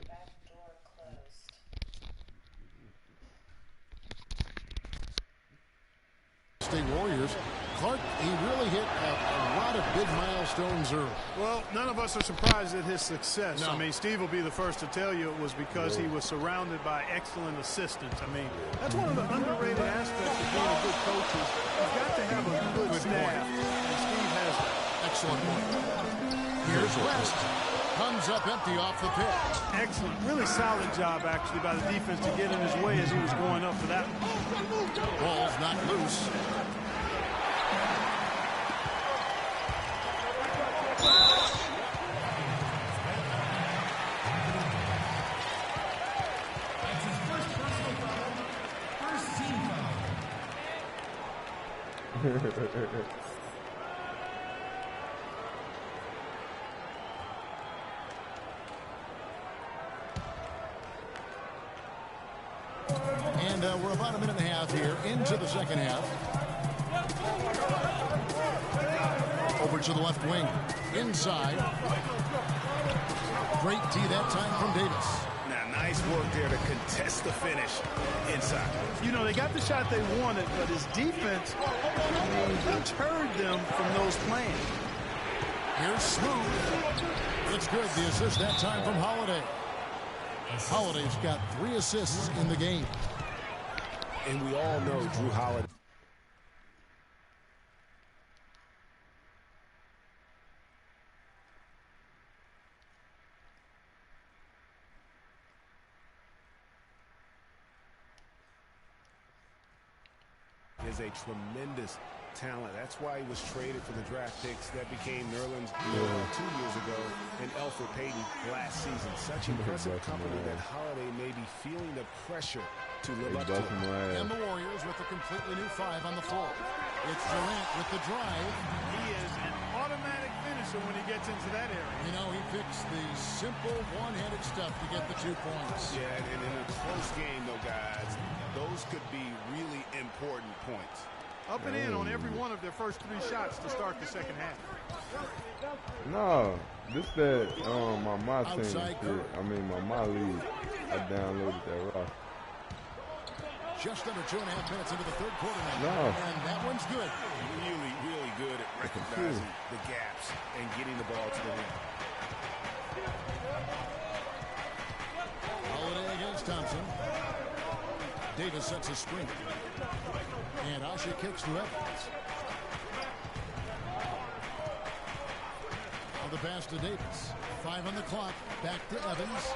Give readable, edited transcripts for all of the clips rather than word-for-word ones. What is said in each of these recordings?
Back door closed. State Warriors. Clark, he really hit a lot of big milestones early. Well, none of us are surprised at his success. No. I mean, Steve will be the first to tell you it was because he was surrounded by excellent assistants. I mean, that's one of the underrated aspects of being a good coach is you've got to have a good staff, and Steve has that. Excellent point. Here's West. Comes up empty off the pitch. Excellent. Really solid job, actually, by the defense to get in his way as he was going up for that one. Ball's not loose. And we're about a minute and a half here into the second half. Over to the left wing. Inside. Great tee that time from Davis. Now, nice work there to contest the finish inside. You know, they got the shot they wanted, but his defense deterred them from those plans. Here's Smooth. It's good. The assist that time from Holiday. Holiday's got 3 assists in the game. And we all know Drew Holiday. Is a tremendous talent. That's why he was traded for the draft picks that became Nerlens 2 years ago and Elfrid Payton last season. Such impressive company that Holiday may be feeling the pressure to live up to. And the Warriors with a completely new 5 on the floor. It's Durant with the drive. He is an automatic finisher when he gets into that area. You know, he picks the simple one-handed stuff to get the 2 points. Yeah, and in a close game, though, guys, those could be really important points. Up and in on every one of their first 3 shots to start the second half. No, this that my team Outside shit. I mean my league. I downloaded that roster. Just under 2.5 minutes into the third quarter now. No. And that one's good. Really, really good at recognizing the gaps and getting the ball to the rim. Holiday against Thompson. Davis sets a screen. And Asha kicks to Evans. On the pass to Davis. 5 on the clock. Back to Evans.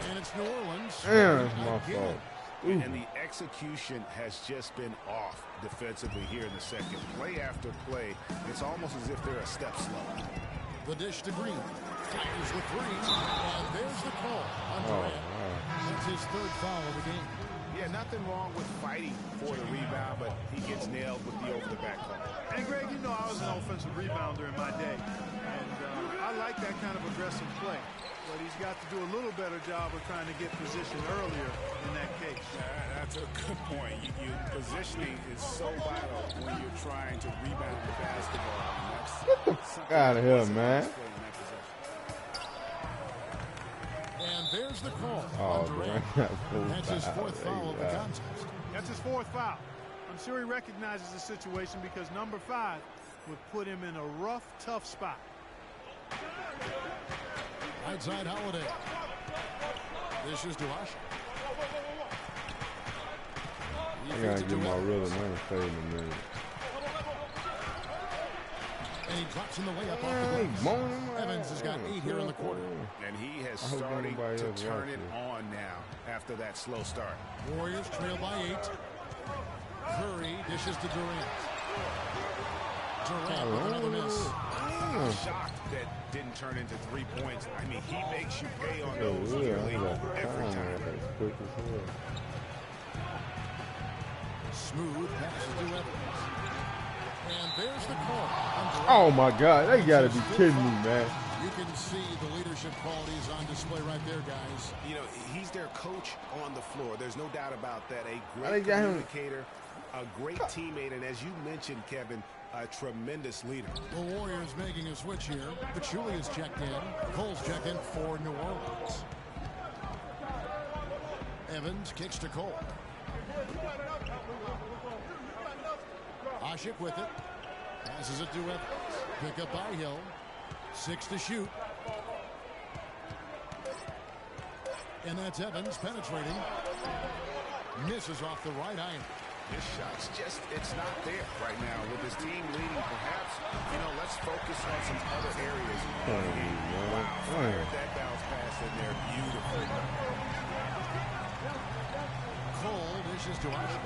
And it's New Orleans. Damn, it's my fault. And the execution has just been off defensively here in the second. Play after play, it's almost as if they're a step slow. The dish to Green. Fires the 3. And there's the call on Durant. That's his 3rd foul of the game. Yeah, nothing wrong with fighting for the rebound, but he gets nailed with the over-the-back call. And, Greg, you know I was an offensive rebounder in my day. And I like that kind of aggressive play. But he's got to do a little better job of trying to get position earlier in that case. That's a good point. Positioning is so vital when you're trying to rebound the basketball. Get the fuck out of here, man. And there's the call Oh, on Durant. That's his 4th foul. foul of the contest. That's his 4th foul. I'm sure he recognizes the situation because number 5 would put him in a rough, tough spot. Right side Holiday. This is Duash. I gotta get my real name fade in a minute. And he drops in the way up off the glass. Evans has got 8 here in the quarter. And he has started to turn it on now after that slow start. Warriors trail by 8. Curry dishes to Durant. Durant with another miss. I'm shocked that didn't turn into 3 points. I mean, he makes you pay on those nearly every time. Smooth passes to Evans. And there's the call. Oh my God, they gotta be kidding me, man. You can see the leadership qualities on display right there, guys. You know, he's their coach on the floor. There's no doubt about that. A great communicator a great teammate, and as you mentioned, Kevin, a tremendous leader. The Warriors making a switch here. Pachulia is checked in. Cole's checked in for New Orleans. Evans kicks to Cole. Asik with it. Passes it to Evans. Pick up by Hill. 6 to shoot. And that's Evans penetrating. Misses off the right iron. This shot's just, it's not there right now. With his team leading, perhaps, let's focus on some other areas. Wow, fired that bounce pass in there. Beautiful. Cole dishes to Asik.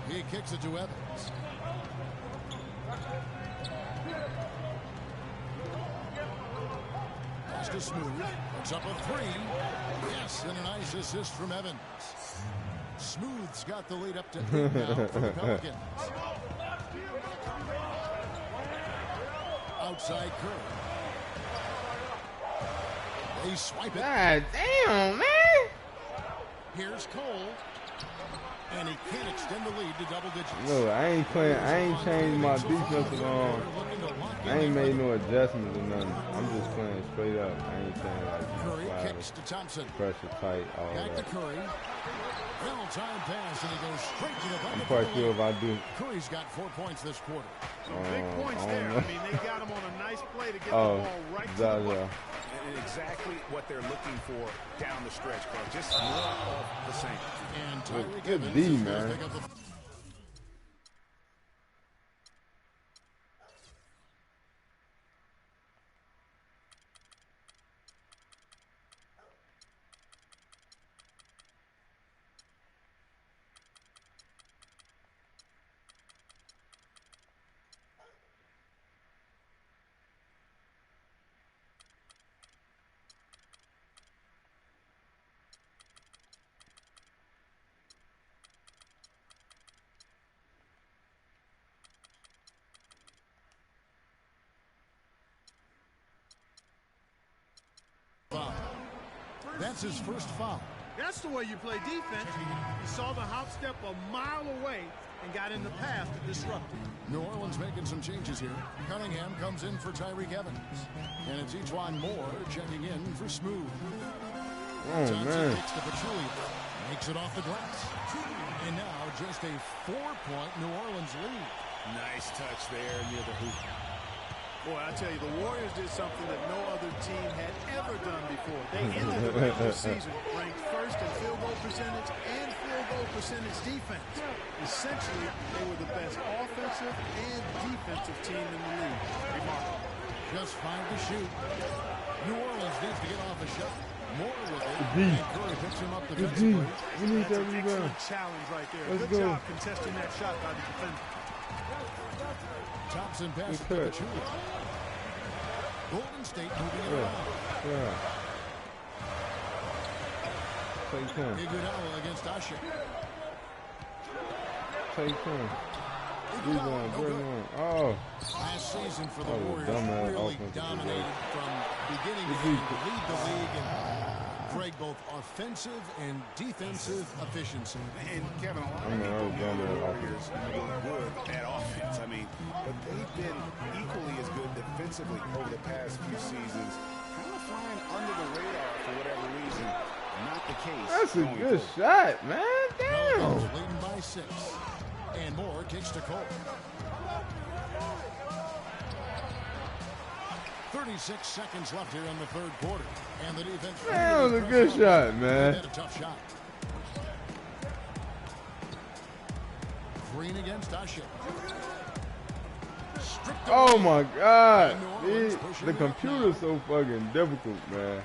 He kicks it to Evans. Pass to Smooth. It's up a 3. Yes, and a nice assist from Evans. Smooth's got the lead up to 8 now for the Pelicans. Outside Curry. They swipe it. God damn, man. Here's Cole. And he can't extend the lead to double digits. Look, I ain't changed my defensive arm. I ain't made no adjustments or nothing. I'm just playing straight up. I ain't saying like Curry kicks to Thompson. Pressure tight, all Back to that. Curry. Well, time pass, and he goes straight to the bucket. I'm quite sure if I do. Curry's got 4 points this quarter. Big points there. I mean, they got him on a nice play to get the Oh, ball right to the Zaza. And exactly what they're looking for down the stretch, Carl. Just more of the same. And Tyreek Good Evans D, is going to man. pick up the... foul. That's his first foul. That's the way you play defense. He saw the hop step a mile away and got in the path to disrupt it. New Orleans making some changes here. Cunningham comes in for Tyreek Evans. And it's Ejuan Moore checking in for Smooth. Oh, Johnson man. kicks to Pachulia. Makes it off the glass. And now just a 4-point New Orleans lead. Nice touch there near the hoop. Boy, I tell you, the Warriors did something that no other team had ever done before. They ended the regular season ranked first in field goal percentage and field goal percentage defense. Essentially, they were the best offensive and defensive team in the league. Remarkable. Just 5 to shoot. New Orleans needs to get off a shot. More with it. D. And Curry picks him up Good D. defensively. We need That's that an rebound. excellent challenge right there. Let's Good go. job contesting that shot by the defender. Thompson passes to Good touch. Pachulia. Golden State moving it Yeah. around. Yeah. Take time. Iguodala against Asik. Take time. Iguodala, Rebound, no great good. one. Oh. Last season for the Oh, Warriors dumbass really offensive dominated from beginning to Good end to lead the league and Greg, both offensive and defensive efficiency. And Kevin, a lot I of know, I was people down know there the at Warriors were good at offense. I mean, but they've been equally as good defensively over the past few seasons. Kind of flying under the radar for whatever reason. Not the case. That's a going good forward. shot, man. Pelicans Damn. leading by 6. And Moore kicks to Cole. 36 seconds left here in the third quarter. And the defense... That was a good shot, man. They had a tough shot. Green against Asik. Stripped Oh away. my God. And New Orleans Dude, pushing the it up computer's now. so fucking difficult, man.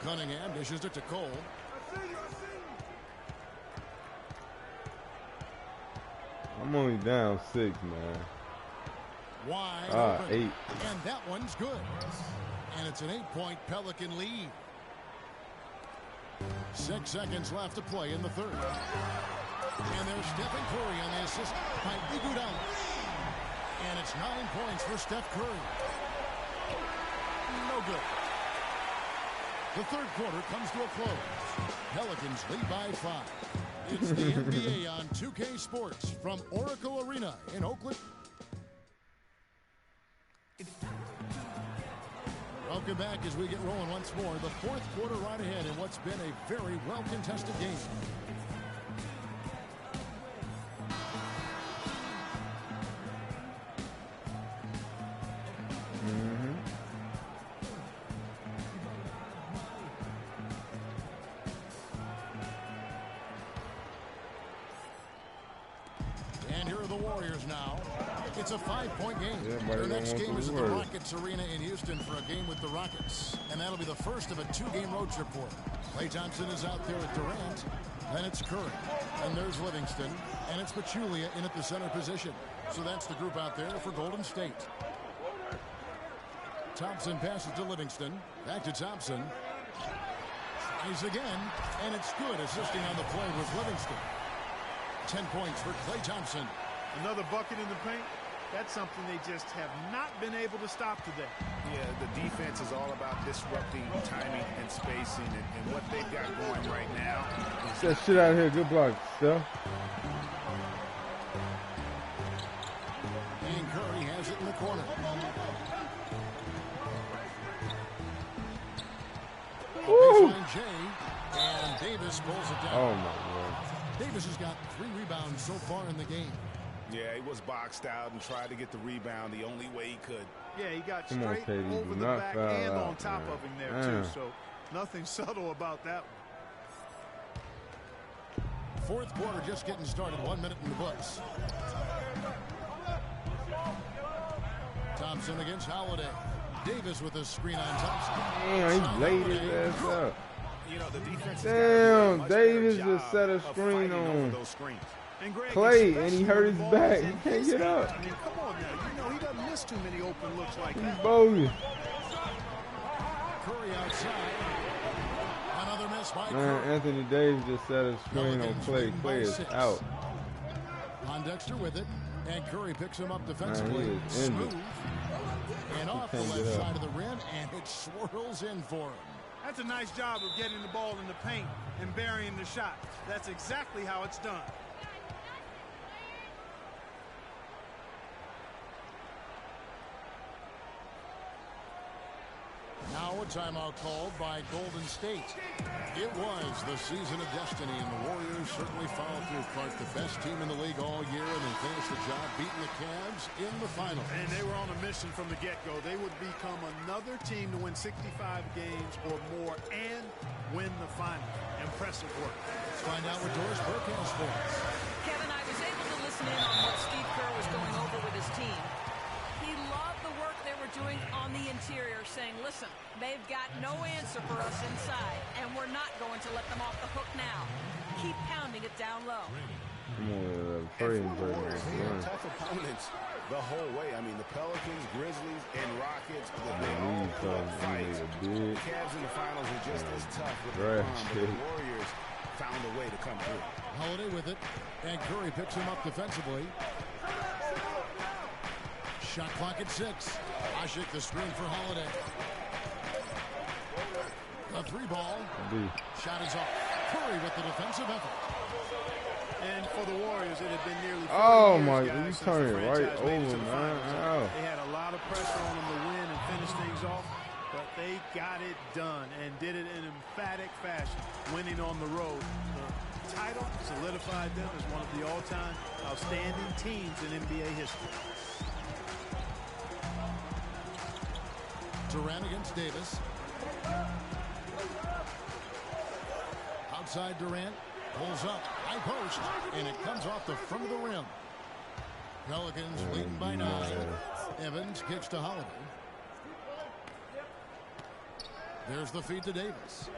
Cunningham dishes it to Cole. I'm only down 6, man. Wide Ah, open. 8. And that one's good. And it's an 8-point Pelican lead. 6 seconds left to play in the third. And there's Stephen Curry on the assist by Iguodala. And it's 9 points for Steph Curry. No good. The third quarter comes to a close. Pelicans lead by 5. It's the NBA on 2K Sports from Oracle Arena in Oakland. Welcome back as we get rolling once more. The fourth quarter right ahead in what's been a very well-contested game. And here are the Warriors now. It's a 5-point game. Their next game is at the Rockets Arena in Houston for a game with the Rockets. And that'll be the first of a 2-game road trip for them. Klay Thompson is out there at Durant. Then it's Curry. And there's Livingston. And it's Pachulia in at the center position. So that's the group out there for Golden State. Thompson passes to Livingston. Back to Thompson. Tries again. And it's good, assisting on the play with Livingston. 10 points for Klay Thompson. Another bucket in the paint. That's something they just have not been able to stop today. Yeah, the defense is all about disrupting timing and spacing, and what they've got going right now. That shit out here. Good block, Steph. And Curry has it in the corner. Baseline Jay, and Davis pulls it down. Oh, my God. Davis has got 3 rebounds so far in the game. Yeah, he was boxed out and tried to get the rebound the only way he could. Yeah, he got Come on, straight KD, over do the not back foul and out, on top man. of him there, Damn. too. So nothing subtle about that one. Fourth quarter just getting started. 1 minute in the books. Thompson against Holiday. Davis with a screen on Thompson. Damn, he laid his ass up. You know, the defense Damn, Davis just set a screen on those screens. And Greg, Klay, and he hurt his especially back. when He the ball can't is in get his up. hand. I mean, come on now. You know he doesn't miss too many open looks like He's that. bogus. Curry outside. Another miss by Man, Curry. Anthony Davis just set a screen on Pelicans Klay. leading by Klay is 6. out. Pondexter with it. And Curry picks him up Man, defensively. he is injured. Smooth. And off the can't left get up. side of the rim. And it swirls in for him. That's a nice job of getting the ball in the paint and burying the shot. That's exactly how it's done. Now a timeout called by Golden State. It was the season of destiny, and the Warriors certainly followed through. Clark, the best team in the league all year, and they finished the job beating the Cavs in the final. And they were on a mission from the get-go. They would become another team to win 65 games or more and win the final. Impressive work. Let's find out what Doris Burke has for us. Kevin, I was able to listen in on what Steve Kerr was going over with his team. He loved the work they were doing on the interior, saying, listen, they've got no answer for us inside, and we're not going to let them off the hook now. Keep pounding it down low. Come on, And praying for the for Warriors, they him. had tough opponents the whole way. I mean, the Pelicans, Grizzlies, and Rockets, they all These put up guys fights. made a The big Cavs in the finals were just as tough with Right. LeBron, but the Warriors found a way to come through. Holiday with it, and Curry picks him up defensively. Shot clock at 6. Asik the screen for Holiday. A 3 ball. Shot is off. Curry with the defensive effort. And for the Warriors, it had been nearly 40 Oh, years, my, guys, you since the turn it right franchise made it to over, the man. finals. Ow. They had a lot of pressure on them to win and finish things off, but they got it done and did it in emphatic fashion, winning on the road. The title solidified them as one of the all-time outstanding teams in NBA history. Durant against Davis. Outside Durant. Pulls up. High post. And it comes off the front of the rim. Pelicans leading by 9. Evans kicks to Holiday. There's the feed to Davis.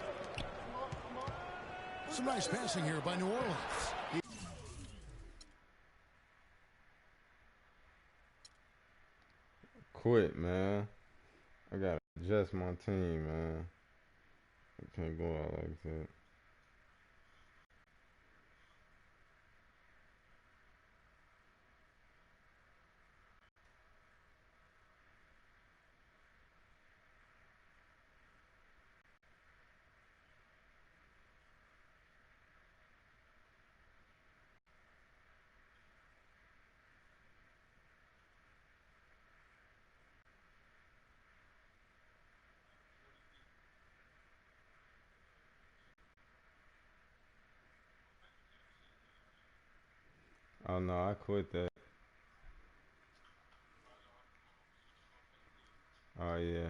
Some nice passing here by New Orleans. Quit, man. I gotta adjust my team, man. I can't go out like that. Oh no, I quit that. Oh yeah.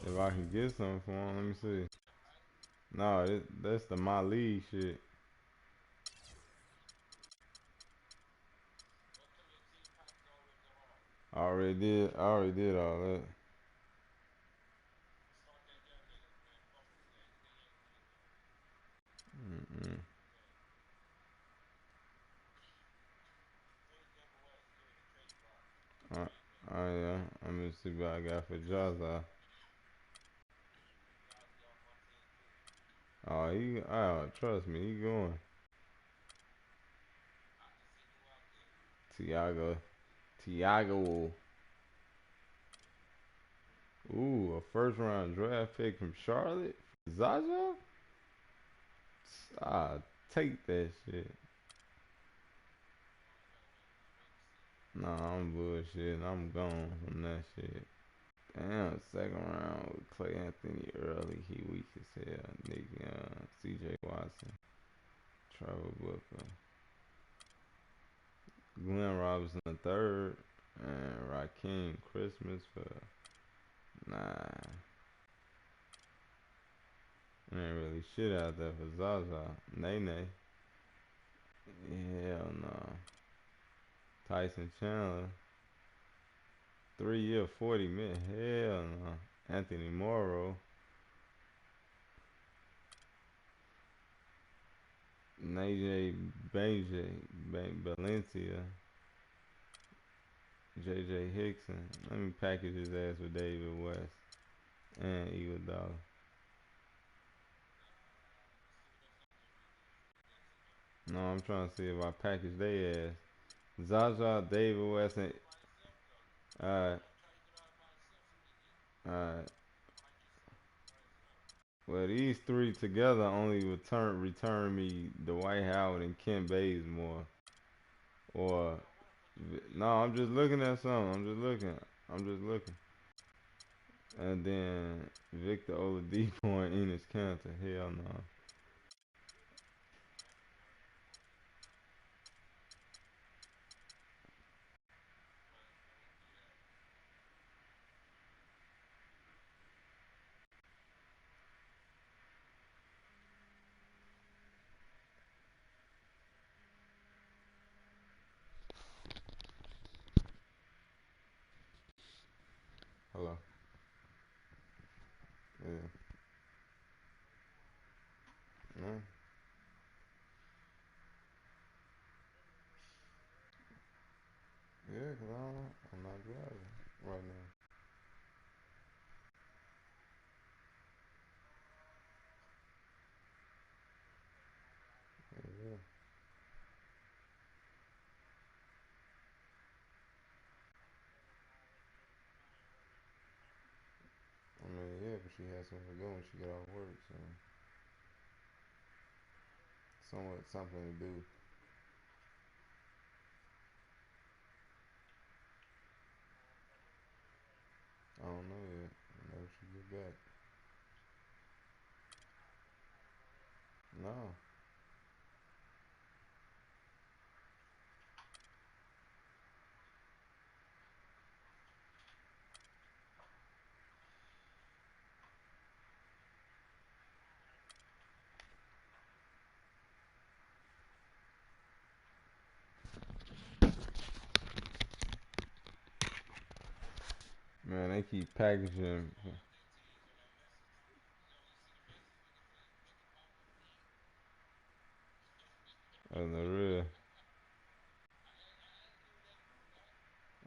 If I can get something for him, let me see. No, that's the my league shit. I already did all that. Mm-mm. Uh, oh yeah, I'm gonna see what I got for Jaza. Trust me, he going. Tiago, Tiago. Ooh, a first round draft pick from Charlotte. Zaza? Ah, take that shit. Nah, I'm bullshit. I'm gone from that shit. Damn, second round with Clay Anthony early. He weak as hell. Nick Young, C.J. Watson, Trevor Booker, Glenn Robinson the third, and Raheem Christmas for nah. Ain't really shit out there for Zaza. Nene. Hell no. Tyson Chandler. 3 year 40 mil. Hell no. Anthony Morrow. Najee Valencia. J.J. Hickson. Let me package his ass with David West and Iguodala. No, I'm trying to see if I package their ass. Zaza, David West, and alright, alright. Well, these three together only return me Dwight Howard and Ken Bazemore. Or no, I'm just looking at something. I'm just looking. I'm just looking. And then Victor Oladipo and Enes Kanter. Hell no. Hello. Yeah. No. Yeah, cause I'm not driving right now. Yeah. I mean, yeah, but she has something to do when she get off work, so something to do. I don't know yet. Whenever she get back. No. Man, they keep packaging on the real.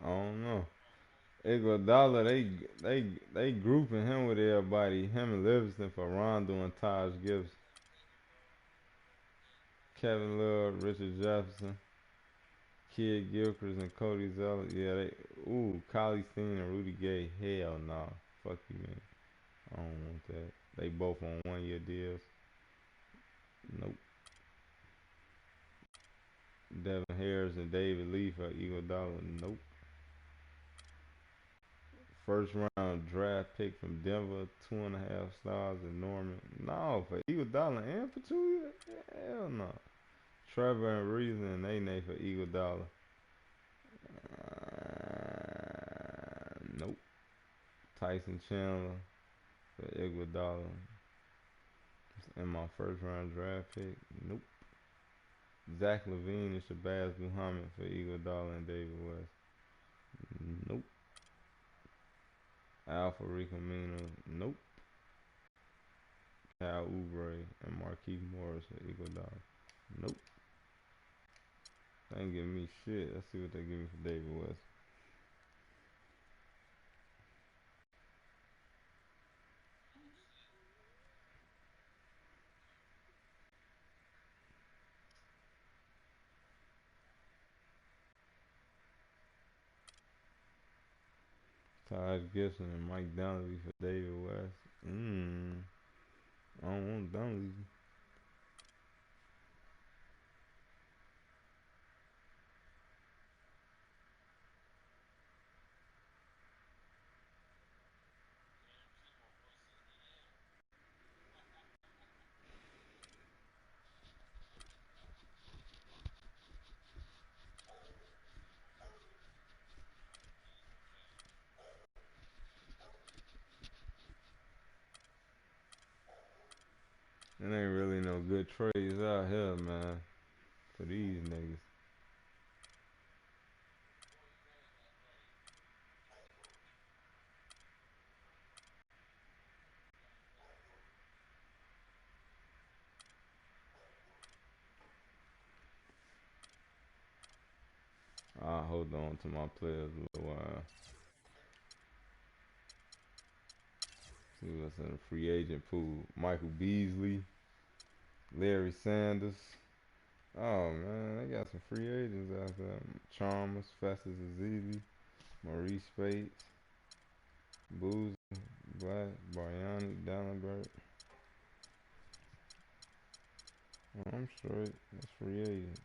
I don't know. Iguodala, they grouping him with everybody. Him and Livingston for Rondo and Taj Gibson. Kevin Love, Richard Jefferson, Kid Gilchrist, and Cody Zeller. Yeah, Kylie Steen and Rudy Gay. Hell no. Fuck you, man. I don't want that. They both on 1 year deals. Nope. Devin Harris and David Lee for Iguodala. Nope. First round draft pick from Denver, 2.5 stars in Norman. No, for Iguodala and for 2 years? Hell no. Trevor and Reason and Nene for Iguodala. Nope. Tyson Chandler for Iguodala. And my first round draft pick. Nope. Zach LaVine and Shabazz Muhammad for Iguodala and David West. Nope. Alpha Ricamino. Nope. Kyle Oubre and Marquise Morris for Iguodala. Nope. They ain't giving me shit. Let's see what they give me for David West. Taj Gibson and Mike Dunleavy for David West. I don't want Dunleavy. There ain't really no good trades out here, man, for these niggas. I'll hold on to my players a little while. See what's in the free agent pool. Michael Beasley, Larry Sanders. Oh man, they got some free agents out there. Chalmers, Festus Ezeli, Maurice Spates, Boozer, Black, Bryony, Dallenberg. Oh, I'm straight. That's free agents.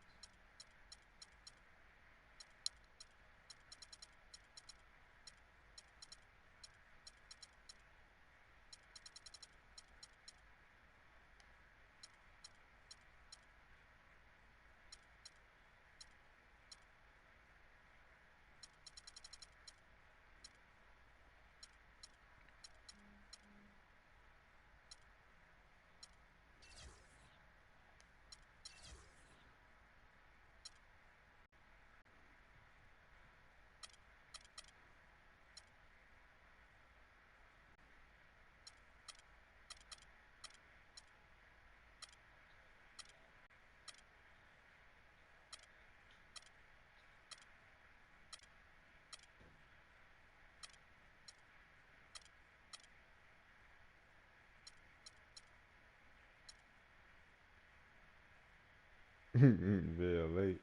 Very late.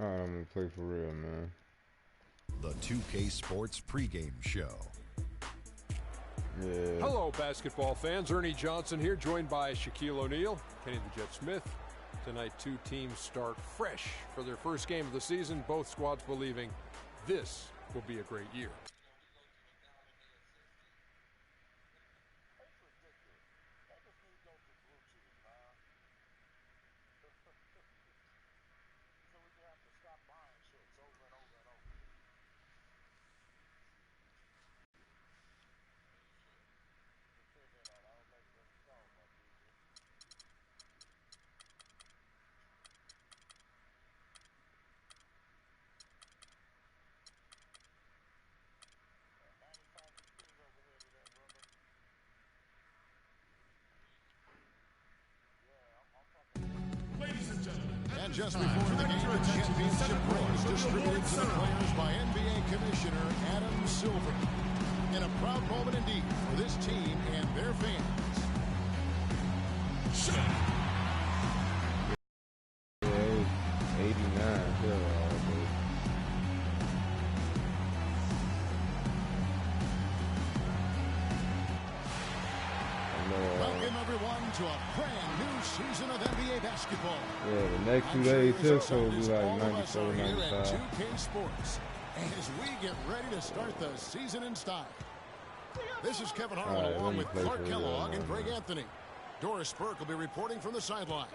All right, I'm going to play for real, man. The 2K Sports pregame show. Yeah. Hello, basketball fans. Ernie Johnson here, joined by Shaquille O'Neal, Kenny the Jet Smith. Tonight, two teams start fresh for their first game of the season. Both squads believing this will be a great year. And just before the game, the championship ring is distributed to the players by NBA Commissioner Adam Silver. In a proud moment indeed for this team and their fans. Yeah, it was 89. Welcome everyone to a brand new season of NBA basketball. Yeah, the next 2 days here, so it'll be like all of us 94, are here 95. at 2K Sports as we get ready to start the season in style. This is Kevin Harlan All right, along let me with play Clark for you Kellogg now, and Greg man. Anthony. Doris Burke will be reporting from the sidelines.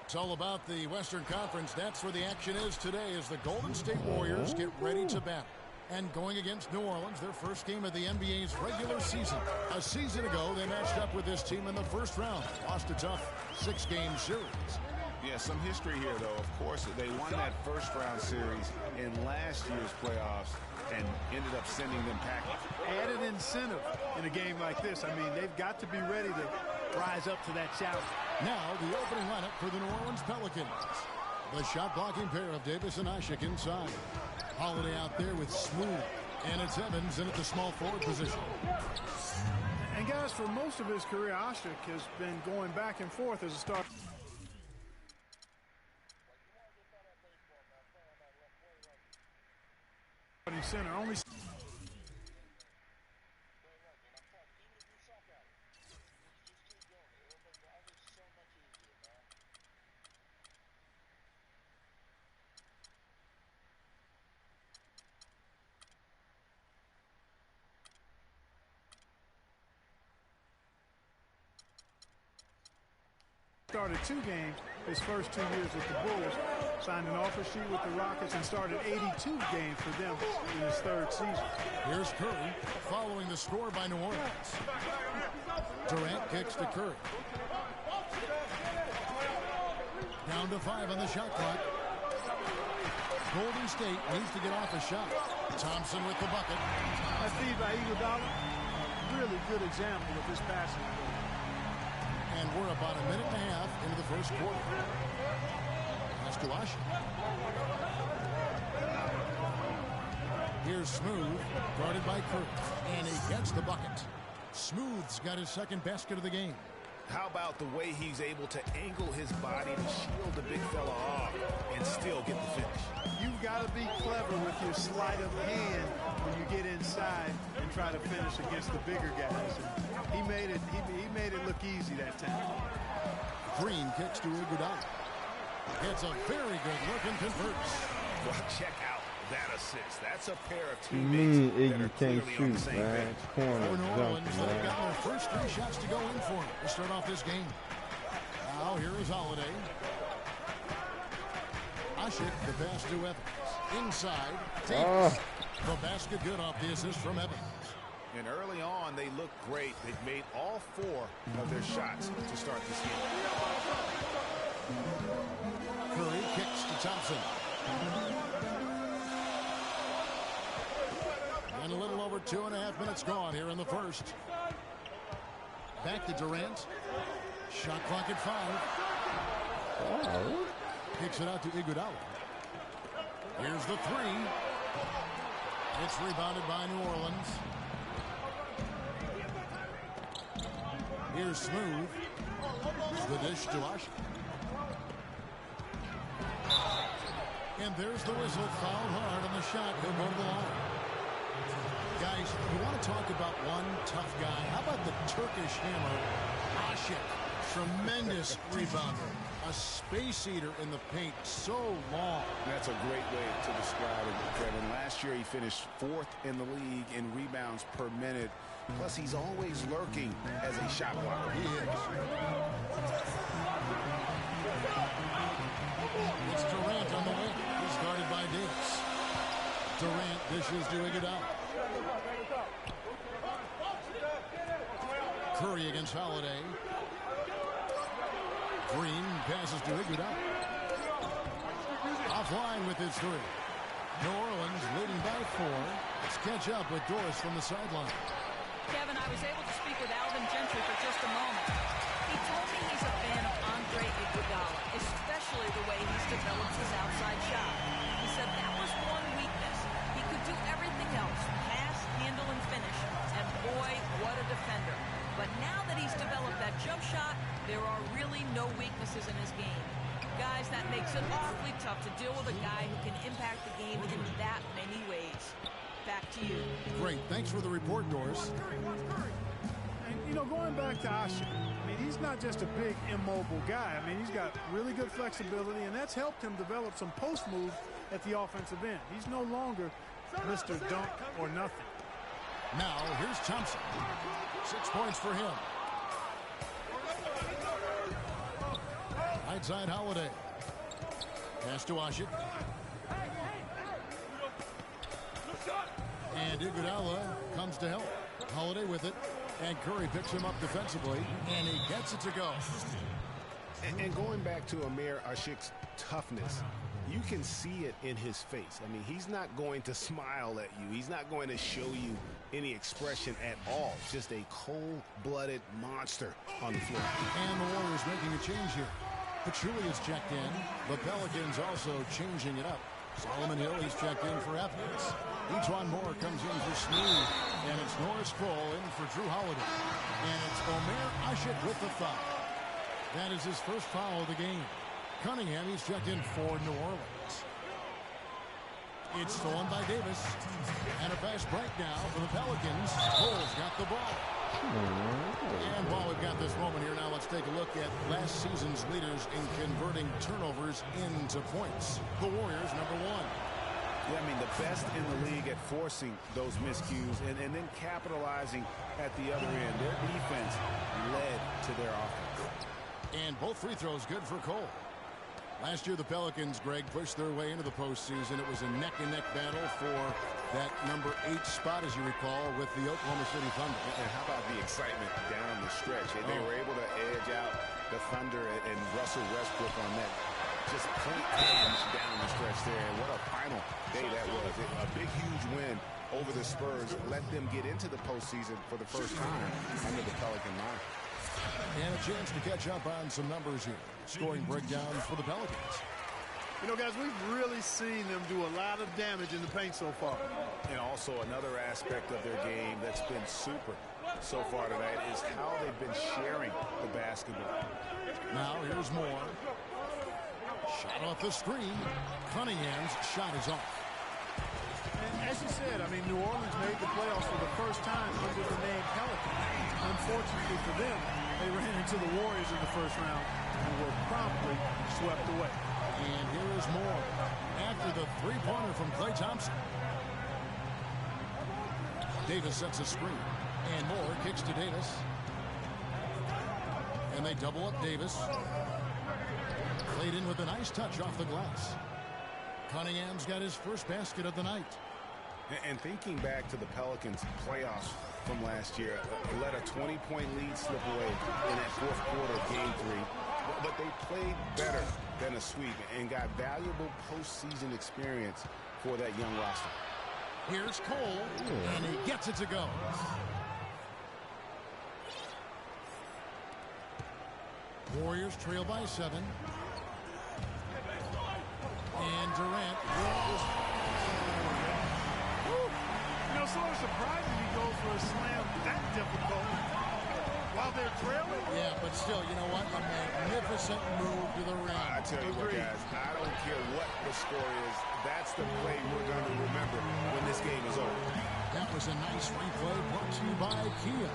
It's all about the Western Conference. That's where the action is today as the Golden State Warriors get ready to battle. And going against New Orleans, their first game of the NBA's regular season. A season ago, they matched up with this team in the first round. Lost a tough 6-game series. Yeah, some history here, though. Of course, they won that first-round series in last year's playoffs and ended up sending them packing. Added incentive in a game like this. I mean, they've got to be ready to rise up to that challenge. Now, the opening lineup for the New Orleans Pelicans. The shot-blocking pair of Davis and Ashik inside. Holiday out there with Smooth. And it's Evans in at the small forward position. And, guys, for most of his career, Ashik has been going back and forth as a starter. Center only. Started 2 games his first 2 years with the Bulls, signed an offer sheet with the Rockets, and started 82 games for them in his 3rd season. Here's Curry following the score by New Orleans. Durant kicks to Curry. Down to 5 on the shot clock. Golden State needs to get off a shot. Thompson with the bucket. That feed by Iguodala, really good example of his passing. And we're about a minute and a half into the first quarter. Pass to Ashik. Here's Smooth, guarded by Curry. And he gets the bucket. Smooth's got his 2nd basket of the game. How about the way he's able to angle his body to shield the big fella off and still get the finish? You've got to be clever with your sleight of hand when you get inside and try to finish against the bigger guys. And he made it look easy that time. Green kicks to Iguodala. It's a very good look and converts. Well, check out that assist. That's a pair of You mean teammates that Iggy are can't clearly on the shoot, same man. page. It's corner For New jumping, Orleans, they've man. got their first 3 shots to go in for it to start off this game. Now, here is Holiday. Ashik, the pass to Evans. Inside, Davis. The basket good off the assist from Evans. And early on, they look great. They've made all 4 of their shots to start this game. Curry kicks to Thompson. And a little over 2.5 minutes gone here in the first. Back to Durant. Shot clock at 5. Kicks it out to Iguodala. Here's the 3. It's rebounded by New Orleans. Here's Smooth. The dish to Ashik. And there's the whistle. Fouled hard on the shot. He'll go to the line. Guys, you want to talk about one tough guy? How about the Turkish hammer, Asik? Tremendous rebounder. A space eater in the paint. So long. That's a great way to describe it, Kevin. Last year he finished 4th in the league in rebounds per minute. Plus, he's always lurking as a shot blocker. He is. It's Durant on the wing. He's guarded by Davis. Durant dishes to Iguodala. Curry against Holiday. Green passes to Iguodala. Offline with his three. New Orleans leading by 4. Let's catch up with Doris from the sideline. Kevin, I was able to speak with Alvin Gentry for just a moment. He told me he's a fan of Andre Iguodala, especially the way he's developed his outside shot. He said that was one weakness. He could do everything else, pass, handle, and finish. And boy, what a defender. But now that he's developed that jump shot, there are really no weaknesses in his game. Guys, that makes it awfully tough to deal with a guy who can impact the game in that many ways. Back to you. Great. Thanks for the report, Doris. And, you know, going back to Asik, I mean, he's not just a big, immobile guy. I mean, he's got really good flexibility, and that's helped him develop some post moves at the offensive end. He's no longer Mr. Dunk or nothing. Now, here's Thompson. 6 points for him. Right side, Holiday. Pass to Asik. And Iguodala comes to help. Holiday with it. And Curry picks him up defensively. And he gets it to go. And going back to Amir Asik's toughness, you can see it in his face. I mean, he's not going to smile at you. He's not going to show you any expression at all. Just a cold-blooded monster on the floor. And the Warriors making a change here. Pachulia is checked in. The Pelicans also changing it up. Solomon Hill, he's checked in for Evans. Etuan Moore comes in for Snead. And it's Norris Cole in for Drew Holiday. And it's Omer Asik with the foul. That is his first foul of the game. Cunningham, he's checked in for New Orleans. It's stolen by Davis. And a fast break now for the Pelicans. Cole's got the ball. And while we've got this moment here now, let's take a look at last season's leaders in converting turnovers into points. The Warriors, number 1. Yeah, I mean, the best in the league at forcing those miscues and then capitalizing at the other end. Their defense led to their offense. And both free throws good for Cole. Last year, the Pelicans, Greg, pushed their way into the postseason. It was a neck-and-neck battle for that number 8 spot, as you recall, with the Oklahoma City Thunder. And how about the excitement down the stretch? They were able to edge out the Thunder and Russell Westbrook on that just point range down the stretch there. And what a final day that was. A big, huge win over the Spurs. Let them get into the postseason for the first time under the Pelican line. And a chance to catch up on some numbers here. Scoring breakdown for the Pelicans. You know, guys, we've really seen them do a lot of damage in the paint so far. And also another aspect of their game that's been super so far tonight is how they've been sharing the basketball. Now here's Moore. Shot off the screen. Cunningham's shot is off. And as you said, I mean, New Orleans made the playoffs for the first time under the name Pelicans. Unfortunately for them, they ran into the Warriors in the first round and were promptly swept away. And here is Moore after the three-pointer from Klay Thompson. Davis sets a screen. And Moore kicks to Davis. And they double up Davis. Played in with a nice touch off the glass. Cunningham's got his first basket of the night. And thinking back to the Pelicans playoffs from last year, let a 20-point lead slip away in that fourth quarter of Game 3. But they played better than a sweep and got valuable postseason experience for that young roster. Here's Cole, and he gets it to go. Warriors trail by 7. And Durant. You know, sort of surprising he goes for a slam that difficult. while they're trailing. Yeah, but still, you know what? A magnificent move to the rim. I tell you what, guys, I don't care what the score is. That's the play we're going to remember when this game is over. That was a nice replay brought to you by Kia.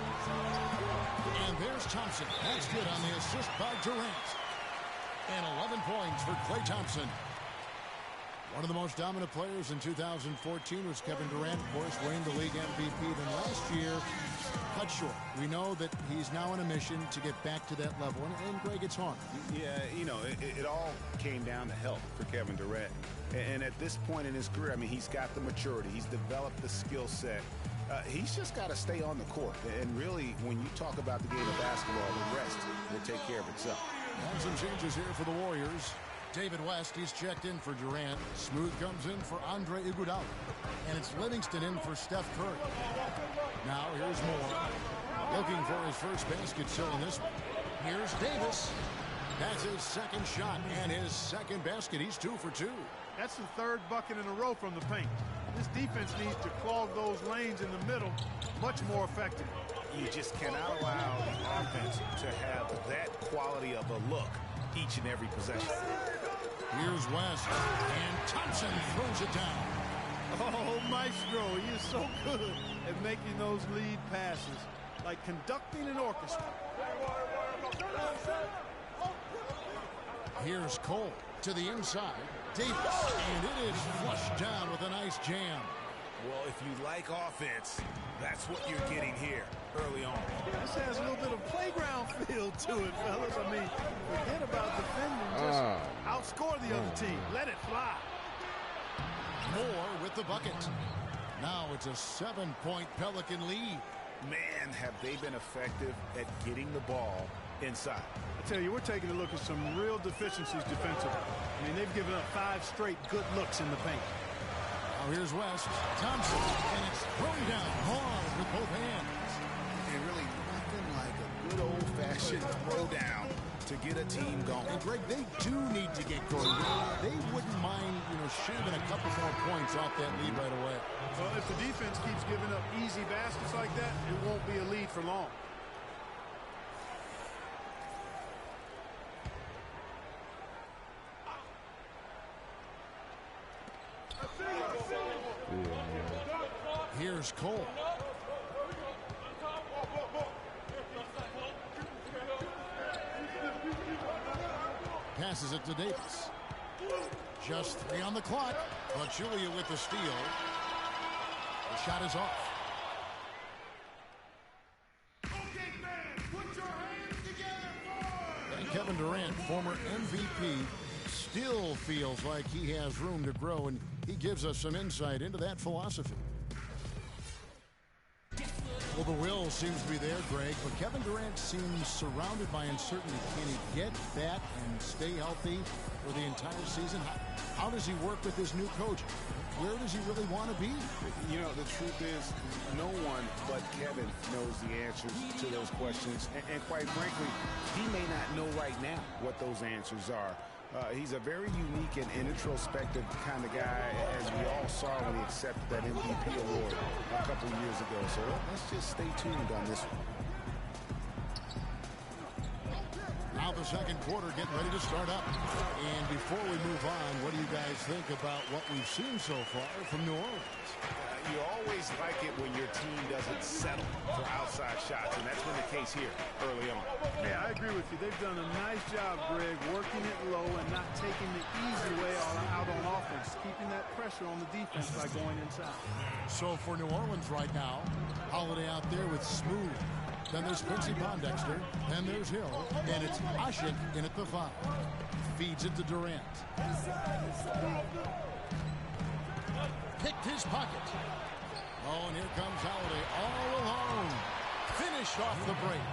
And there's Thompson. That's good on the assist by Durant. And 11 points for Klay Thompson. One of the most dominant players in 2014 was Kevin Durant, of course, winning the league MVP. Then last year, cut short. We know that he's now on a mission to get back to that level. And Greg, it's hard. Yeah, you know, it all came down to health for Kevin Durant. And at this point in his career, I mean, he's got the maturity. He's developed the skill set. He's just got to stay on the court. And really, when you talk about the game of basketball, the rest will take care of itself. And some changes here for the Warriors. David West, he's checked in for Durant. Smooth comes in for Andre Iguodala. And it's Livingston in for Steph Curry. Now here's Moore. Looking for his first basket still in this one. Here's Davis. That's his second shot and his second basket. He's 2 for 2. That's the third bucket in a row from the paint. This defense needs to clog those lanes in the middle much more effectively. You just cannot allow the offense to have that quality of a look each and every possession. Here's West, and Thompson throws it down. Oh, Maestro, he is so good at making those lead passes, like conducting an orchestra. Here's Cole to the inside. Davis, and it is flushed down with a nice jam. Well, if you like offense, that's what you're getting here early on. This has a little bit of playground feel to it, fellas. I mean, forget about defending. Just outscore the other team. Let it fly. Moore with the bucket. Now it's a 7-point Pelican lead. Man, have they been effective at getting the ball inside. I tell you, we're taking a look at some real deficiencies defensively. I mean, they've given up 5 straight good looks in the paint. Now here's West. Thompson, and it's thrown down hard with both hands. And really nothing like a good old-fashioned throwdown to get a team going. And Greg, they do need to get going. They wouldn't mind, shaving a couple more points off that lead right away. Well, if the defense keeps giving up easy baskets like that, it won't be a lead for long. Here's Cole. Passes it to Davis. Just 3 on the clock. But Julia with the steal. The shot is off. And Kevin Durant, former MVP, still feels like he has room to grow, and he gives us some insight into that philosophy. Well, the will seems to be there, Greg, but Kevin Durant seems surrounded by uncertainty. Can he get that and stay healthy for the entire season? How does he work with his new coach? Where does he really want to be? You know, the truth is, no one but Kevin knows the answers to those questions. And quite frankly, he may not know right now what those answers are. He's a very unique and introspective kind of guy, as we all saw when he accepted that MVP award a couple of years ago. So let's just stay tuned on this one. Now the second quarter getting ready to start up. And before we move on, what do you guys think about what we've seen so far from New Orleans? You always like it when your team doesn't settle for outside shots, and that's been the case here early on. Yeah, I agree with you. They've done a nice job, Greg, working it low and not taking the easy way out on offense, keeping that pressure on the defense by going inside. So for New Orleans right now, Holiday out there with Smooth. Then there's Quincy Pondexter. Then there's Hill. And it's Ashik in at the 5. Feeds it to Durant. Picked his pocket. Oh, and here comes Holiday all alone. Finished off the break.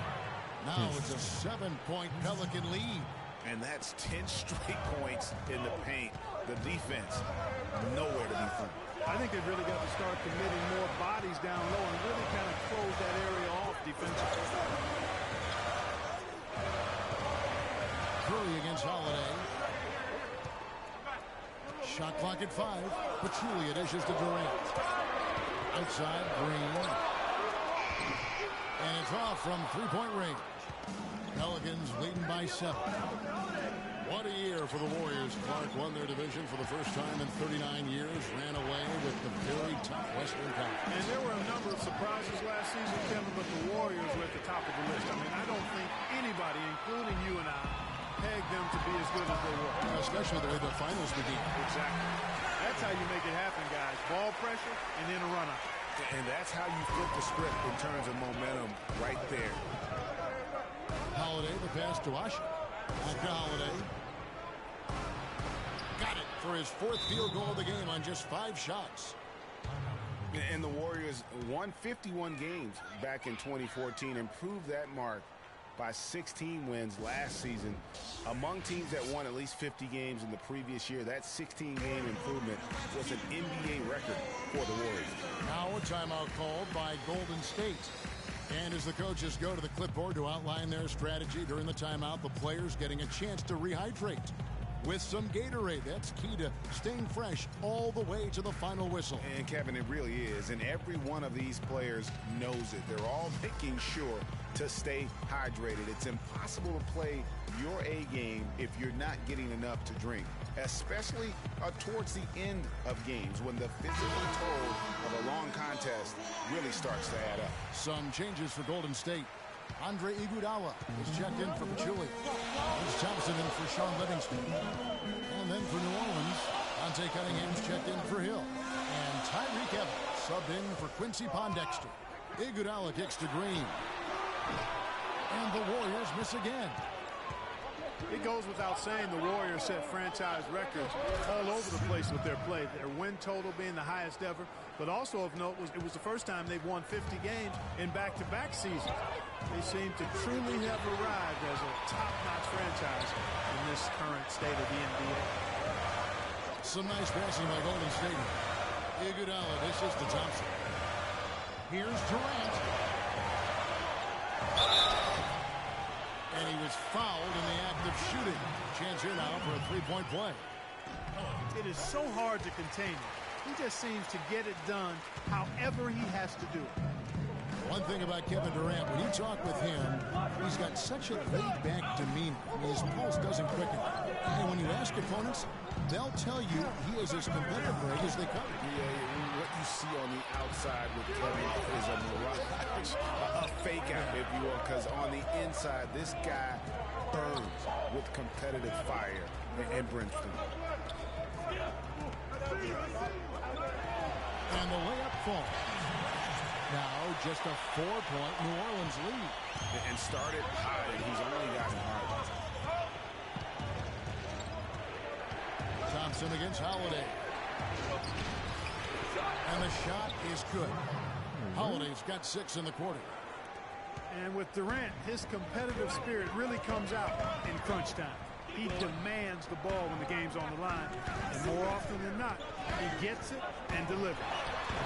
Now it's a 7-point Pelican lead. And that's 10 straight points in the paint. The defense, nowhere to be found. I think they've really got to start committing more bodies down low and really kind of close that area off defensively. Curry against Holiday. Shot clock at 5. Pachulia dishes to Durant. Outside, Green. And it's off from three-point range. Pelicans leading by 7. What a year for the Warriors. Clark won their division for the first time in 39 years, ran away with the very tough Western Conference. And there were a number of surprises last season, Kevin, but the Warriors were at the top of the list. I mean, I don't think anybody, including you and I, pegged them to be as good as they were. Especially the way the finals began. Exactly. That's how you make it happen, guys. Ball pressure and then a run-up. And that's how you flip the script in terms of momentum right there. Holiday, the pass to Usher. Back to Holiday. Got it for his 4th field goal of the game on just 5 shots. And the Warriors won 51 games back in 2014, improved that mark by 16 wins last season. Among teams that won at least 50 games in the previous year, that 16-game improvement was an NBA record for the Warriors. Now a timeout called by Golden State. And as the coaches go to the clipboard to outline their strategy during the timeout, the players getting a chance to rehydrate with some Gatorade. That's key to staying fresh all the way to the final whistle. And Kevin, it really is. And every one of these players knows it. They're all making sure to stay hydrated. It's impossible to play your A game if you're not getting enough to drink, especially towards the end of games when the physical toll of a long contest really starts to add up. Some changes for Golden State. Andre Iguodala is checked in for Pachulia. There's Thompson in for Sean Livingston. And then for New Orleans, Dante Cunningham's checked in for Hill. And Tyreke Evans subbed in for Quincy Pondexter. Iguodala kicks to Green. And the Warriors miss again. It goes without saying the Warriors set franchise records all over the place with their play. Their win total being the highest ever. But also of note, it was the first time they've won 50 games in back-to-back seasons. They seem to truly have arrived as a top-notch franchise in this current state of the NBA. Some nice passing by Golden State. Iguodala dishes to Thompson. Here's Durant. And he was fouled in the act of shooting. Chance here now for a three-point play. It is so hard to contain him. He just seems to get it done however he has to do it. One thing about Kevin Durant, when you talk with him, he's got such a laid-back demeanor. His pulse doesn't quicken. And when you ask opponents, they'll tell you he is as competitive as they come. Yeah, what you see on the outside with Kevin is a mirage, a fake-out, if you will, because on the inside, this guy burns with competitive fire and brimstone. And the layup falls. Now just a 4-point New Orleans lead. And started high, and he's only gotten harder. Thompson against Holiday. And the shot is good. Holiday's got 6 in the quarter. And with Durant, his competitive spirit really comes out in crunch time. He demands the ball when the game's on the line. And more often than not, he gets it and delivers.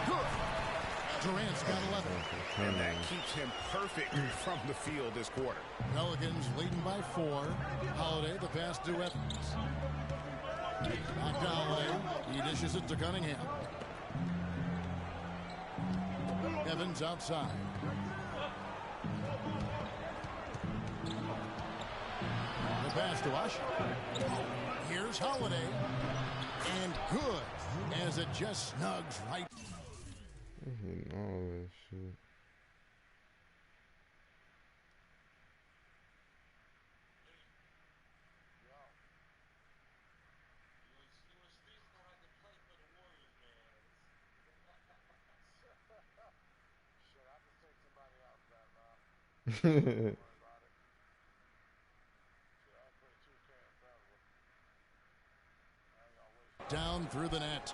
Good. Durant's got 11. And that keeps him perfect from the field this quarter. Pelicans leading by 4. Holiday, the pass to Evans. Back to Holiday. He dishes it to Cunningham. Evans outside. The pass to Usher. Here's Holiday. And good, as it just snugs right. All that shit. Down through the net.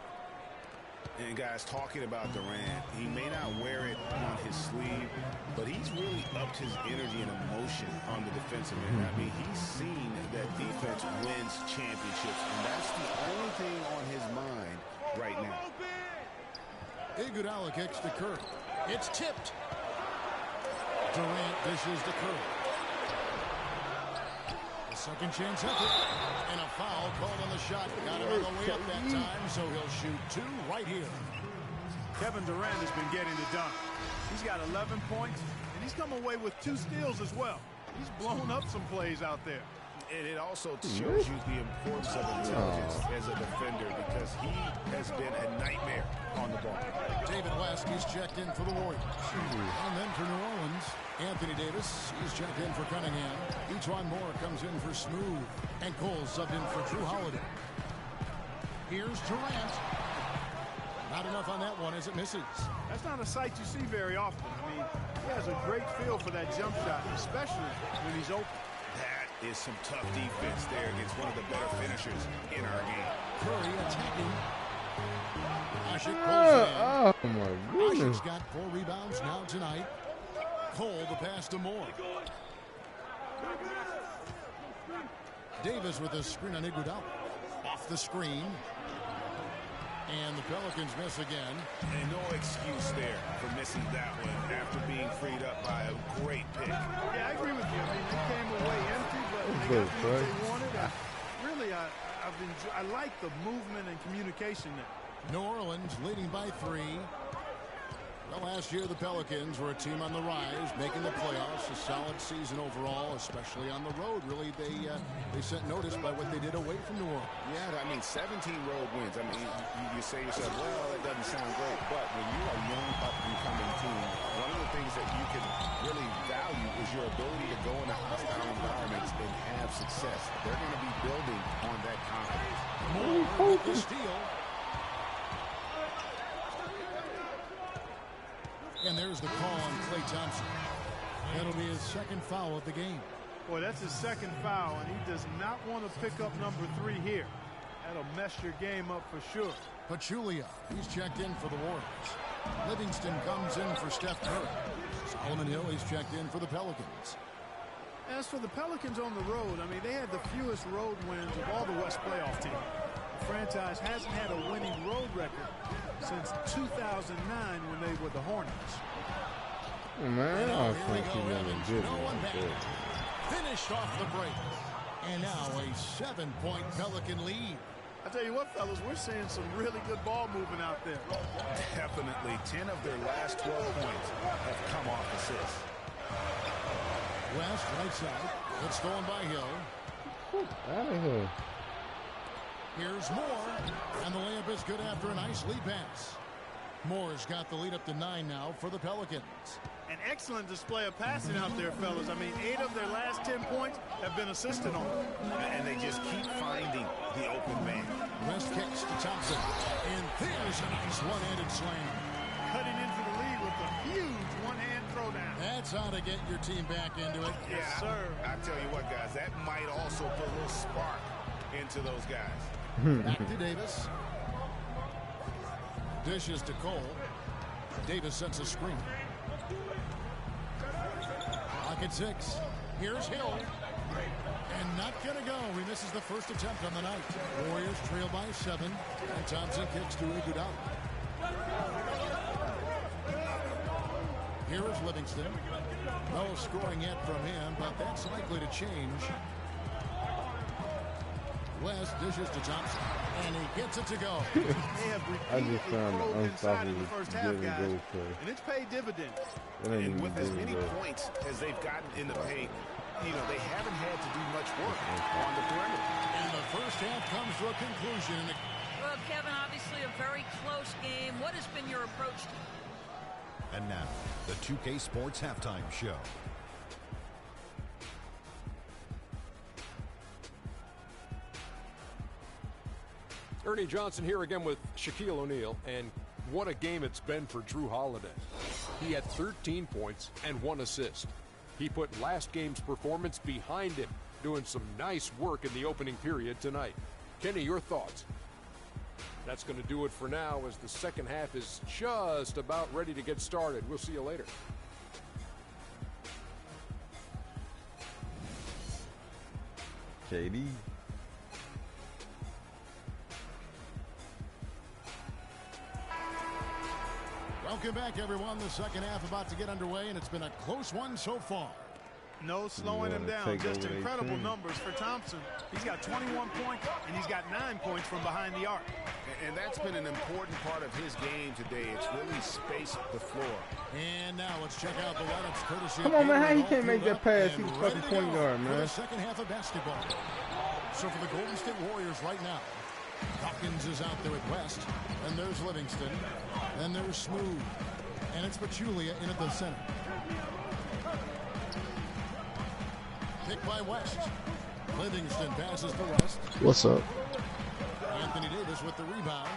And guys, talking about Durant, he may not wear it on his sleeve, but he's really upped his energy and emotion on the defensive end. I mean, he's seen that defense wins championships, and that's the only thing on his mind right now. Iguodala kicks to Curry. It's tipped. Durant dishes to Curry. A second chance effort. And a foul called on the shot. Got him on the way up that time, so he'll shoot 2 right here. Kevin Durant has been getting it done. He's got 11 points, and he's come away with 2 steals as well. He's blown up some plays out there. And it also shows you the importance of intelligence as a defender because he has been a nightmare on the ball. David West, he's checked in for the Warriors. And then for New Orleans, Anthony Davis, he's checked in for Cunningham. E'Twaun Moore comes in for Smooth. And Cole subbed in for Drew Holiday. Here's Durant. Not enough on that one as it misses. That's not a sight you see very often. I mean, he has a great feel for that jump shot, especially when he's open. That is some tough defense there against one of the better finishers in our game. Curry attacking. Asik pulls in. Oh my goodness. Asik's got 4 rebounds now tonight. Cole the pass to Moore. Davis with a screen on Iguodala. Off the screen. And the Pelicans miss again. And no excuse there for missing that one after being freed up by a great pick. Yeah, I agree with you. I mean, they came away empty, but they got what they wanted. Really, I like the movement and communication there. New Orleans leading by 3. Well, last year the Pelicans were a team on the rise, making the playoffs. A solid season overall, especially on the road. Really, they sent notice by what they did away from New Orleans. Yeah, I mean, 17 road wins. I mean, you say to yourself, well, that doesn't sound great. But when you're a young, up-and-coming team, one of the things that you can really value is your ability to go into hostile environments and have success. They're going to be building on that confidence. Moore with the steal. And there's the call on Klay Thompson. That'll be his 2nd foul of the game. Boy, that's his 2nd foul, and he does not want to pick up number 3 here. That'll mess your game up for sure. Pachulia, he's checked in for the Warriors. Livingston comes in for Steph Curry. Solomon Hill, he's checked in for the Pelicans. As for the Pelicans on the road, I mean, they had the fewest road wins of all the West playoff teams. The franchise hasn't had a winning road record since 2009 when they were the Hornets. Oh, man, I Here we think go, he's Evans. gonna No one back. get Finished off the break. And now a 7-point Pelican lead. I tell you what, fellas, we're seeing some really good ball movement out there. Definitely 10 of their last 12 points have come off assists. West, right side. It's stolen by Hill. out of here. Here's Moore. And the layup is good after a nice lead pass. Moore's got the lead up to 9 now for the Pelicans. An excellent display of passing out there, fellas. I mean, 8 of their last 10 points have been assisted on. And they just keep finding the open man. West kicks to Thompson. And there's a nice one-handed slam. Cutting into the lead with a huge one-hand throwdown. That's how to get your team back into it. Yes, sir. I tell you what, guys, that might also put a little spark into those guys. Back to Davis. Dishes to Cole. Davis sets a screen. Pocket 6. Here's Hill. And not gonna go. He misses the first attempt on the night. Warriors trail by 7. And Thompson kicks to Iguodala. Here is Livingston. No scoring yet from him, but that's likely to change. West dishes to Thompson, and he gets it to go. They have repeatedly thrown inside in the first half, guys, and it's paid dividends. And with as many points as they've gotten in the paint, you know, they haven't had to do much work on the perimeter. And the first half comes to a conclusion. Well, Kevin, obviously a very close game. What has been your approach to And now, the 2K Sports Halftime Show. Ernie Johnson here again with Shaquille O'Neal, and what a game it's been for Drew Holiday. He had 13 points and 1 assist. He put last game's performance behind him, doing some nice work in the opening period tonight. Kenny, your thoughts? That's going to do it for now as the second half is just about ready to get started. We'll see you later. KD. Welcome back, everyone. The second half about to get underway, and it's been a close one so far. No slowing him down. Just incredible numbers for Thompson. He's got 21 points, and he's got 9 points from behind the arc. And that's been an important part of his game today. It's really spaced the floor. And now let's check out the lineups courtesy. Come on, man. How he can't make that pass? He's fucking point guard, man. For the second half of basketball. So for the Golden State Warriors right now, Hawkins is out there at West. And there's Livingston. And there's Smooth. And it's Pachulia in at the center. Pick by West. Livingston passes to West. What's up? Anthony Davis with the rebound.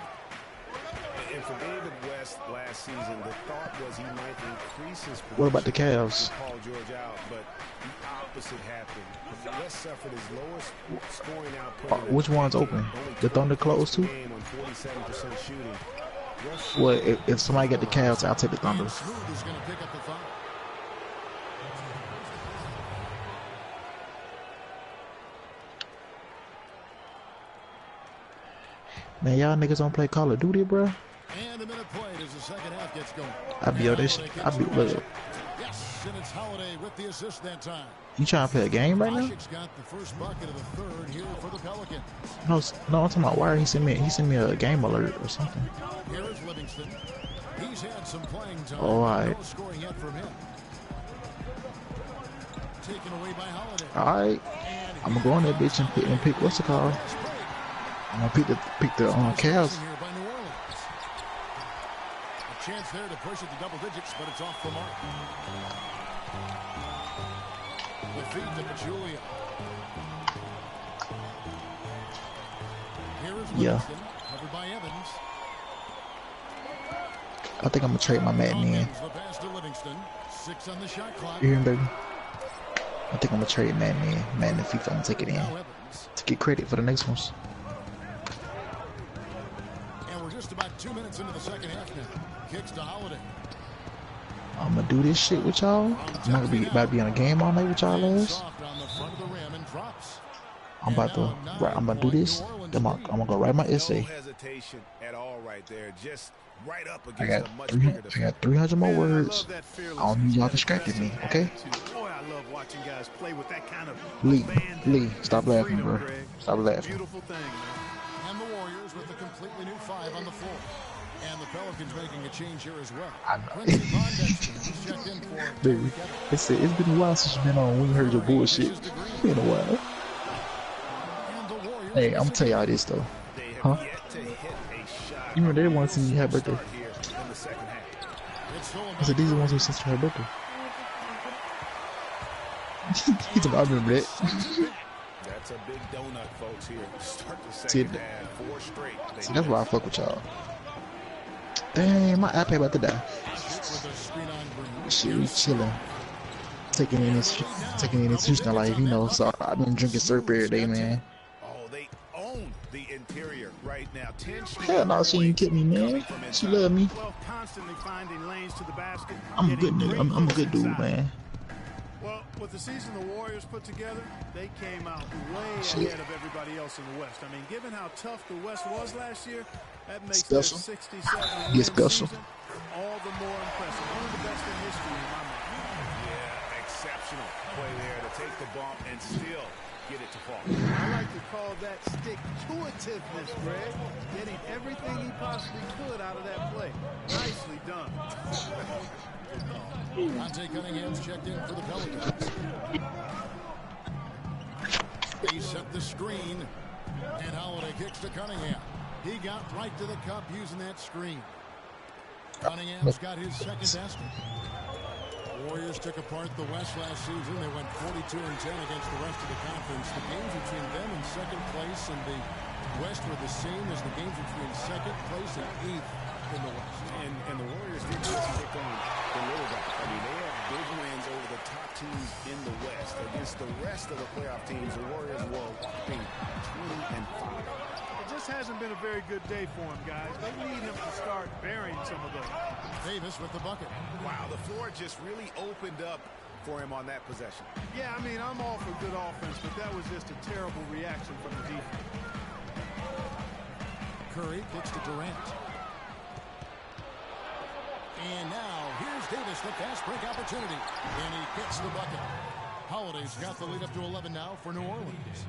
And for David West last season, the thought was he might increase his production. What about the Cavs? Paul George out, but the opposite happened. West suffered his lowest scoring output. Which one's open? The Thunder closed too? Game on 47% shooting. Well, if somebody get the Cavs, I'll take the Thunder. Smooth is going to pick up the foul. Man, y'all niggas don't play Call of Duty, bro. And a minute played as the second half gets going. I be on this. I be look. Yes, and it's Holiday with the assist that time. You trying to play a game right now? Ishik's got the first bucket of the third here for the Pelicans. No, I'm talking about why he sent me a game alert or something. Here is Livingston. He's had some playing time. Oh, all right. No scoring yet from him. Taken away by Holiday. All right. I'm gonna go on that bitch and pick what's it called? I'm gonna pick the Cavs. A chance there to push it to double digits, but it's off the mark. The feed to Pachulia. Here is Livingston, covered by Evans. I think I'm gonna trade my Madden in. The pass to Livingston. 6 on the shot clock. You hear him, baby? I think I'm gonna trade Madden in. Madden and FIFA, I'm gonna take it in to get credit for the next ones. And we're just about 2 minutes into the second half now. Kicks to Holiday. I'm gonna do this shit with y'all. I'm not about to be on a game all night with y'all ass. I'm about to do this. I'm gonna go write my essay. I got 300 more words. I don't need y'all distracting me, okay? Lee, stop laughing, bro. Stop laughing. And the Warriors with a completely new 5 on the floor. And the Pelicans making a change here as well. I know. Dude, it's been a while since you've been on. We heard your bullshit. It's been a while. Hey, I'm gonna tell y'all this though. Huh? You remember they want to see me have birthday? I said these are the ones who since her birthday. He's about to remember that. That's a big donut, folks. Here, start the second half, 4 straight. See, that's why I fuck with y'all. Dang, my iPad about to die. Shit, we chilling. Taking in this Houston life, you know. So I've been drinking syrup every day, man. Oh, they own the interior right now. Hell no, she ain't kidding me, man. She love me. I'm a good nigga. I'm a good dude, man. Well, with the season the Warriors put together, they came out way ahead of everybody else in the West. I mean, given how tough the West was last year, that makes their 67 special. Season all the more impressive. One of the best in history in my mind. Yeah, exceptional play there to take the bump and still get it to fall. I like to call that stick-to-itiveness, Greg. Getting everything he possibly could out of that play. Nicely done. Dante Cunningham's checked in for the Pelicans. He set the screen, and Holiday kicks to Cunningham. He got right to the cup using that screen. Cunningham's got his second basket. Warriors took apart the West last season. They went 42-10 against the rest of the conference. The games between them and second place and the West were the same as the games between second place and 8th in the West. And the Warriors did just pick on the little guy. I mean, they have big wins over the top teams in the West. Against the rest of the playoff teams, the Warriors were whopping 20-5. It just hasn't been a very good day for him, guys. They need him to start burying some of those. Davis with the bucket. Wow, the floor just really opened up for him on that possession. Yeah, I mean, I'm all for good offense, but that was just a terrible reaction from the defense. Curry kicks to Durant. And now, here's Davis, the fast break opportunity. And he gets the bucket. Holiday's got the lead up to 11 now for New Orleans.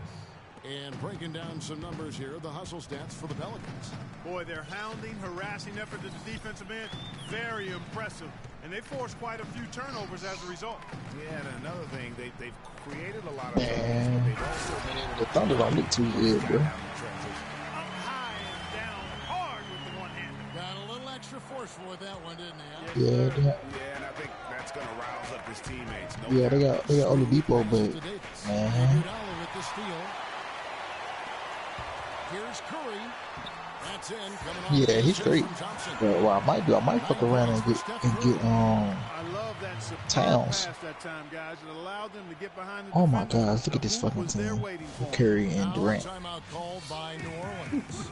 And breaking down some numbers here, the hustle stats for the Pelicans. Boy, their hounding, harassing effort to the defensive end, very impressive. And they forced quite a few turnovers as a result. Yeah, and another thing, they've created a lot of turnovers, but they've also been able to... The Thunder don't look too good, bro. Up high and down hard with the one-hander. Got a little extra forceful with that one, didn't they? Yeah, Yeah, and I think that's going to rouse up his teammates. No yeah, they got Oladipo, but man. Iguodala with the steal. Here's Curry. That's in. Coming Yeah, he's great. But what I might fuck around and get I love that Towns. pass that time, guys. It allowed them to get behind the Oh my defender. gosh, look at this The hoop fucking was there team. waiting for him. Curry and Durant. Timeout called by New Orleans.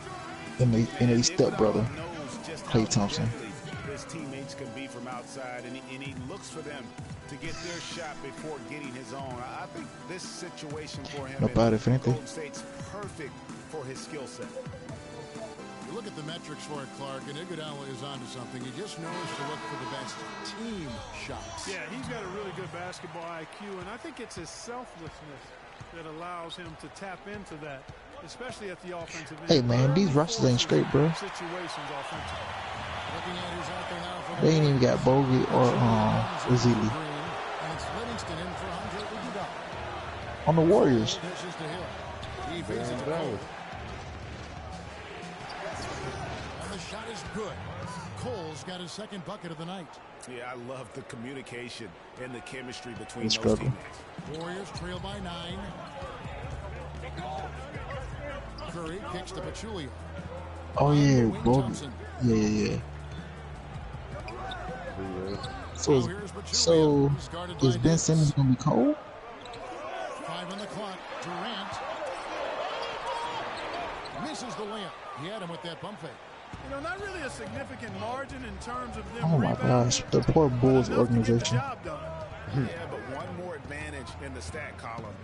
And his stepbrother, knows just Klay how Thompson. deadly his teammates can be from outside, and he looks for them to get their shot before getting his own. I think this situation for him Nobody, if in anything. Golden State's perfect for his skill set. You look at the metrics for it, Clark, and Iguodala is onto something. He just knows to look for the best team shots. Yeah, he's got a really good basketball IQ, and I think it's his selflessness that allows him to tap into that, especially at the offensive end. Hey man, these rosters ain't straight, bro. Situations offensively. Looking at who's out there now for the They ain't even got Bogey or Ezeli and it's Livingston in for Andre Iguodala. on the Warriors. Dishes to Hill. He feeds it to Damn, Cole. And the shot is good. Cole's got his second bucket of the night. Yeah, I love the communication and the chemistry between Good those struggle. teammates. Warriors trail by 9. Curry kicks to Pachulia. Oh yeah, Wayne Bogey. Thompson. Yeah. So Now is, here's Pachulia, so who's guarded is by Ben Davis. Simmons gonna be cold? 5 on the clock. Durant misses the layup. He had him with that bump fake. You know, not really a significant margin in terms of them Oh my rebounding. gosh, the poor Bulls Enough to get the organization. job done. Yeah, but one more advantage in the stat column,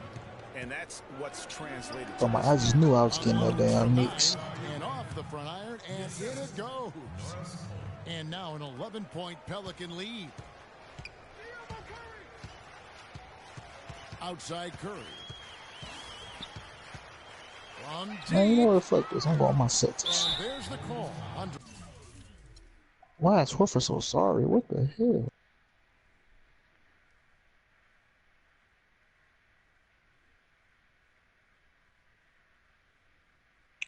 and that's what's translated to Oh my, I just knew I was getting that damn Knicks. And off the front iron, and in it goes. And now an 11-point Pelican lead. Outside Curry. From Man, you deep. know what? Fuck this. I'm going my Celtics. And there's the call. Andre. Why is Horford so sorry? What the hell?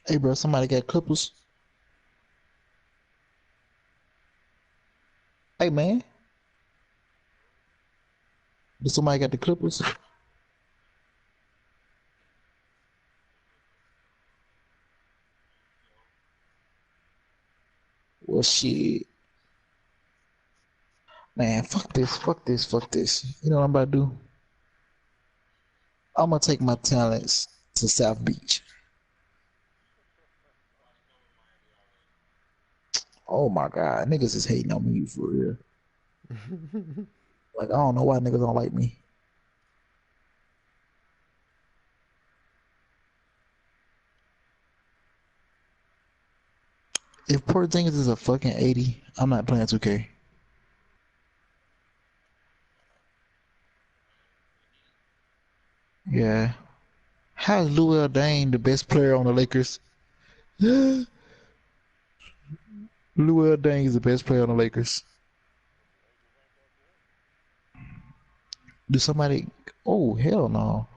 Hey, bro, somebody got Clippers. Hey, man. Did somebody got the Clippers? Well, shit. Man, fuck this. You know what I'm about to do? I'm gonna take my talents to South Beach. Oh my God, niggas is hating on me for real. Like, I don't know why niggas don't like me. If Porzingis is a fucking 80, I'm not playing 2K. Yeah. How is Luol Deng the best player on the Lakers? Luol Deng is the best player on the Lakers. Do somebody... Oh, hell no.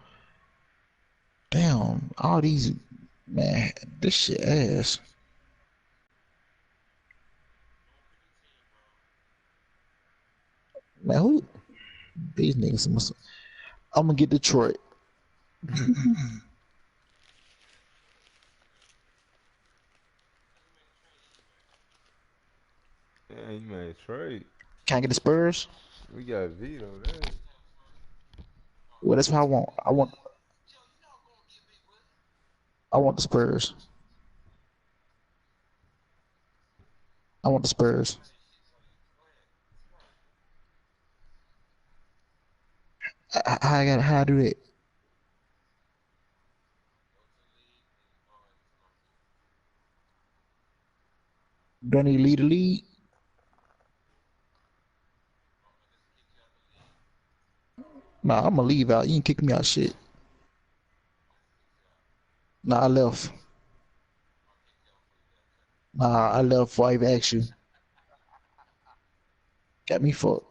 Damn, all these... Man, this shit ass. Man, who... These niggas must... I'm gonna get Detroit. Yeah, you made a trade. Can I get the Spurs? We got Vito there. Well, that's what I want. I want the Spurs. I want the Spurs. How I do that? Don't he lead the league? Nah, I'ma leave out. You can kick me out shit. Nah, I left. Nah, I left before I even asked you. Got me fucked.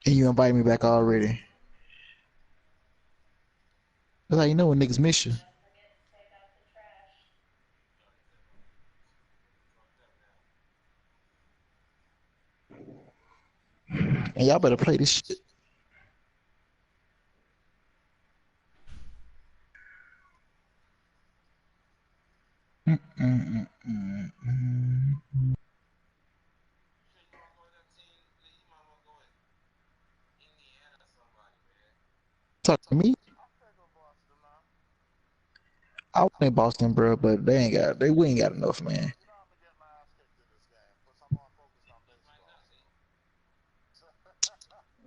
And you invited me back already. That's how you know when niggas miss you. And y'all better play this shit. Talk to me. I want in Boston, bro, but we ain't got enough, man.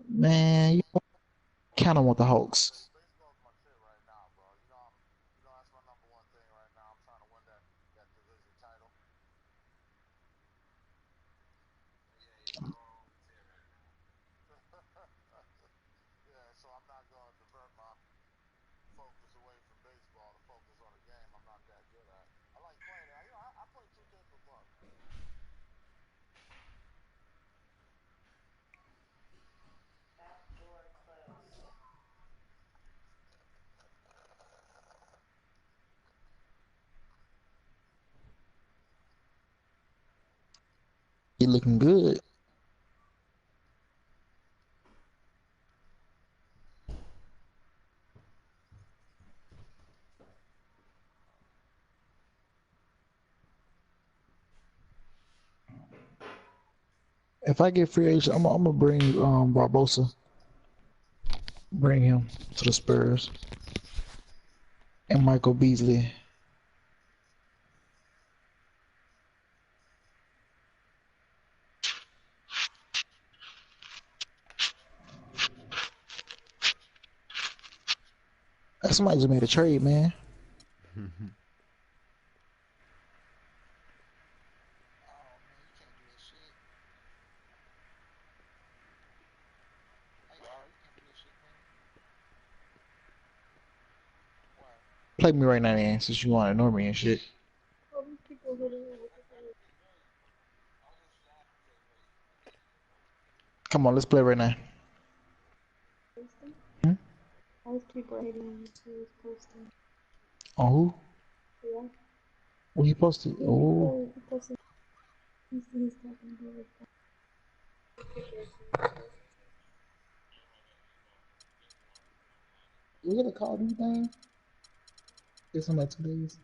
Man, you kind of want the Hawks. Back door closed. You looking good. If I get free agent, I'm gonna bring Barbosa. Bring him to the Spurs. And Michael Beasley. Somebody just made a trade, man. Play me right now, man, since you want to ignore me and shit. Come on, let's play right now. Hmm? On who? Yeah. What he posted? Oh. You gonna call me, man? It's in like 2 days.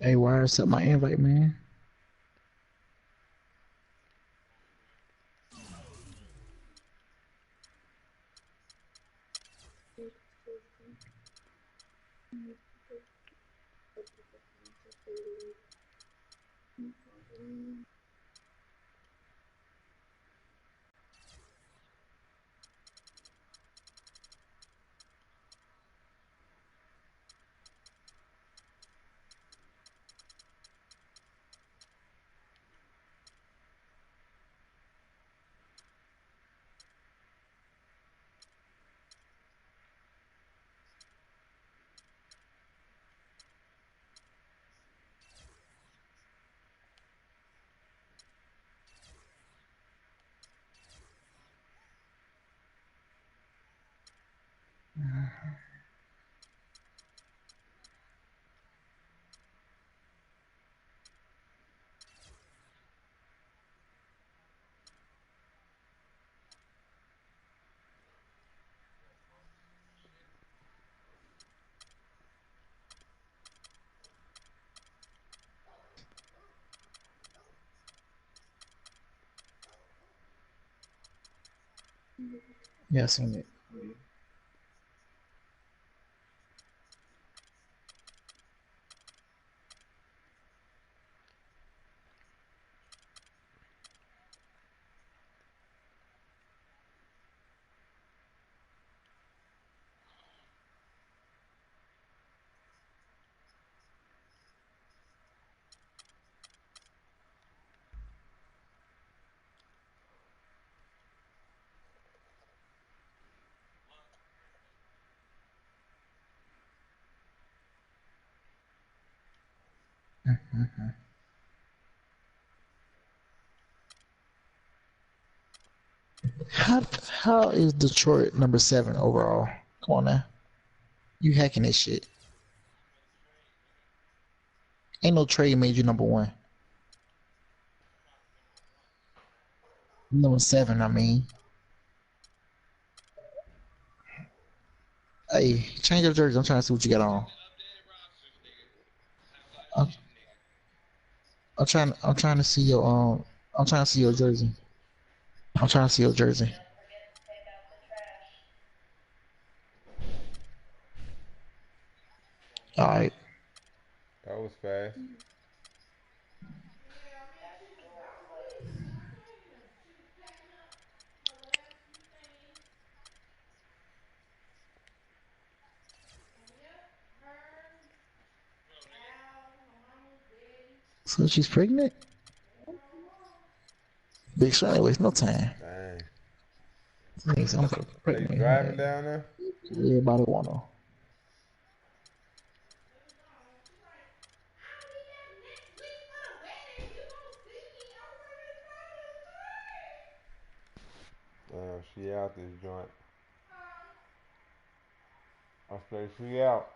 Hey, why accept my invite, man? Yeah, I seen it. How is Detroit number 7 overall? Come on now. You hacking this shit. Ain't no trade made you number 1. Number 7, I mean. Hey, change your jersey. I'm trying to see what you got on. I'm trying to see your I'm trying to see your jersey. I'm trying to see your jersey. Don't forget to take out the trash. Alright. That was fast. Back door closed. So she's pregnant? Big Sean ain't waste no time. Dang. Niggas, I'm They pregnant. driving down there? Everybody wanna. She out this joint. I say she out.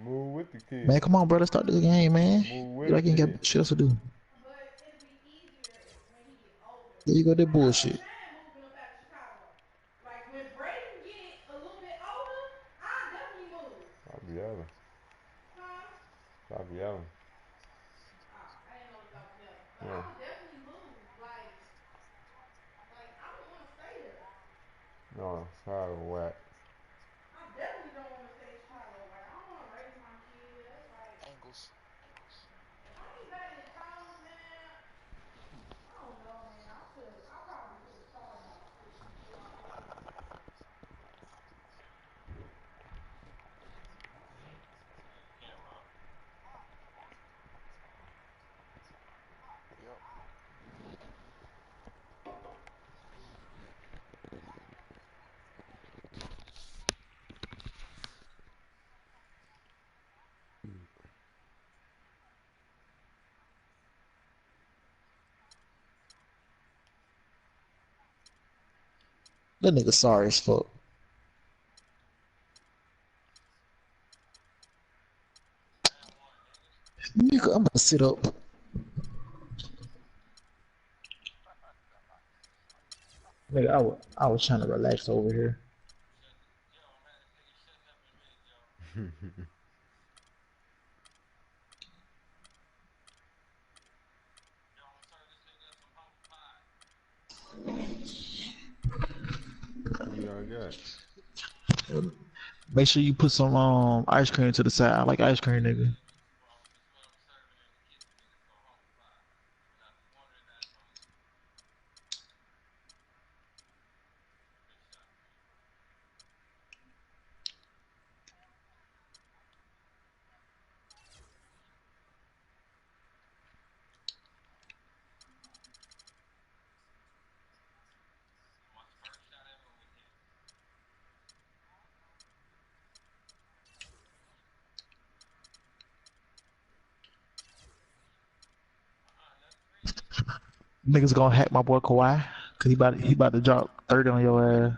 Move with the kids. Man, come on, brother. Start this game, man. Move with You like you the ain't got kids. shit else to do. There you go, that bullshit. Stop yelling. Stop yelling. Yeah. No, it's out of whack. Angles. Yep. That nigga sorry as fuck. Nigga, I'm gonna sit up. Nigga, I was trying to relax over here. Who y'all got? Make sure you put some ice cream to the side. I like ice cream, nigga. Niggas gonna hack my boy Kawhi, cause he about to drop 30 on your ass.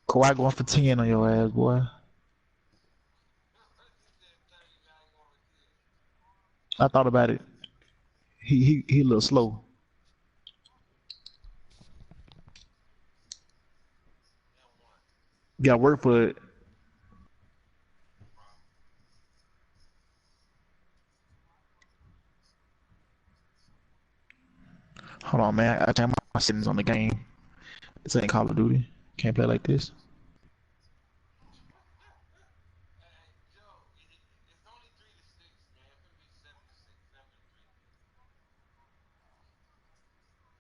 Kawhi going for 10 on your ass, boy. I thought about it. He a little slow. Got work for it. Hold on, man. I changed my settings on the game. This ain't Call of Duty. Can't play like this.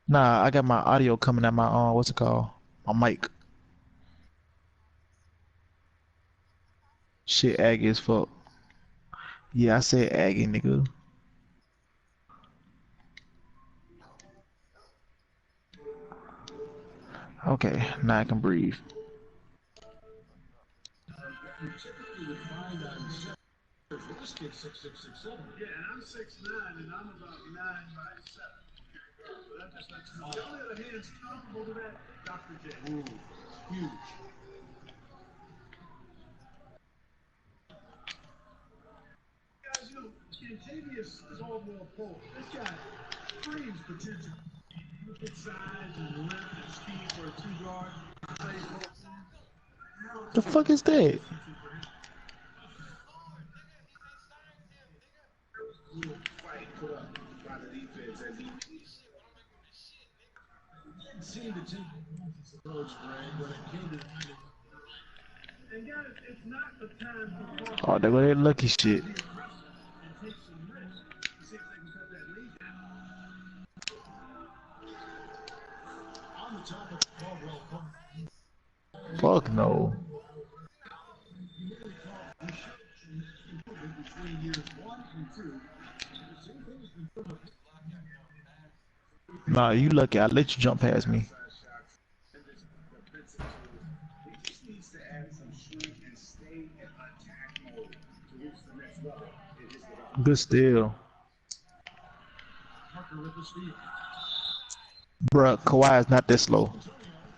Nah, I got my audio coming at my what's it called? My mic. Shit, aggy as fuck. Yeah, I said aggy, nigga. Okay, now I can breathe. Yeah, and I'm 6'9", and I'm about 9'7". So that just lets you know. The only other hands comparable to that, Dr. J. Ooh, huge. Guys, you know, Cantavius Caldwell-Pope, this guy screams potential. Look at size and length and speed for a two-guard. The fuck is that? Fight put up by the defense as he seemed to take the approach, Greg, when it came to and guys, it's not the time to Oh, they go that lucky shit. and take some risks to see if they can cut that lead down. On the top of Caldwell-Pope. Fuck no. Between years 1 and 2. Nah, you lucky. I let you jump past me. he just needs to add some strength and stay in attack mode to reach the next level in his development. Good steal. Bruh, Kawhi is not this slow.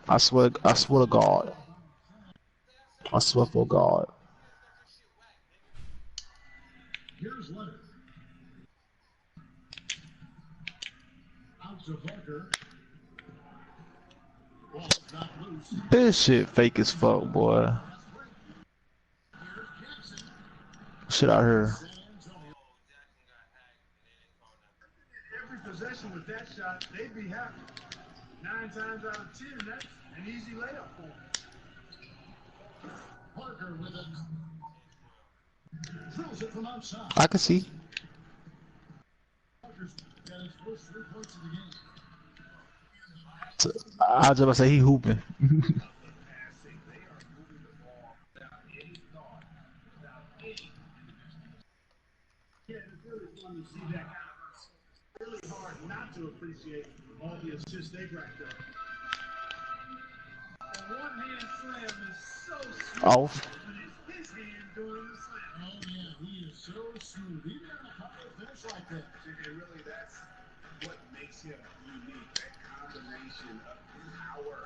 I swear to God. I swear for God. Here's Leonard. Out to Parker. Ball's not loose. This shit fake as fuck, boy. Shit out here. Every possession with that shot, they'd be happy. 9 times out of 10, that's an easy layup for them. Parker with it. Drills it from outside. I can see. Parker's got his first 3 points of the game. I was just about to say he hooping. Yeah, it's really fun to see that kind of hustle. It's really hard not to appreciate all the assists they've racked up. A one-hand slam is so smooth. Off. When it's his hand doing the slam. Oh, yeah, he is so smooth. Even on a couple of finish like that. And really, that's what makes him unique. That combination of power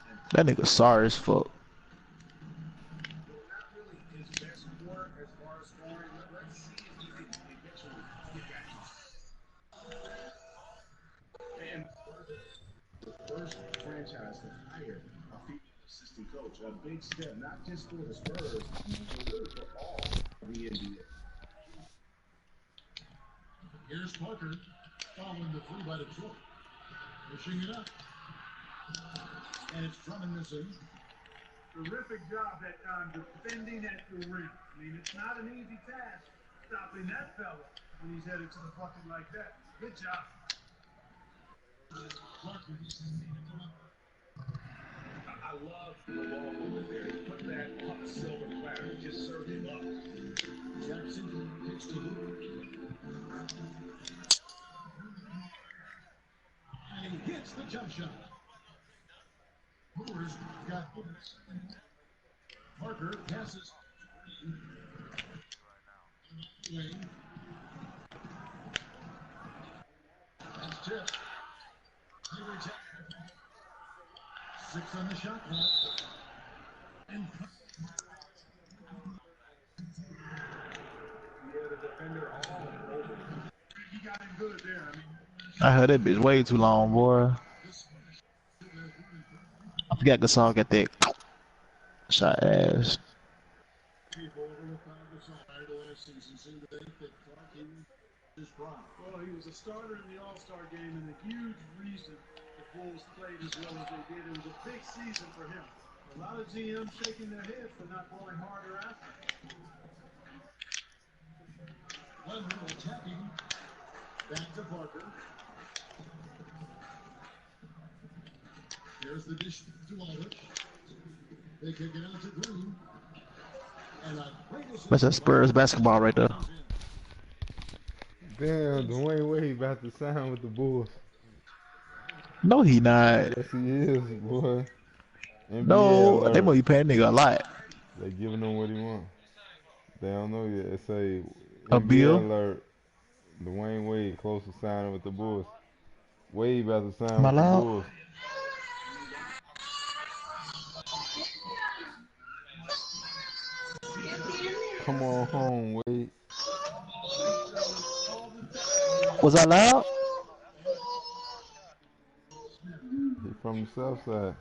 and That nigga sorry as fuck. not really his best work as far as scoring. Let's see if he can eventually get back. And the first franchise to hire a female assistant coach, a big step, not just for the Spurs, but really for all of the NBA. Here's Parker following the 3 by Detroit. Pushing it up. And it's Drummond this in. Terrific job that time defending at the rim. I mean, it's not an easy task stopping that fella when he's headed to the bucket like that. Good job. I love the ball movement there. He put that on a silver platter, just served him up. Jackson pitch to Luke. And he hits the jump shot. Brewers got this. Parker passes. That's tip. 6 on the shot clock. And he got him good there. I mean, I heard that bitch way too long, boy. I forgot Gasol got that shot ass. people overlook on the side last season seem to think that Clark even Well, he was a starter in the All-Star game and a huge reason the Bulls played as well as they did. It was a big season for him. A lot of GMs shaking their heads for not going harder after. Leonard attacking. Back to Parker. Here's the dish to Aldrich. They kick it out to Green. That's a Spurs basketball right there. Damn, Dwayne Wade about to sign with the Bulls. No, he not. Yes, he is, boy. NBA No, alert. they might be paying nigga a lot. They giving him what he want. They don't know yet. It say A NBA bill? alert. Dwayne Wade close to signing with the Bulls. Wade about to sign Am I with the loud? Bulls. Come on home, Wade. Was I loud? He from the South Side.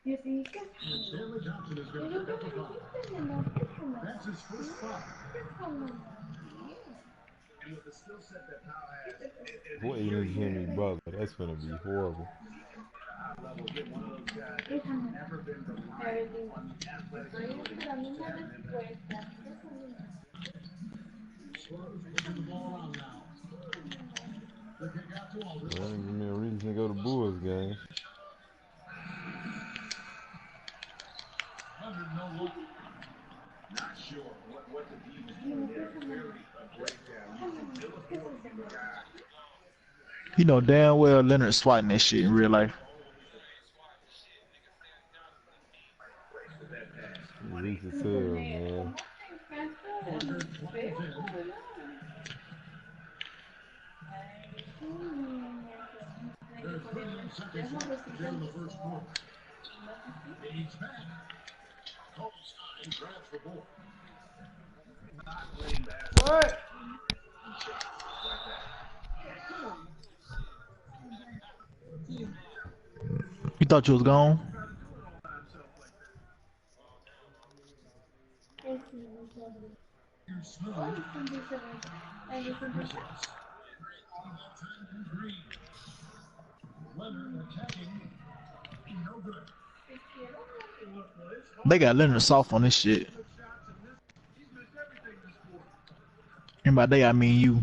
Stanley Johnson is going to pick up the ball. That's his first foul. And with the skill set that Powell has, Wade and Jimmy Butler. That's gonna be horrible. level, get one of those guys that's never been reliant on the athletic ability to have an impact. Spurs pushing the ball around now. The kick out to Aldridge. Well, give me a reason to go to Bulls game. Leonard, no look. Not sure what the D was doing there. Clearly a breakdown. You can build a forward from the guy. You know damn well Leonard swatting that shit in real life. Weak as hell, man. There's 38 seconds left to go in the first quarter. He's back. Holstein grabs the ball. What? You thought you was gone? Here's Smooth. Leonard attacking. No good. They got Leonard soft on this shit. And by they I mean you.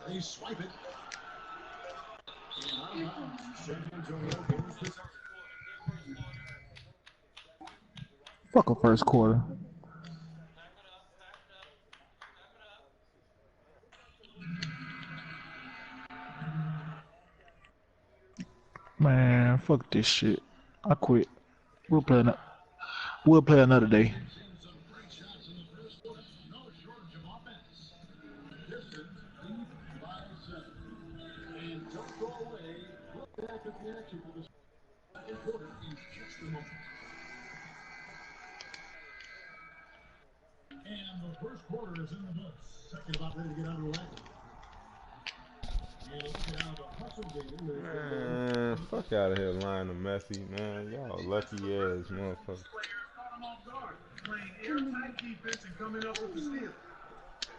They swipe it. Fuck a first quarter. Man, fuck this shit. I quit. We'll play another day. And the first quarter is in the books. Second about ready to get underway. Man, fuck out of here, Lionel Messi, man. Y'all lucky ass motherfuckers. Playing airtight defense and coming up with the steal.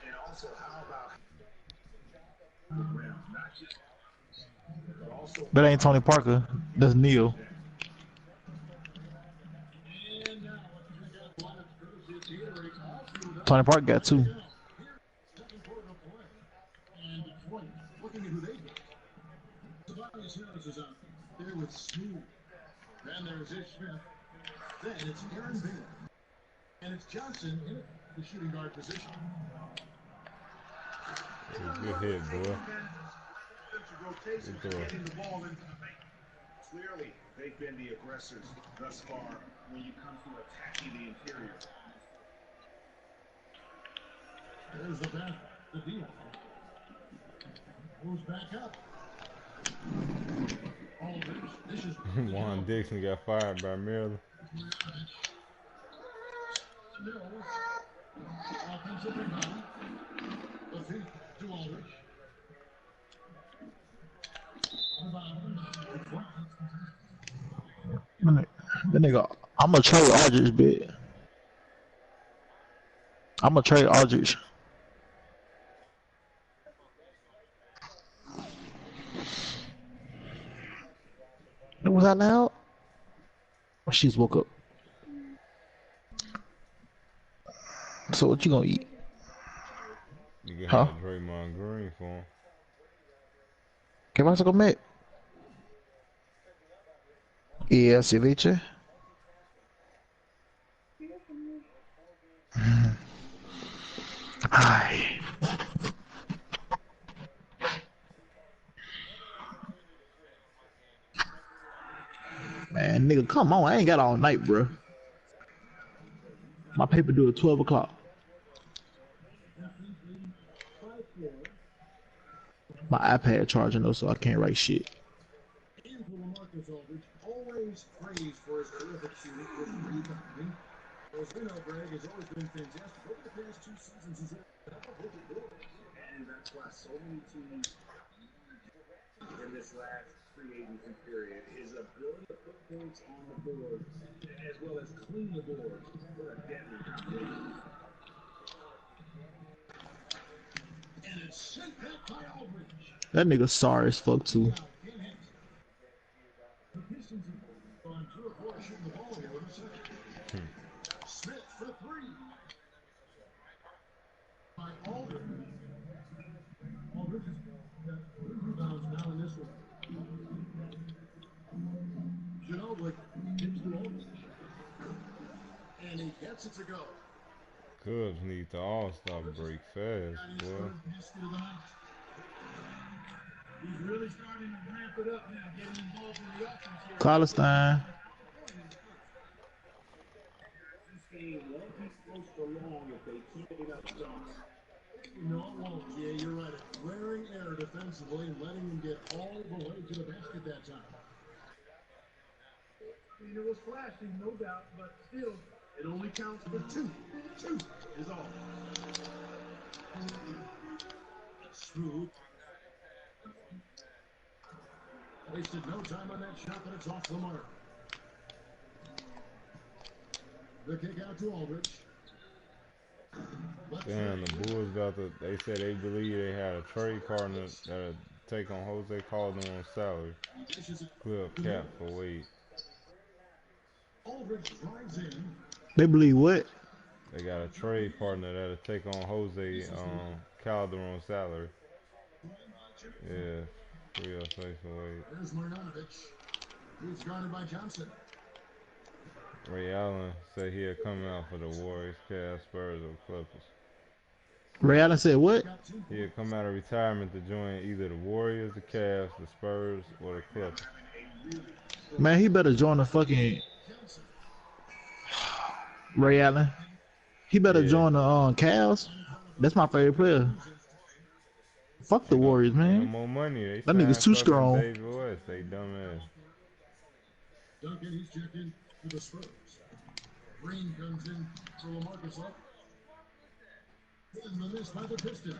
And also, how about That ain't Tony Parker. That's Neil. Tony Parker got two. Looking at who they get. Tobias Harris is out there with Smooth. Then there's Ish Smith. Then it's Aaron Bailey. And it's Johnson in the shooting guard position. Good hit, boy. Good throw. clearly they've been the aggressors thus far when you come to attacking the interior. There's the back, the deal. Moves back up. This is Juan Dixon got fired by Maryland. Offensive rebound. The feet to Aldridge. That nigga, I'm gonna trade Aldridge, bit. I'm gonna trade Aldridge. Was that loud? Or she's woke up. So what you gonna eat? You can Huh? have Draymond Green for him. ¿Qué vas a comer? ¿Y el ceviche? Ay. Man, nigga, come on. I ain't got all night, bro. My paper due at 12 o'clock. My iPad charging though, so I can't write shit. Always praised for his terrific shooting with rebounding. As we know, Greg has always been fantastic. Over the past 2 seasons, he's had double-digit goals. And that's why so many teams in this last free agency period, his ability to put points on the board as well as clean the board for a deadly combination. And it's sent back by Aldridge. That nigga sorry as fuck too. The Pistons are on 2 or 4 shooting the ball here with a second. Smith for 3. By Aldridge. Aldridge has got 3 rebounds now in this one. Ginobili gets to Aldridge. And he gets it to go. Cubs need the all-star break fast, boy. He's really starting to ramp it up now, getting involved in the offense here. Carlstein. This game won't be close for long if they keep it up shots. No, it won't. Yeah, you're right. It's wearing air defensively and letting them get all the way to the basket that time. I mean, it was flashy, no doubt, but still, it only counts for 2. 2 is all. Smooth. Wasted no time on that shot, but it's off the mark. The kick out to Aldridge. Damn, the Bulls they said they believe they had a trade partner that'll take on Jose Calderon's salary. Clear cap for Wade. Aldridge drives in. They believe what? They got a trade partner that'll take on Jose Calderon's salary. Yeah, free up space for Wade. There's Marjanovic. He's guarded by Johnson. Ray Allen said he'll come out for the Warriors, Cavs, Spurs, or Clippers. Ray Allen said what? He'll come out of retirement to join either the Warriors, the Cavs, the Spurs, or the Clippers. Man, he better join the fucking Ray Allen. He better join the Cavs. That's my favorite player. Fuck the Warriors, man. No more money. That nigga's too strong. David West, they dumbass. Duncan, he's checking for the Spurs. Green comes in for LaMarcus up. And the miss by the Pistons.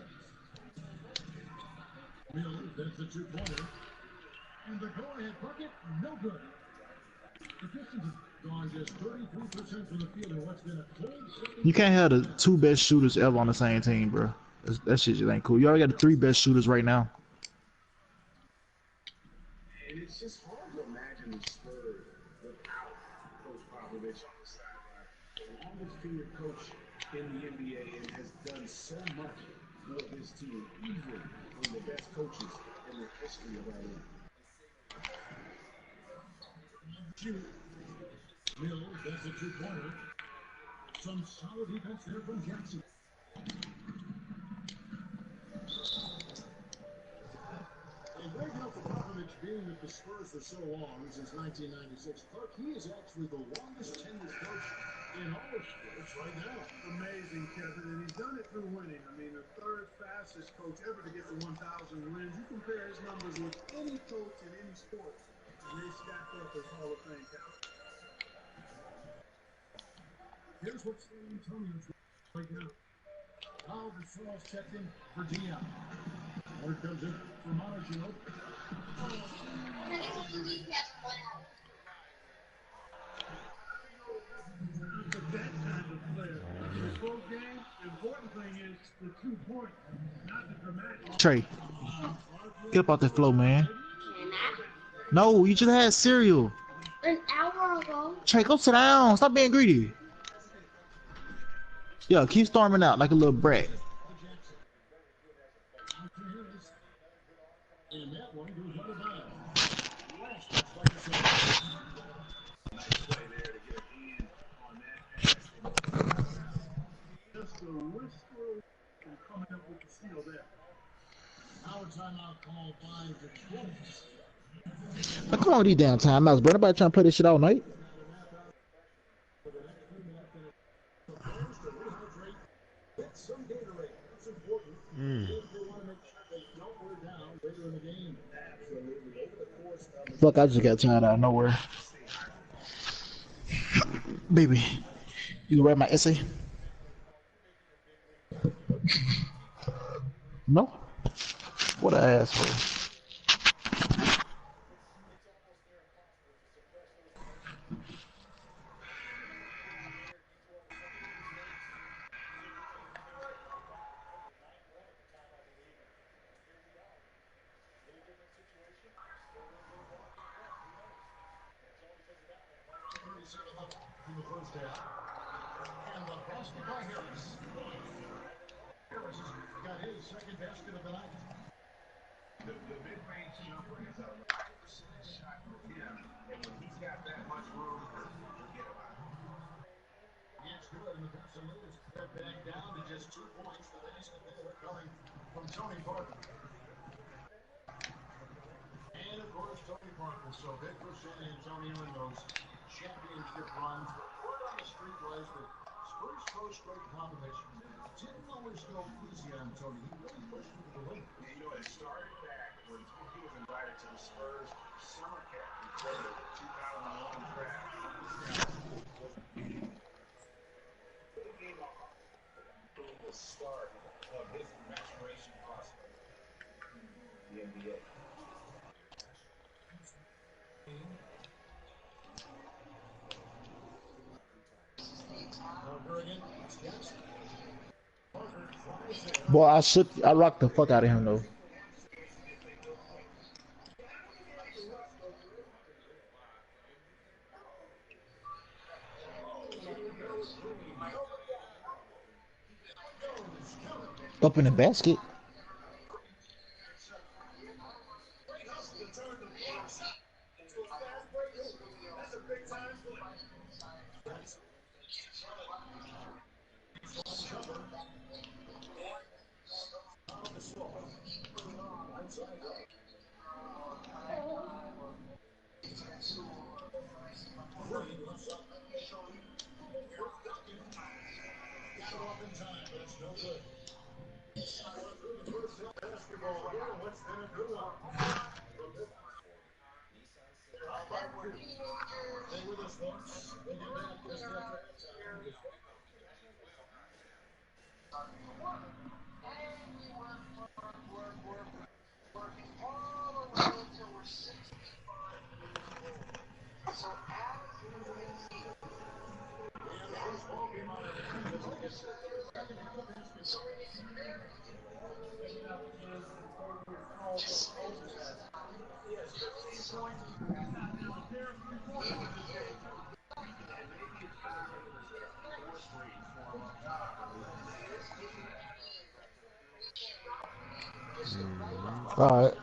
Miller, that's the 2-pointer. And the go-ahead bucket, no good. The Pistons have gone just 33% from the field in what's been a cold second. You can't have the 2 best shooters ever on the same team, bro. That shit just ain't cool. You already got the 3 best shooters right now. And it's just hard to imagine the Spurs without Coach Popovich on the sideline. The longest tenured coach in the NBA and has done so much for his team, easily one of the best coaches in the history of our league. Mills, that's a 2-pointer. Some solid defense there from Jackson. And right now for Popovich being with the Spurs for so long, since 1996, Clark, he is actually the longest tenured coach in all of sports right now. Amazing, Kevin, and he's done it through winning. I mean, the 3rd fastest coach ever to get to 1,000 wins. You compare his numbers with any coach in any sport, and they stack up as Hall of Fame talent. Here's what San Antonio's right now. Now the Charles checked in for Dion. Word comes in for Marjanovic. close game. The important thing is the 2 points, not the dramatic. Trey, get up out the flow, man. No, you just had cereal. An hour ago. Trey, go sit down. Stop being greedy. Yeah, keep storming out like a little brat. And that one goes out of bounds. Just a whisper and coming up with the steal there. Now a timeout called by the Twins. Now, come on with these damn timeouts, bro. Nobody trying to play this shit all night. Some Gatorade. That's important. They want to make sure they don't wear down later in the game. Absolutely. Over the course of Fuck, I just got tired out of nowhere. Baby, you write my essay? No? What I asked for? in the first half. And the basket by Harris. Harris has got his second basket of the night. The mid-range jumper is a 5% shot for him. And when he's got that much room, forget about it. It's good, and the Casamigos cut back down to just 2 points. The basket there coming from Tony Parker. And of course, Tony Parker. So big for San Antonio in those championship runs. The word on the street was that Spurs first great combination didn't always go easy on Tony. He really pushed him to the limit. Yeah, you know, it started back when he was invited to the Spurs summer camp before the 2011 draft. The start of his maturation process in the NBA. Boy, I rocked the fuck out of him though. Up in the basket. All right.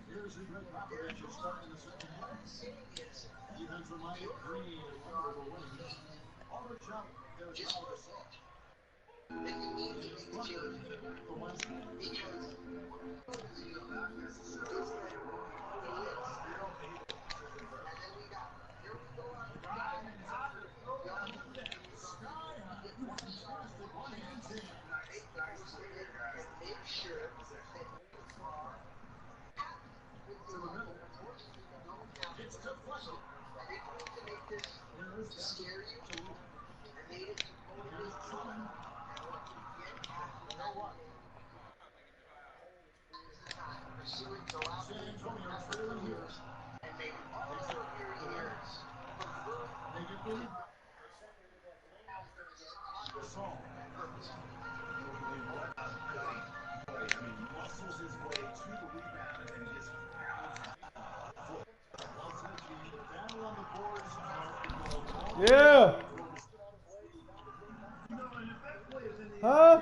Here's the great Popovich starting the second half. Defense from Mike Green and wonderful wings. On the jump, there's Al Gasol. For Westbrook. It's deflected. San Antonio trailing here. Yeah. Huh?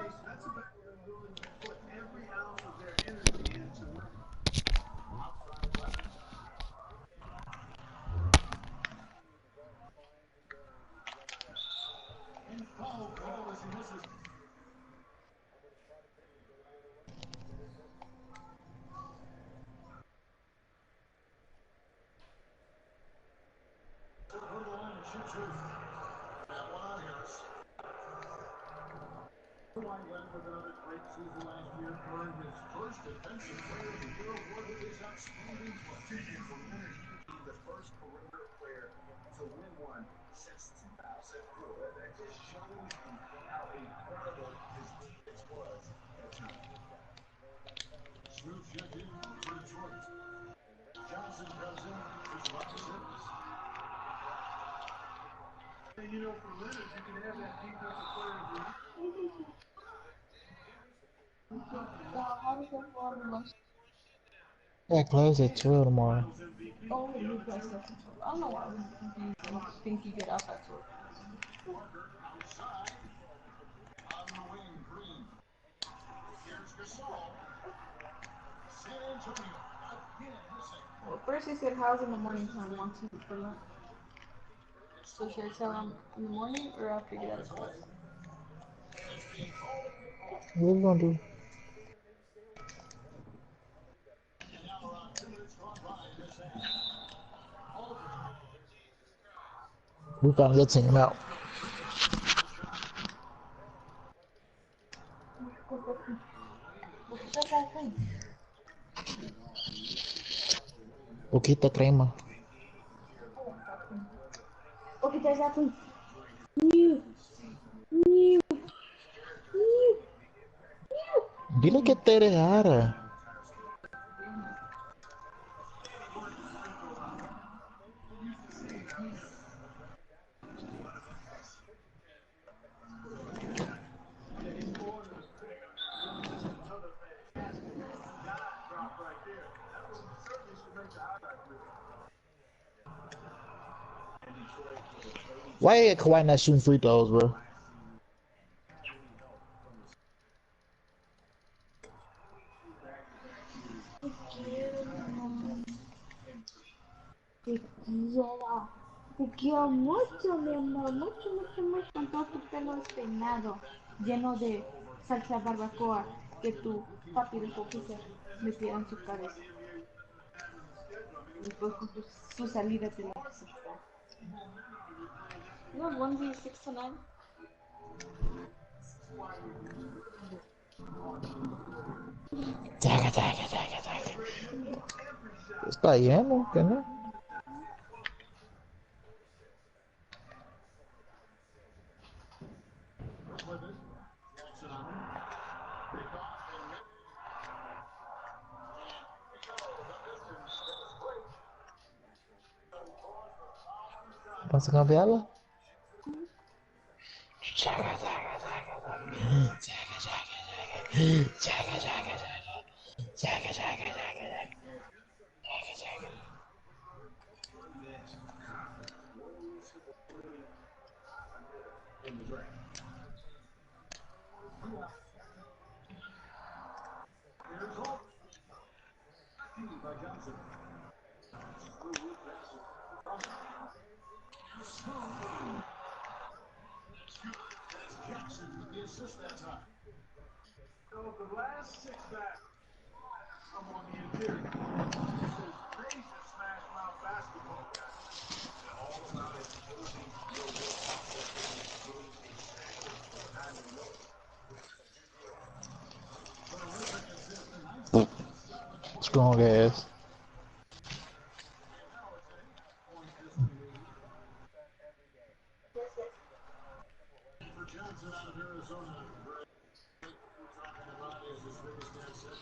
With another great season last year, earned his first Defensive Player of the Year award with his outstanding play. And for Leonard, he became the first perimeter player to win one since 2004. That just shows you how incredible his defense was at times. Smooth check in for Detroit. Johnson comes in for Tobias Harris. And you know, for Leonard, you can have that defensive player of the year. Yeah, class at 12 tomorrow. Oh, you play stuff. I don't know why I think you get off at 12. Parker outside. On the wing, Green. Here's Gasol. San Antonio again missing. Well, first he said, how's in the morning time? Want to for lunch. So should I tell him in the morning or after you get out of class? What are we gonna do? We found your team out. Poquita crema. Okay, there's that thing. Dile que te dejara. Why Kawhi not shooting free throws, bro? Te quiero mucho, mi amor, mucho, mucho, mucho, con todo tu pelo despeinado, lleno de salsa barbacoa que tu papi dejó que se metiera en su cabeza. Después con su salida de la fiesta. No, 1v6 tonight. Taca, taca, taca, taca. Está lleno, ¿qué no? ¿Vas a cambiarlo? Chaca, chaca, chaca, chaca. Chaca, chaca, chaca. Chaca, chaca, chaca. Chaca, chaca, chaca, chaca. Chaca, chaca. In the draft. Here's Holt. By Johnson. Smooth pass. Smooth. That's Jackson with the assist that time. So the last 6 back, I'm on the interior. This is basic smash mouth basketball, guys. And all about imposing your will process and engaging time and look. Strong ass. For Johnson out of Arizona, we're talking about is his biggest asset.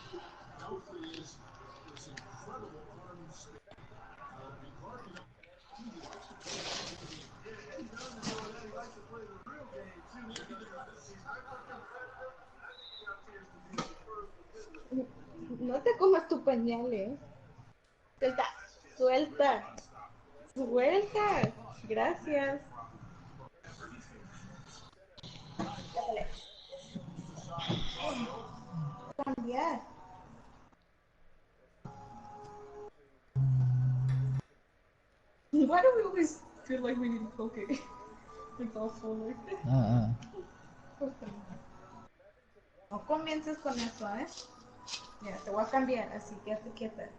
Healthy is this incredible arm speed. And Clark, he likes to play No te comas tu pañal, Suelta, suelta, suelta. Gracias. Dale. Cambiar. Why do we always feel like we need to poke it? It's all forward. No comiences con eso, Mira, te voy a cambiar, así quédate quieta.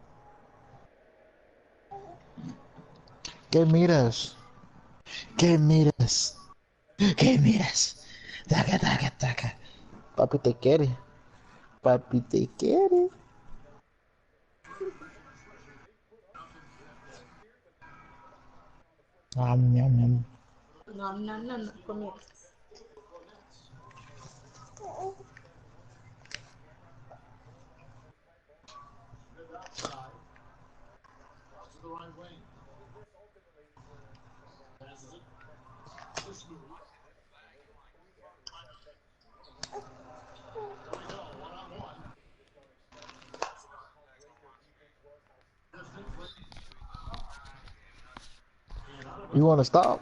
¿Qué miras? ¿Qué miras? ¿Qué miras? Taca, taca, taca. Papi te quiere. Papi te quiere. Ñam, ñam. No, comienzas. You want to stop?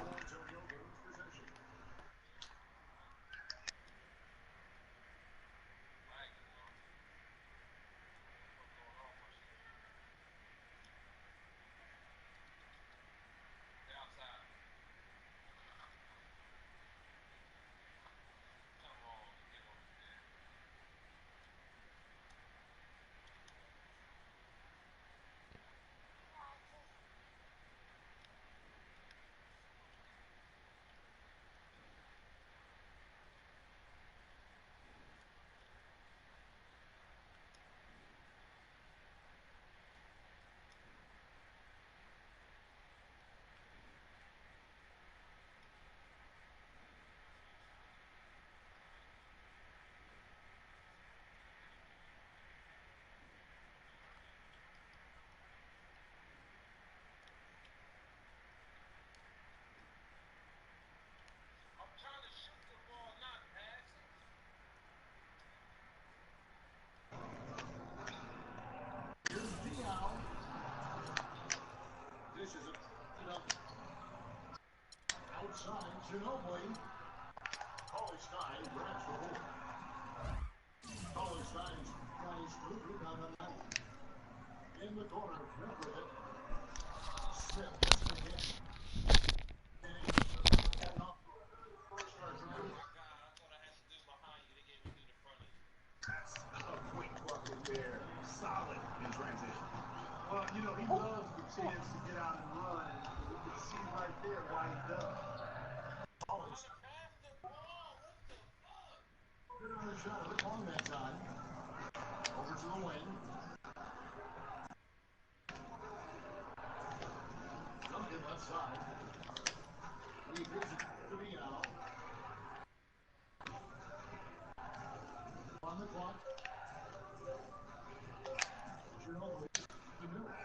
Ginobili. Cauley-Stein grabs the board. Cauley-Stein's trying smooth rebound on that. In the corner, Smith with it. Smith gets it again. And off first start drive. A quick bucket there. Solid in transition. Well, you know, he loves the chance to get out and run. You can see right there why he does. Good on the shot of the long that time. Over to the wing. Duncan left side. He gives it to Diallo. On the clock. Ginobili to Miller.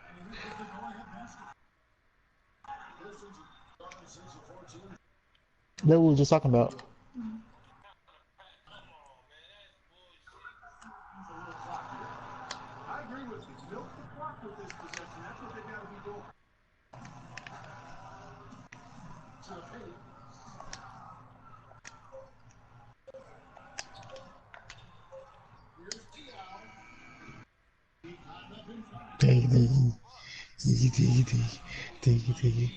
And he gets the go-ahead basket. Pistons are down 6-14. That we were just talking about. I agree with you. Milk the clock with this possession. That's what they got to be doing. To the paint. Here's Diallo. He climbed up inside. Take it, take it, take it, take it, take it.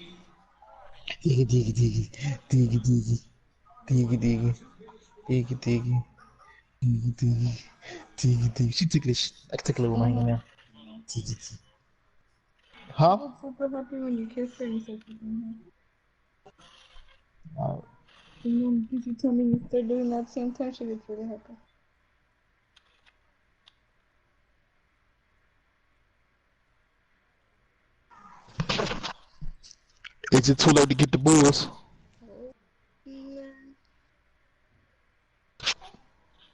Dig it, dig it, dig it, dig it, dig it, dig it, dig it, dig it, dig it, dig it, dig it, dig it, dig it. She ticklish. I can tickle her with my hand now. Dig it. Huh? I was super happy when you kissed her and said and then did you tell me you start doing that same time? She gets really happy. Is it too late to get the bulls?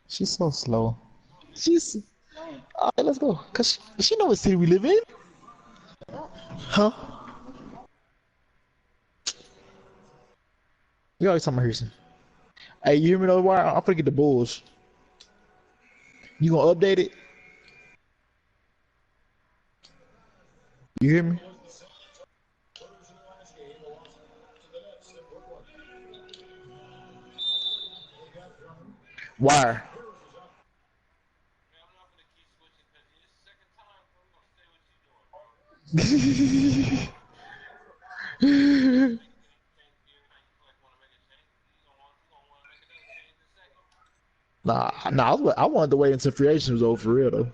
She's so slow. She's alright. Let's go. Cause she know what city we live in. Huh? We always talking about Houston. Hey, you hear me though? Why? I'm finna get the Bulls. You gonna update it? You hear me? Why? Nah, I wanted to wait until free agency was over for real though.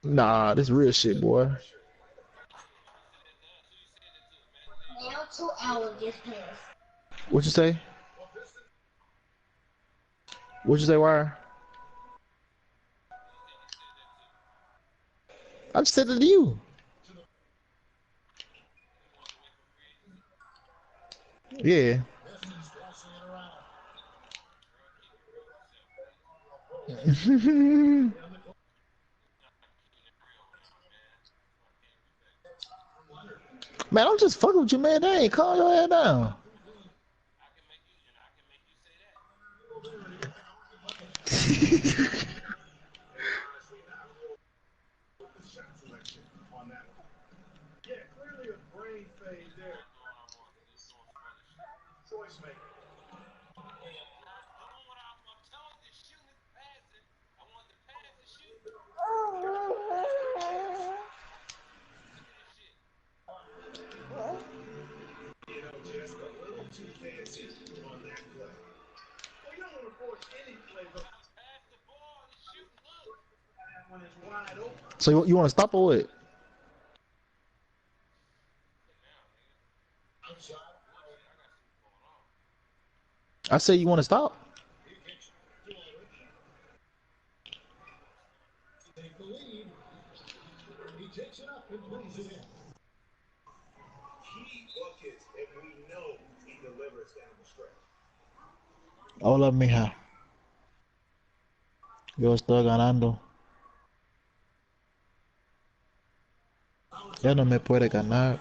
Nah, this real shit, boy. Now 2 hours just passed. What you say? What you say, Wire? I just said it to you. Yeah. Man, I'm just fucking with you, man. They ain't calm your head down. So you want to stop or what? I said you want to stop. Hola, mija. Yo estoy ganando. Ya no me puede ganar.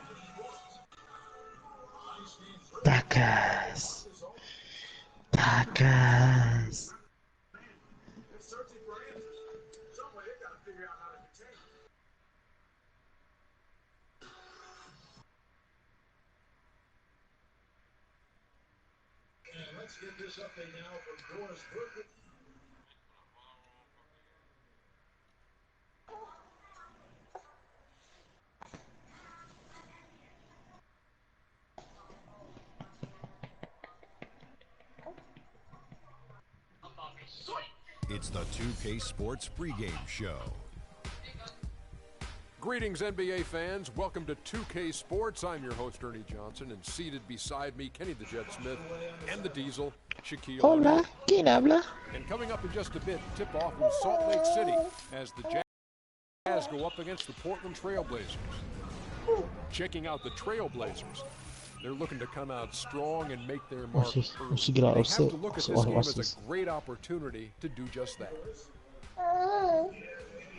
Tacas. Tacas. Let's get this update now from Doris Burke. It's the 2K Sports pregame show. Greetings, NBA fans. Welcome to 2K Sports. I'm your host, Ernie Johnson, and seated beside me, Kenny the Jet Smith and the Diesel, Shaquille Hola, O'Neal. ¿quién habla? And coming up in just a bit, tip-off in Salt Lake City as the Jazz go up against the Portland Trailblazers. Checking out the Trailblazers. They're looking to come out strong and make their mark. She get out They upset. have to look at So this game watch as this. a great opportunity to do just that.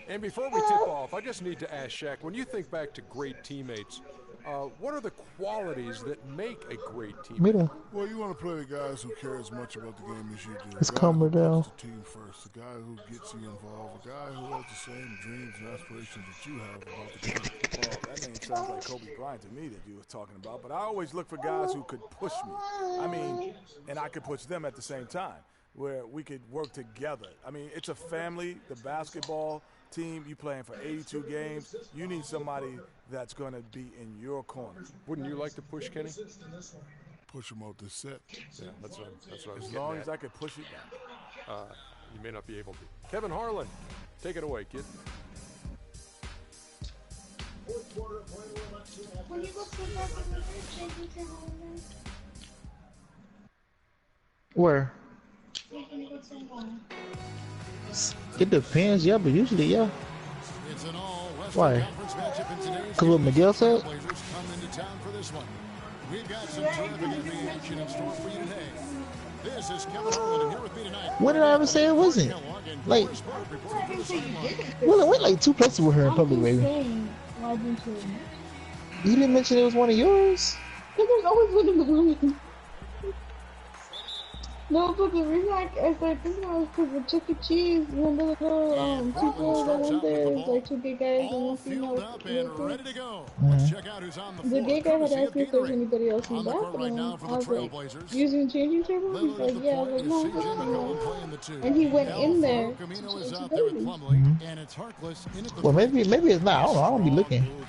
And before we tip off, I just need to ask Shaq, when you think back to great teammates, what are the qualities that make a great teammate? Mira. Well, you want to play the guys who care as much about the game as you do. Let's A guy calm her who down. puts the team first. A guy who gets you involved. A guy who has the same dreams and aspirations that you have about the game. Well, that name sounds like Kobe Bryant to me that you were talking about. But I always look for guys who could push me. I mean, and I could push them at the same time, where we could work together. I mean, it's a family. The basketball team, you playing for 82 games. You need somebody that's going to be in your corner. Wouldn't you like to push Kenny? Push him out the set. Yeah, that's what I was As getting long at. as I could push it down. You may not be able to. Kevin Harlan, take it away, kid. When you go to the Where? It depends, yeah, but usually, yeah. It's an all-Western Why? Conference matchup in today's Cause what game. Miguel said? Blazers come into town for this one. We've got some terrific NBA action in store for you today. This is Kevin Harlan, and here with me tonight. When did I ever say it wasn't? Like, well, it went like 2 places with her in public, baby. Why didn't you? You didn't mention it was one of yours. Because there's always one of mine. No, but the reason I started thinking about it was because of Chuck E. Cheese. Remember the little two girls that went there? It was like two gay guys and one female. Up and ready to go. Let's check out who's on the floor. The gay guy had asked me if there was anybody else in the bathroom. Right now for the I was like, Trailblazers. using the changing table? He's like, yeah. I was like, no, and he went in there. Is out there with Plumlee, and it's Harkless in at the Well, maybe it's not. I don't know. I don't be looking.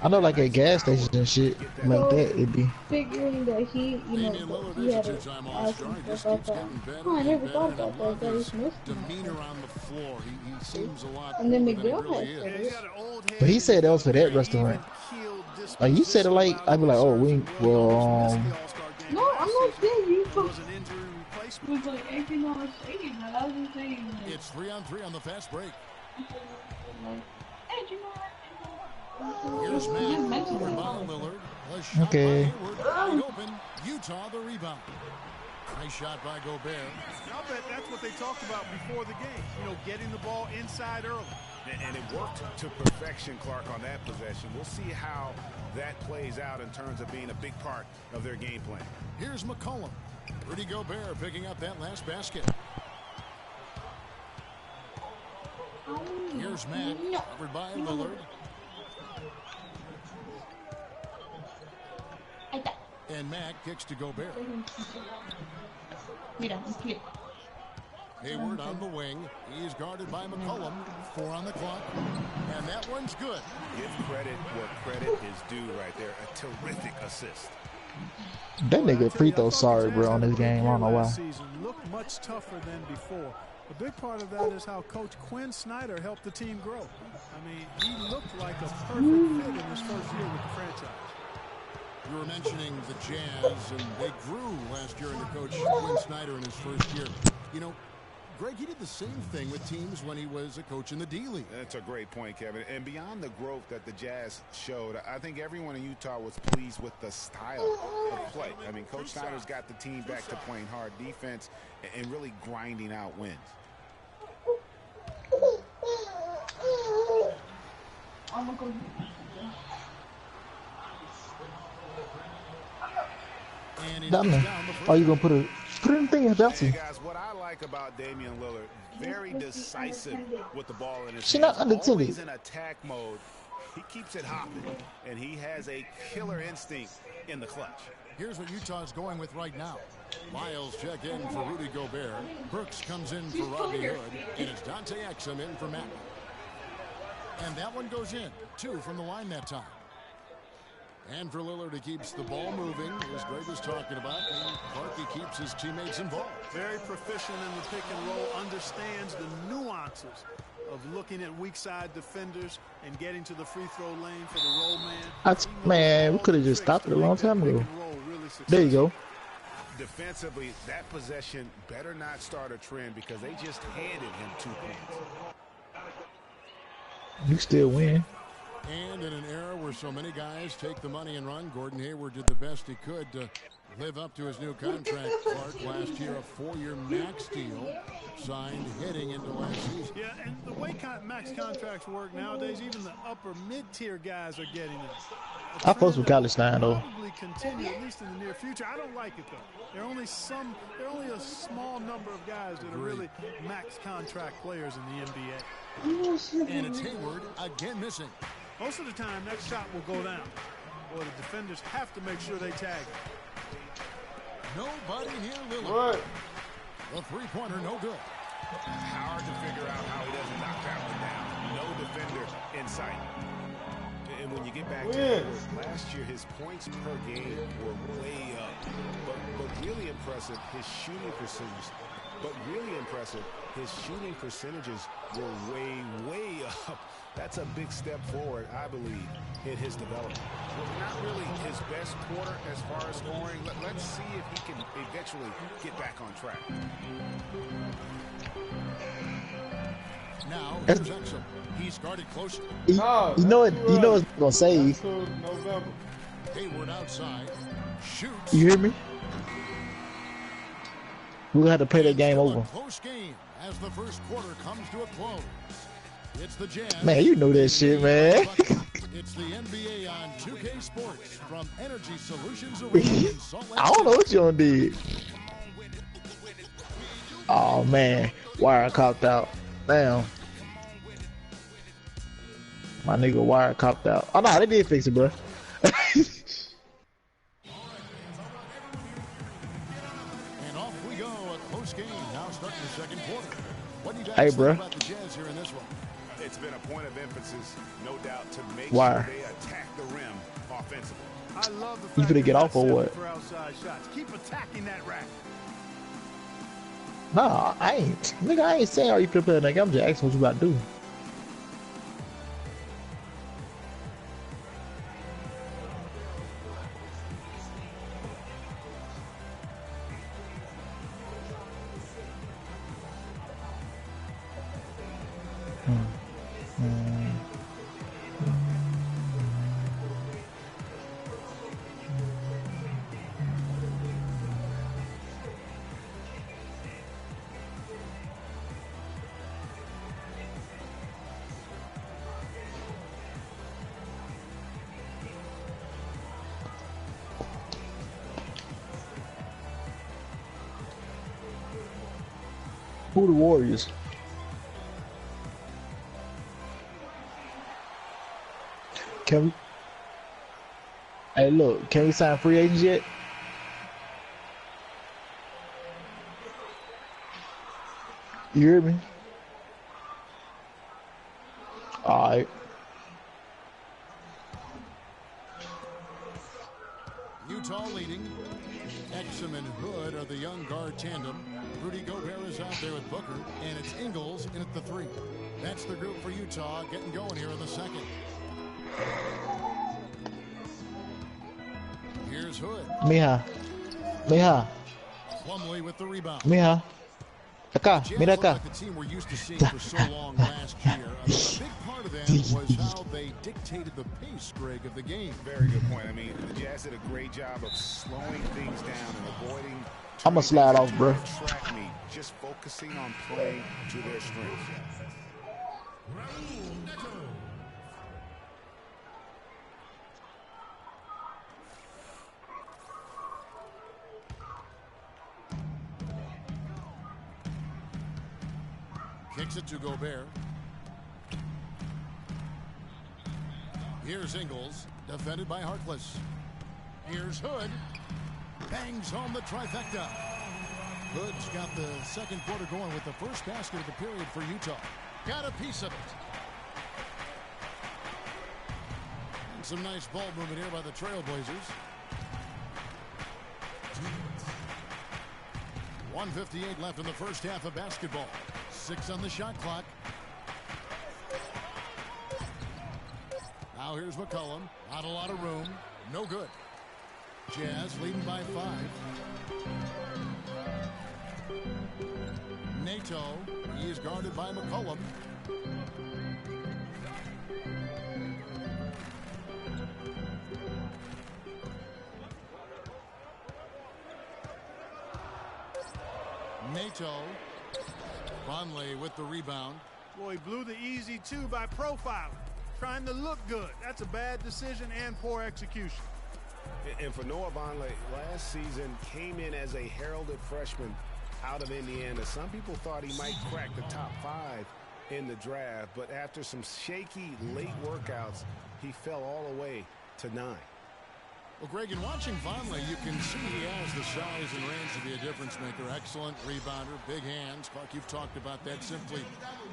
I know, like at gas stations and shit like that, it'd be. Figuring that he, you know, he had a awesome stuff like that. Oh, I never thought about that. That is most demeanor on the floor. He seems a lot. And then Miguel has it. But he said that was for that restaurant. Like you said it like I'd be like, oh, we well. No, I'm not saying you was like $18 stadium. I was just saying. Like, it's 3-on-3 on the fast break. Hey, you know what? Here's Matt. Rebound Lillard. A shot by Hayward. Wide open. Utah the rebound. Nice shot by Gobert. I'll bet that's what they talked about before the game. You know, getting the ball inside early. And it worked to perfection, Clark, on that possession. We'll see how that plays out in terms of being a big part of their game plan. Here's McCollum. Rudy Gobert picking up that last basket. Here's Matt, covered by Lillard. And Matt kicks to Gobert. Hayward on the wing. He's guarded by McCollum. 4 on the clock. And that one's good. Give credit where credit is due right there. A terrific assist. That nigga free throw sorry, bro, on this game. I don't know why. Season looked much tougher than before. A big part of that is how Coach Quinn Snyder helped the team grow. I mean, he looked like a perfect fit in his first year with the franchise. You were mentioning the Jazz, and they grew last year under Coach Quinn Snyder in his first year. You know, Greg, he did the same thing with teams when he was a coach in the D-League. That's a great point, Kevin. And beyond the growth that the Jazz showed, I think everyone in Utah was pleased with the style of play. I mean, Coach Snyder's got the team back to playing hard defense and really grinding out wins. Damn man. Oh, you gonna put it in the thing, Bouncy. Hey guys, what I like about Damian Lillard, very decisive with the ball in his She hands. not undefeated. Always in attack mode. He keeps it hopping, and he has a killer instinct in the clutch. Here's what Utah's going with right now. Miles check in for Rudy Gobert. Brooks comes in for Rodney Hood. And it's Dante Exum in for Matt. And that one goes in. 2 from the line that time. And for Lillard, he keeps the ball moving, as Greg was talking about. And Clark, he keeps his teammates involved. Very proficient in the pick and roll, understands the nuances of looking at weak side defenders and getting to the free throw lane for the roll man. Man, we could have just stopped it a long time ago. There you go. Defensively, that possession better not start a trend because they just handed him 2 points. You still win. And in an era where so many guys take the money and run, Gordon Hayward did the best he could to live up to his new contract. Clark, last year, a 4-year max deal signed heading into last season. Yeah, and the way max contracts work nowadays, even the upper mid-tier guys are getting it. I post with College Stein though. Probably continue at least in the near future. I don't like it though. There are only a small number of guys that are really max contract players in the NBA. And it's Hayward again missing. Most of the time, that shot will go down. Or the defenders have to make sure they tag it. Nobody near Lillard. What? The three-pointer, no good. Hard to figure out how he doesn't knock that one down. No defender in sight. And when you get back to it, last year, his points per game were way up. But really impressive, his shooting percentages. Were way up. That's a big step forward, I believe, in his development. Not really his best quarter as far as scoring. Let's see if he can eventually get back on track. Now, here's Exum. He's guarded close. You know it's gonna save. Hayward outside. Shoots. You hear me? We're gonna have to play that game over. Close game as the first quarter comes to a close. It's the Jazz. Man, you know that shit, man. It's the NBA on 2K Sports from Energy Solutions Arena in Salt Lake I don't know City. what you done did. Oh man, wire copped out. Damn. My nigga wire copped out. Oh no, they did fix it, bro. And off we go, a close game now starting the second quarter. What do you guys Hey, think bro. about the Jazz here in this one? It's been a point of emphasis, no doubt, to make Wire. sure they attack the rim offensively. I love the You fact finna get they're off or not what? settling for outside shots. Keep attacking that rack. Nah, I ain't. Nigga, I ain't saying are you finna play that nigga. I'm just asking what you about to do. Who the Warriors? Can we? Hey, look, can we sign free agents yet? You hear me? All right. Utah leading. Exum and Hood are the young guard tandem. Rudy Gobert is out there with Booker, and it's Ingles in at the 3. That's the group for Utah getting going here in the second. Here's Hood. Mija. Plumlee with the rebound. Mija. Acá, Jazz mira look acá. like the team we're used to seeing for so long last year. A big part of that was how they dictated the pace, Greg, of the game. Very good point. I mean, the Jazz did a great job of slowing things down and avoiding. I'ma slide off, bro. Track me, just focusing on playing to their strengths. Kicks it to Gobert. Here's Ingles, defended by Harkless. Here's Hood. Bangs home the trifecta. Hood's got the second quarter going with the first basket of the period for Utah. Got a piece of it. And some nice ball movement here by the Trailblazers. 1:58 left in the first half of basketball. 6 on the shot clock. Now here's McCollum. Not a lot of room. No good. Jazz leading by 5. Nato. He is guarded by McCollum. Nato. Vonleh with the rebound. Boy, he blew the easy 2 by profiling. Trying to look good. That's a bad decision and poor execution. And for Noah Vonleh, last season came in as a heralded freshman out of Indiana. Some people thought he might crack the top 5 in the draft, but after some shaky late workouts, he fell all the way to 9. Well, Greg, in watching Vonleh, you can see he has the size and range to be a difference maker. Excellent rebounder, big hands. Clark, you've talked about that. Simply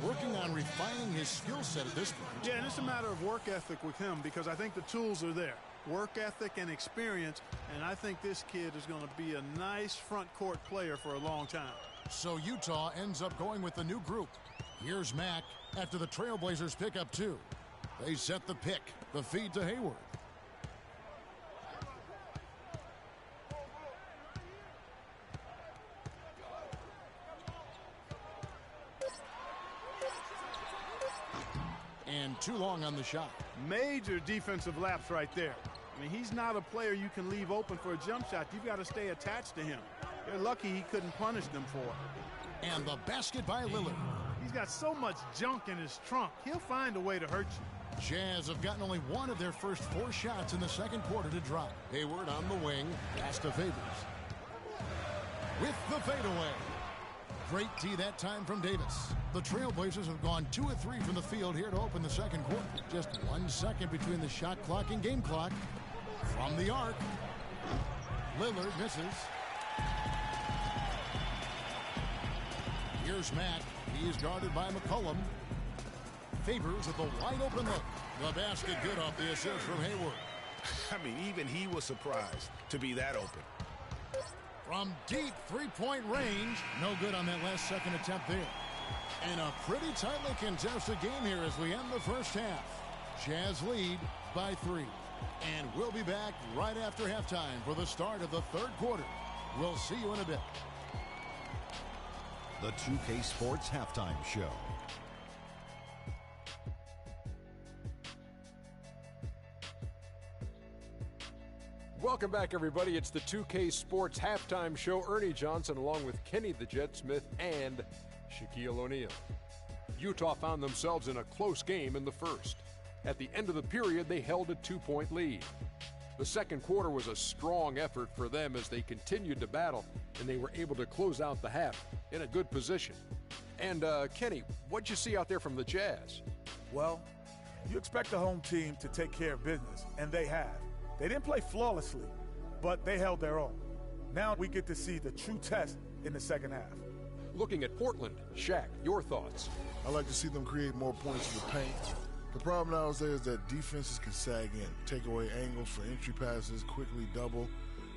working on refining his skill set at this point. Yeah, and it's a matter of work ethic with him because I think the tools are there. Work ethic and experience, and I think this kid is going to be a nice front court player for a long time. So Utah ends up going with the new group. Here's Mack after the Trailblazers pick up 2. They set the pick, the feed to Hayward. And too long on the shot. Major defensive lapse right there. I mean, he's not a player you can leave open for a jump shot. You've got to stay attached to him. They're lucky he couldn't punish them for it. And the basket by Lillard. He's got so much junk in his trunk. He'll find a way to hurt you. Jazz have gotten only one of their first 4 shots in the second quarter to drop. Hayward on the wing. Pass to Favors. With the fadeaway. Great D that time from Davis. The Trailblazers have gone 2 of 3 from the field here to open the second quarter. Just 1 second between the shot clock and game clock. From the arc. Lillard misses. Here's Matt. He's guarded by McCollum. Favors with the wide open look. The basket good off the assist from Hayward. I mean, even he was surprised to be that open. From deep three-point range. No good on that last second attempt there. And a pretty tightly contested game here as we end the first half. Jazz lead by 3. And we'll be back right after halftime for the start of the third quarter. We'll see you in a bit. The 2K Sports Halftime Show. Welcome back, everybody. It's the 2K Sports Halftime Show. Ernie Johnson along with Kenny the Jet Smith and Shaquille O'Neal. Utah found themselves in a close game in the first. At the end of the period, they held a 2-point lead. The second quarter was a strong effort for them as they continued to battle, and they were able to close out the half in a good position. And, Kenny, what'd you see out there from the Jazz? Well, you expect the home team to take care of business, and they have. They didn't play flawlessly, but they held their own. Now we get to see the true test in the second half. Looking at Portland, Shaq, your thoughts? I like to see them create more points in the paint. The problem now is that defenses can sag in, take away angles for entry passes, quickly double.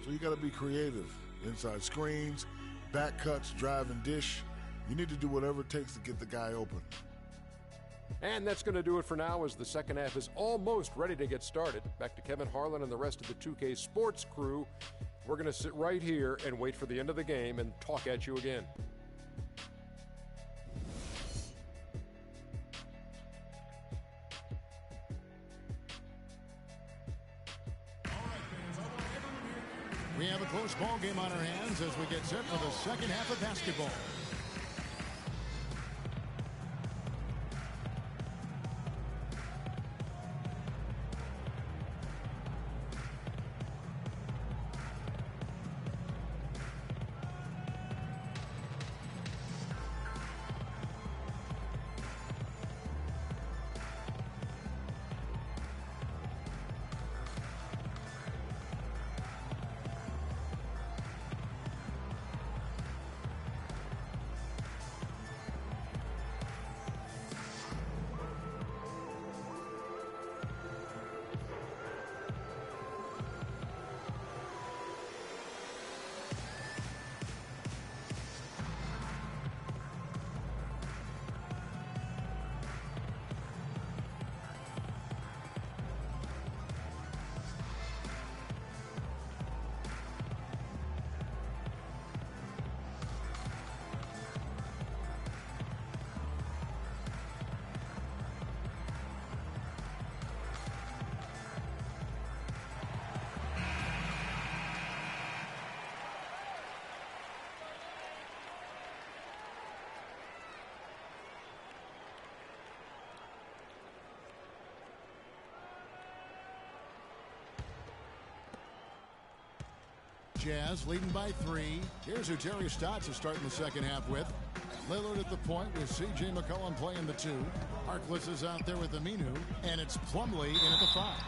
So you got to be creative. Inside screens, back cuts, drive and dish. You need to do whatever it takes to get the guy open. And that's going to do it for now as the second half is almost ready to get started. Back to Kevin Harlan and the rest of the 2K Sports crew. We're going to sit right here and wait for the end of the game and talk at you again. We have a close ball game on our hands as we get set for the second half of basketball. Jazz leading by 3. Here's who Terry Stotts is starting the second half with. Lillard at the point with C.J. McCollum playing the 2. Harkless is out there with Aminu, and it's Plumlee in at the 5.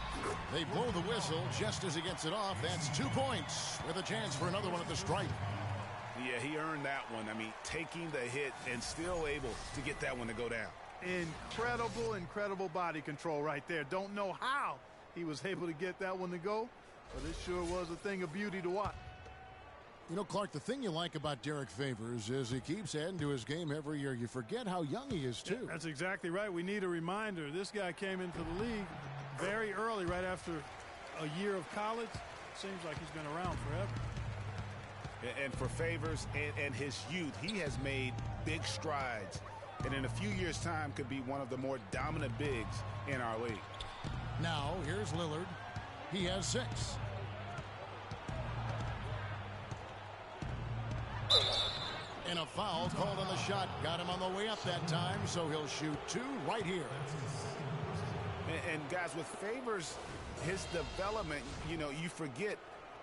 They blow the whistle just as he gets it off. That's 2 points with a chance for another one at the stripe. Yeah, he earned that one. I mean, taking the hit and still able to get that one to go down. Incredible body control right there. Don't know how he was able to get that one to go, but it sure was a thing of beauty to watch. You know, Clark, the thing you like about Derek Favors is he keeps adding to his game every year. You forget how young he is, too. Yeah, that's exactly right. We need a reminder. This guy came into the league very early, right after a year of college. Seems like he's been around forever. And for Favors and his youth, he has made big strides. And in a few years' time could be one of the more dominant bigs in our league. Now, here's Lillard. He has 6. And a foul called on the shot. Got him on the way up that time, so he'll shoot 2 right here. And guys, with Favors, his development, you know, you forget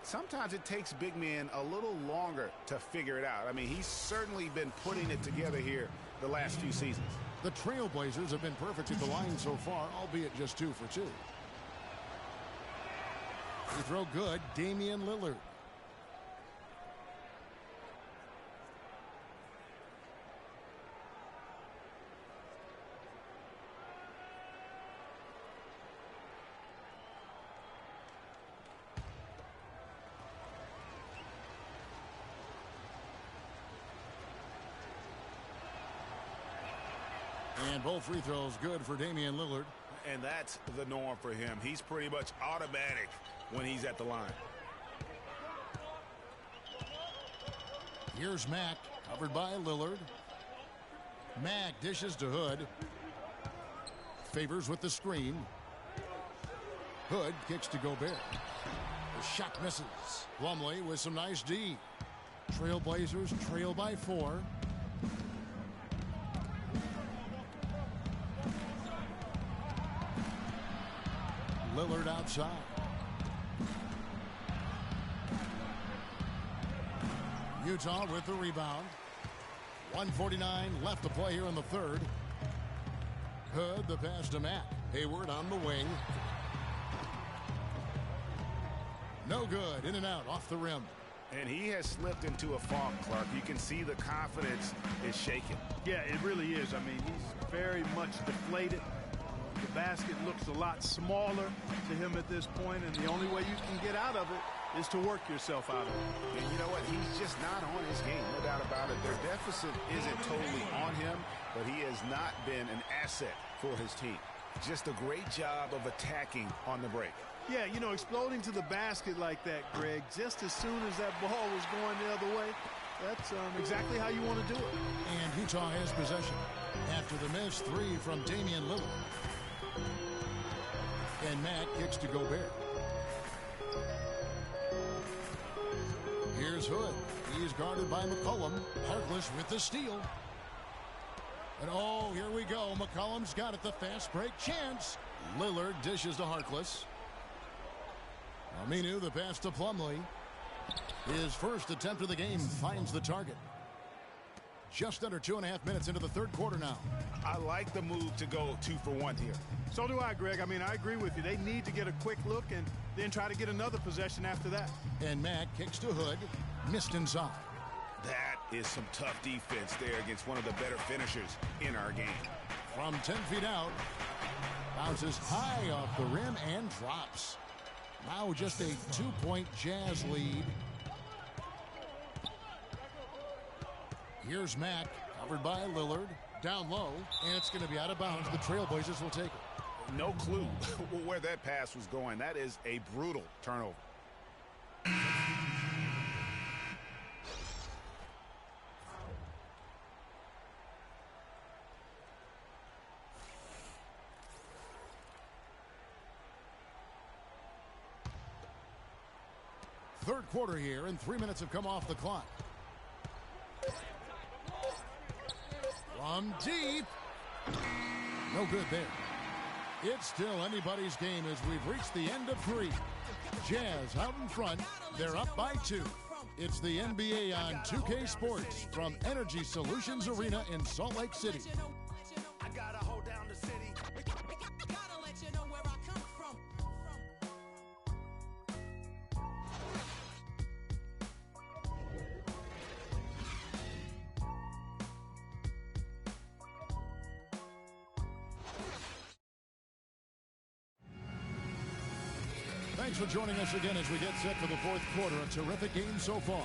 sometimes it takes big men a little longer to figure it out. I mean, he's certainly been putting it together here the last few seasons. The Trailblazers have been perfect at the line so far, albeit just 2 for 2. Free throw good, Damian Lillard. And both free throws good for Damian Lillard. And that's the norm for him. He's pretty much automatic when he's at the line. Here's Mack, covered by Lillard. Mack dishes to Hood. Favors with the screen. Hood kicks to Gobert. The shot misses. Plumlee with some nice D. Trailblazers trail by 4. Lillard outside. Utah with the rebound. 1:49 left to play here in the third. Hood, the pass to Mack. Hayward on the wing. No good. In and out off the rim. And he has slipped into a funk, Clark. You can see the confidence is shaken. Yeah, it really is. I mean, he's very much deflated. The basket looks a lot smaller to him at this point, and the only way you can get out of it is to work yourself out of it. And you know what? He's just not on his game, no doubt about it. Their deficit isn't totally on him, but he has not been an asset for his team. Just a great job of attacking on the break. Yeah, you know, exploding to the basket like that, Greg, just as soon as that ball was going the other way, that's exactly how you want to do it. And Utah has possession after the missed 3 from Damian Lillard. And Mack kicks to Gobert. Here's Hood. He's guarded by McCollum. Harkless with the steal. And oh, here we go. McCollum's got it. The fast break chance. Lillard dishes to Harkless. Aminu, the pass to Plumlee. His first attempt of the game finds the target. Just under 2.5 minutes into the third quarter now. I like the move to go 2 for 1 here. So do I, Greg. I mean, I agree with you. They need to get a quick look and then try to get another possession after that. And Mack kicks to Hood. Missed inside. That is some tough defense there against one of the better finishers in our game. From 10 feet out. Bounces high off the rim and drops. Now just a 2-point Jazz lead. Here's Mack, covered by Lillard, down low, and it's going to be out of bounds. The Trailblazers will take it. No clue where that pass was going. That is a brutal turnover. Third quarter here, and 3 minutes have come off the clock. From deep. No good there. It's still anybody's game as we've reached the end of 3. Jazz out in front. They're up by 2. It's the NBA on 2K Sports from Energy Solutions Arena in Salt Lake City. Thanks for joining us again as we get set for the fourth quarter. A terrific game so far.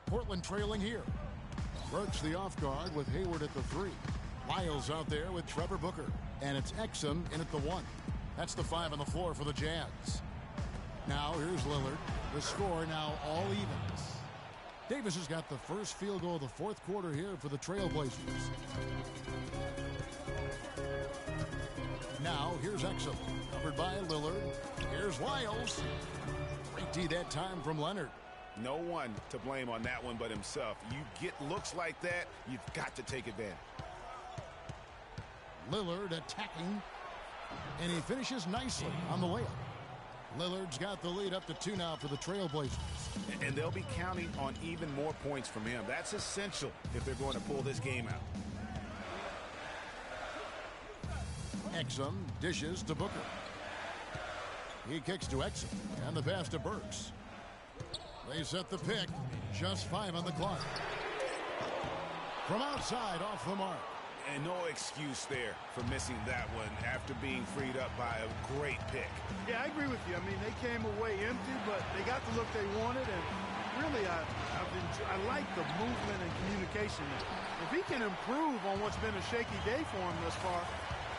Portland trailing here. Burks the off guard with Hayward at the 3. Lyles out there with Trevor Booker. And it's Exum in at the 1. That's the 5 on the floor for the Jazz. Now here's Lillard. The score now all evens. Davis has got the first field goal of the fourth quarter here for the Trailblazers. Now Here's Exum, covered by Lillard. Here's Wiles. Great D that time from Leonard. No one to blame on that one but himself. You get looks like that, you've got to take advantage. Lillard attacking, and he finishes nicely on the layup. Lillard's got the lead up to 2 now for the Trailblazers. And they'll be counting on even more points from him. That's essential if they're going to pull this game out. Exum dishes to Booker. He kicks to Exum, and the pass to Burks. They set the pick, just 5 on the clock. From outside, off the mark. And no excuse there for missing that one after being freed up by a great pick. Yeah, I agree with you. I mean, they came away empty, but they got the look they wanted, and really, I like the movement and communication. If he can improve on what's been a shaky day for him thus far,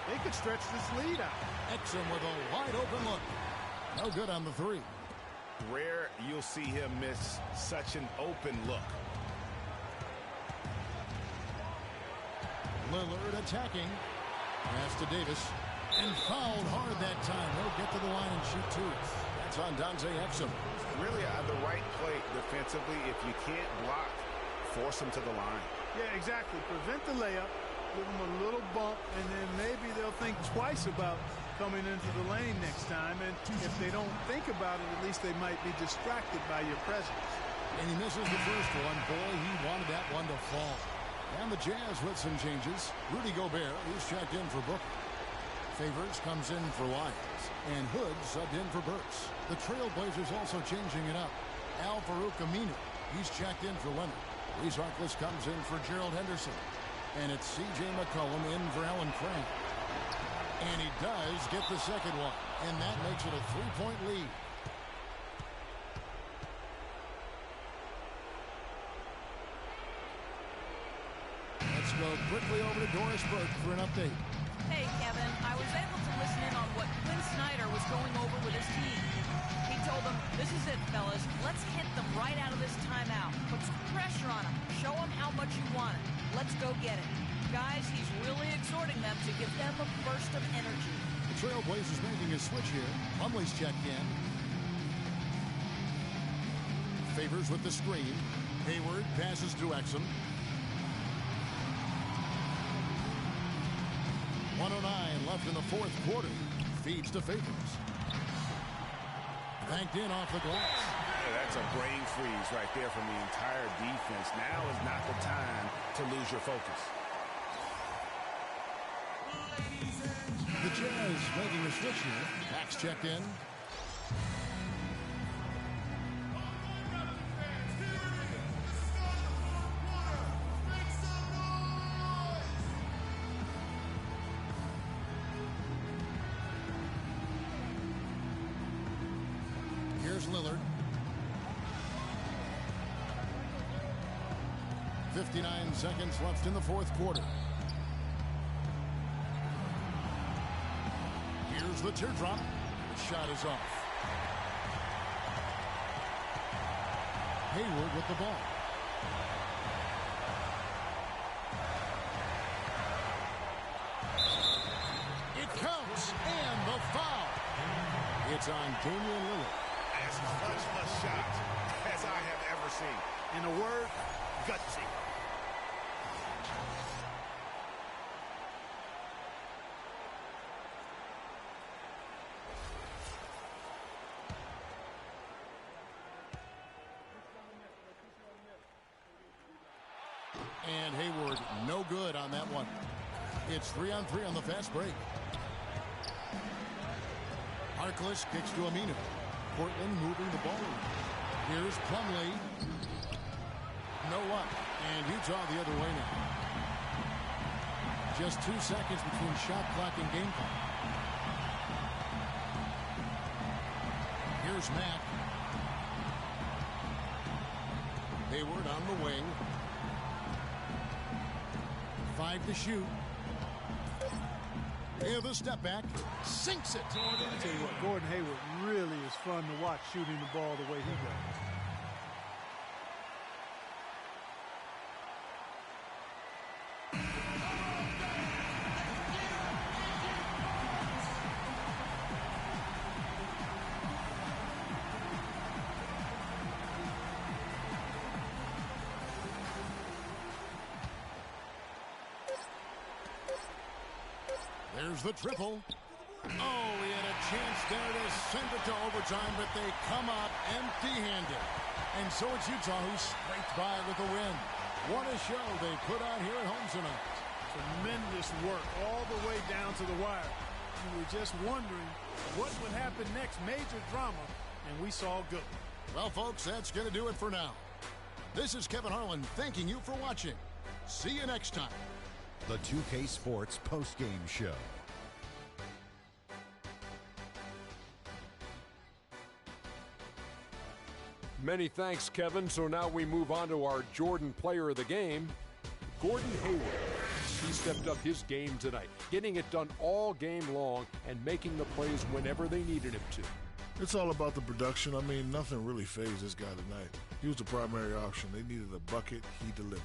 they could stretch this lead out. Exum with a wide-open look. No good on the 3. Rare you'll see him miss such an open look. Lillard attacking. Pass to Davis. And fouled hard that time. He'll get to the line and shoot 2. That's on Dante Exum. Really the right play defensively. If you can't block, force him to the line. Yeah, exactly. Prevent the layup. Give them a little bump, and then maybe they'll think twice about coming into the lane next time. And if they don't think about it, at least they might be distracted by your presence. And he misses the first one. Boy, he wanted that one to fall. And the Jazz with some changes. Rudy Gobert, he's checked in for Booker. Favors comes in for Lyons. And Hood subbed in for Burks. The Trailblazers also changing it up. Al-Farouq Aminu, he's checked in for Leonard. Reese Harkless comes in for Gerald Henderson. And it's C.J. McCollum in for Allen Crabbe. And he does get the second one. And that makes it a 3-point lead. Let's go quickly over to Doris Burke for an update. Hey, Kevin, I was able to listen in on what Quinn Snyder was going over with his team. He told them, this is it, fellas. Let's hit them right out of this timeout. Put some pressure on them. Show them how much you want it. Let's go get it. Guys, he's really exhorting them to give them a burst of energy. The Trailblazers making a switch here. Plumlee's checked in. Favors with the screen. Hayward passes to Exum. 1:09 left in the 4th quarter. Feeds to Favors. Banked in off the glass. Yeah, that's a brain freeze right there from the entire defense. Now is not the time to lose your focus. The Jazz making a switch here. Max checked in. Here's Lillard. 59 seconds left in the 4th quarter. Here's the teardrop. The shot is off. Hayward with the ball. It counts, and the foul. It's on Damian Lillard. As clutch a shot as I have ever seen. In a word, gutsy. And Hayward, no good on that one. It's 3-on-3 on the fast break. Harkless kicks to Aminu. Portland moving the ball. Here's Plumlee. No luck. And Utah the other way now. Just 2 seconds between shot clock and game clock. Here's Matt. Hayward on the wing. 5 to shoot. Here the step back. Sinks it. I tell you what, Gordon Hayward really is fun to watch shooting the ball the way he does. There's the triple. Oh, he had a chance there to send it to overtime, but they come out empty-handed. And so it's Utah who scraped by with the win. What a show they put on here at home tonight. Tremendous work all the way down to the wire. We were just wondering what would happen next. Major drama, and we saw good. Well, folks, that's going to do it for now. This is Kevin Harlan thanking you for watching. See you next time. The 2K Sports postgame show. Many thanks, Kevin. So now we move on to our Jordan player of the game, Gordon Hayward. He stepped up his game tonight, getting it done all game long and making the plays whenever they needed him to. It's all about the production. I mean, nothing really fazed this guy tonight. He was the primary option. They needed a bucket. He delivered.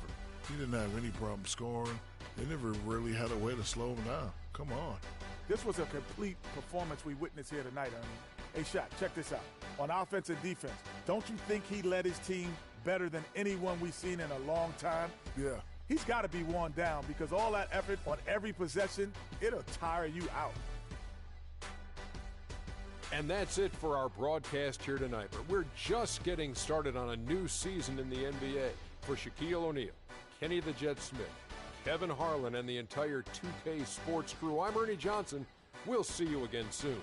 He didn't have any problem scoring. They never really had a way to slow him down. Come on. This was a complete performance we witnessed here tonight, Ernie. Hey, Shot, check this out. On offense and defense, don't you think he led his team better than anyone we've seen in a long time? Yeah. He's got to be worn down because all that effort on every possession, it'll tire you out. And that's it for our broadcast here tonight. But we're just getting started on a new season in the NBA. For Shaquille O'Neal, Kenny the Jet Smith, Kevin Harlan, and the entire 2K Sports crew, I'm Ernie Johnson. We'll see you again soon.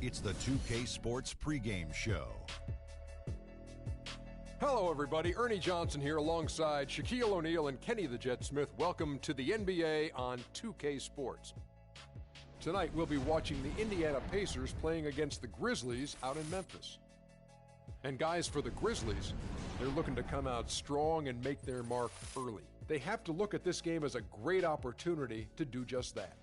It's the 2K Sports pregame show. Hello, everybody. Ernie Johnson here alongside Shaquille O'Neal and Kenny the Jet Smith. Welcome to the NBA on 2K Sports. Tonight, we'll be watching the Indiana Pacers playing against the Grizzlies out in Memphis. And guys, for the Grizzlies, they're looking to come out strong and make their mark early. They have to look at this game as a great opportunity to do just that.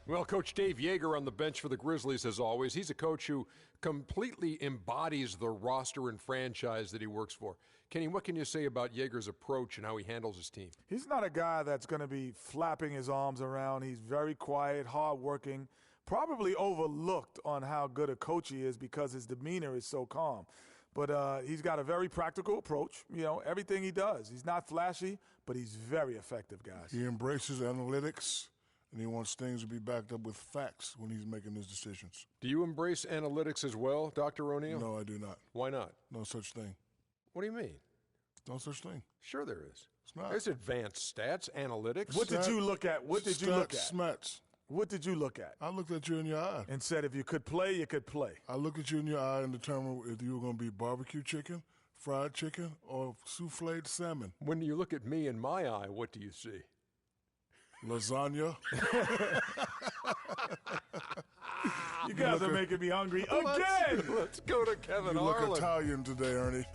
Well, Coach Dave Joerger on the bench for the Grizzlies, as always. He's a coach who completely embodies the roster and franchise that he works for. Kenny, what can you say about Joerger's approach and how he handles his team? He's not a guy that's going to be flapping his arms around. He's very quiet, hardworking, probably overlooked on how good a coach he is because his demeanor is so calm. But he's got a very practical approach, everything he does. He's not flashy, but he's very effective, guys. He embraces analytics, and he wants things to be backed up with facts when he's making his decisions. Do you embrace analytics as well, Dr. O'Neal? No, I do not. Why not? No such thing. What do you mean? No such thing. Sure there is. It's not. There's advanced stats, analytics. What did you look at? What did you look at? Smats. What did you look at? I looked at you in your eye. And said if you could play, you could play. I looked at you in your eye and determined if you were going to be barbecue chicken, fried chicken, or souffled salmon. When you look at me in my eye, what do you see? Lasagna. You guys are making me hungry again. Let's go to Kevin You Harlan. look Italian today, Ernie.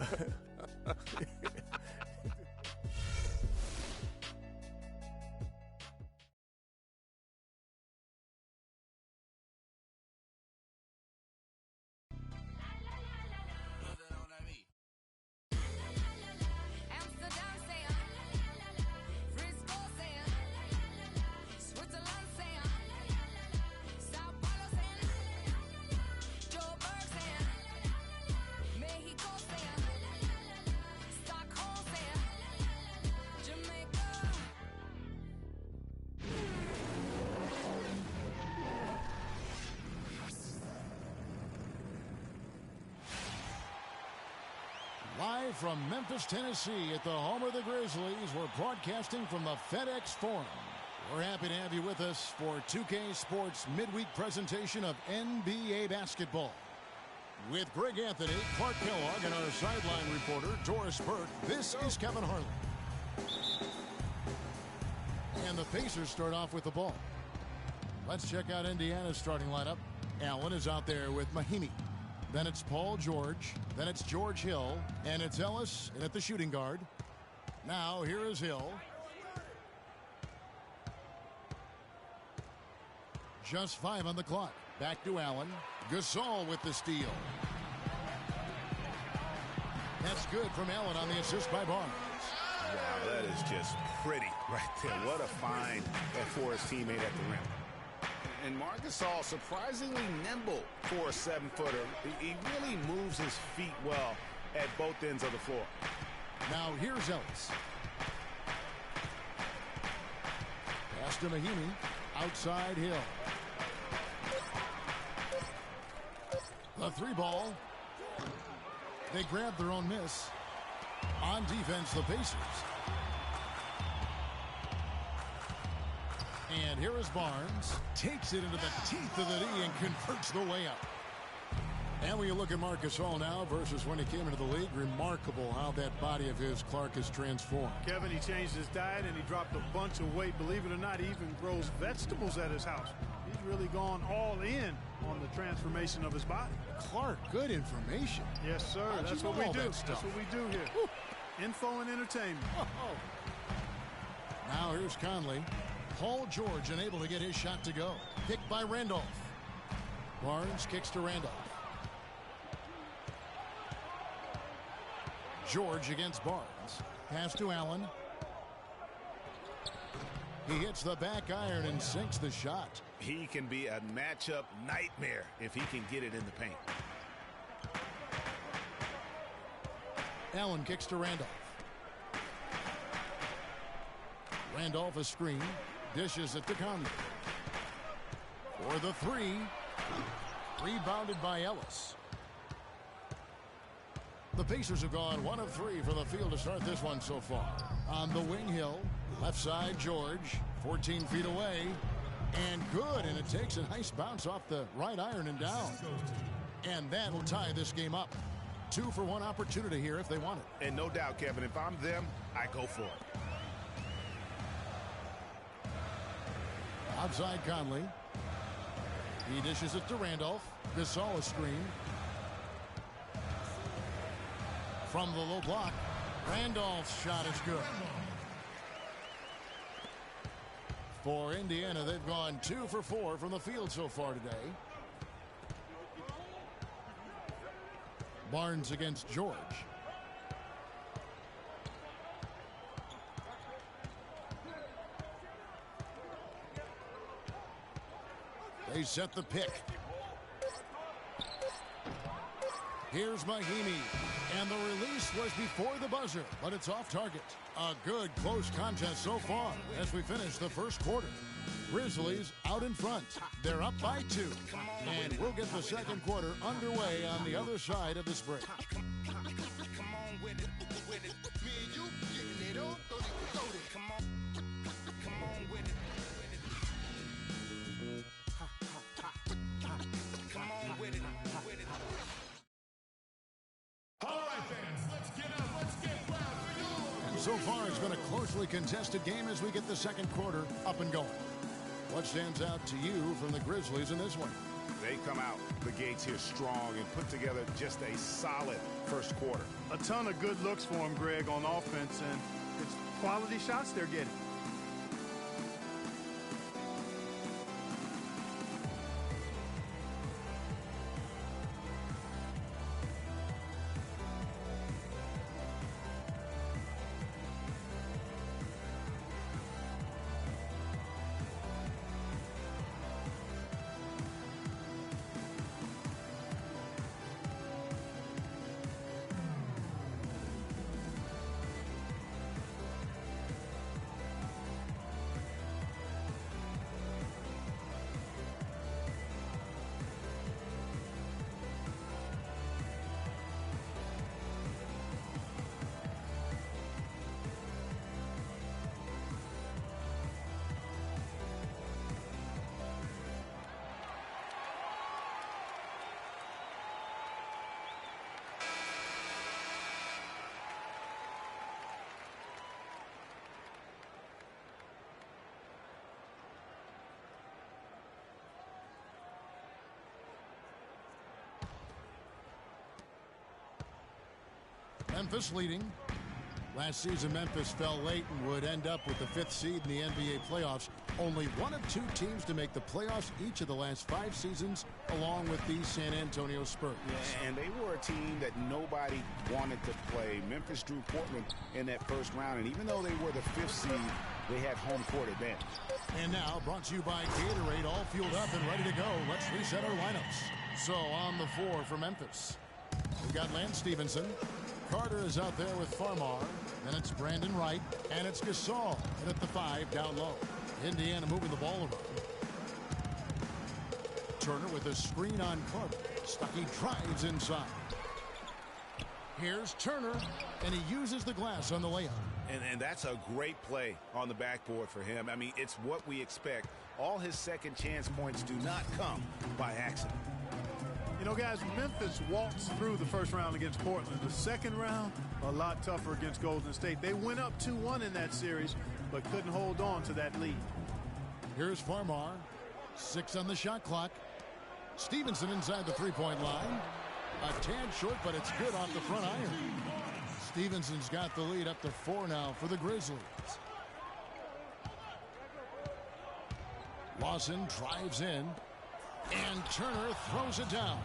Live from Memphis, Tennessee at the home of the Grizzlies, we're broadcasting from the FedEx Forum. We're happy to have you with us for 2K Sports midweek presentation of NBA basketball. With Greg Anthony, Clark Kellogg, and our sideline reporter, Doris Burke, this is Kevin Harlan. And the Pacers start off with the ball. Let's check out Indiana's starting lineup. Allen is out there with Mahinmi. Then it's Paul George. Then it's George Hill. And it's Ellis in at the shooting guard. Now here is Hill. Just 5 on the clock. Back to Allen. Gasol with the steal. That's good from Allen on the assist by Barnes. Wow, that is just pretty right there. What a find for his teammate at the rim. And Marc Gasol, surprisingly nimble for a 7-footer. He really moves his feet well at both ends of the floor. Now here's Ellis. Pass to Mahinmi. Outside Hill. The 3-ball. They grab their own miss. On defense, the Pacers. And here is Barnes. Takes it into the teeth of the D and converts the way up. And when you look at Marc Gasol now versus when he came into the league, remarkable how that body of his, Clark, has transformed. Kevin, he changed his diet and he dropped a bunch of weight. Believe it or not, he even grows vegetables at his house. He's really gone all in on the transformation of his body. Clark, good information. Yes, sir. That's what we do. That's what we do here. Woo. Info and entertainment. Now here's Conley. Paul George unable to get his shot to go. Picked by Randolph. Barnes kicks to Randolph. George against Barnes. Pass to Allen. He hits the back iron and sinks the shot. He can be a matchup nightmare if he can get it in the paint. Allen kicks to Randolph. Randolph a screen. Dishes it to Conley. For the 3. Rebounded by Ellis. The Pacers have gone 1 of 3 from the field to start this one so far. On the wing, Hill. Left side, George. 14 feet away. And good, and it takes a nice bounce off the right iron and down. And that'll tie this game up. 2-for-1 opportunity here if they want it. And no doubt, Kevin, if I'm them, I go for it. Outside Conley. He dishes it to Randolph. Gasol a screen. From the low block, Randolph's shot is good. For Indiana, they've gone 2 for 4 from the field so far today. Barnes against George. They set the pick. Here's Mahimi. And the release was before the buzzer, but it's off target. A good close contest so far as we finish the first quarter. Grizzlies out in front. They're up by 2. And we'll get the second quarter underway on the other side of this break. So far, it's been a closely contested game as we get the second quarter up and going. What stands out to you from the Grizzlies in this one? They come out the gates here strong and put together just a solid first quarter. A ton of good looks for him, Greg, on offense, and it's quality shots they're getting. Memphis leading. Last season, Memphis fell late and would end up with the 5th seed in the NBA playoffs. Only one of 2 teams to make the playoffs each of the last 5 seasons, along with the San Antonio Spurs. Yeah, and they were a team that nobody wanted to play. Memphis drew Portland in that first round, and even though they were the 5th seed, they had home court advantage. And now, brought to you by Gatorade, all fueled up and ready to go. Let's reset our lineups. So, on the 4 for Memphis, we've got Lance Stevenson. Carter is out there with Farmar. Then it's Brandon Wright. And it's Gasol. And at the 5 down low. Indiana moving the ball around. Turner with a screen on Carter. Stuckey drives inside. Here's Turner. And he uses the glass on the layup. And that's a great play on the backboard for him. I mean, it's what we expect. All his second chance points do not come by accident. You know, guys, Memphis walks through the first round against Portland. The second round, a lot tougher against Golden State. They went up 2-1 in that series, but couldn't hold on to that lead. Here's Farmar. 6 on the shot clock. Stevenson inside the three-point line. A tad short, but it's good off the front iron. Stevenson's got the lead up to 4 now for the Grizzlies. Lawson drives in. And Turner throws it down.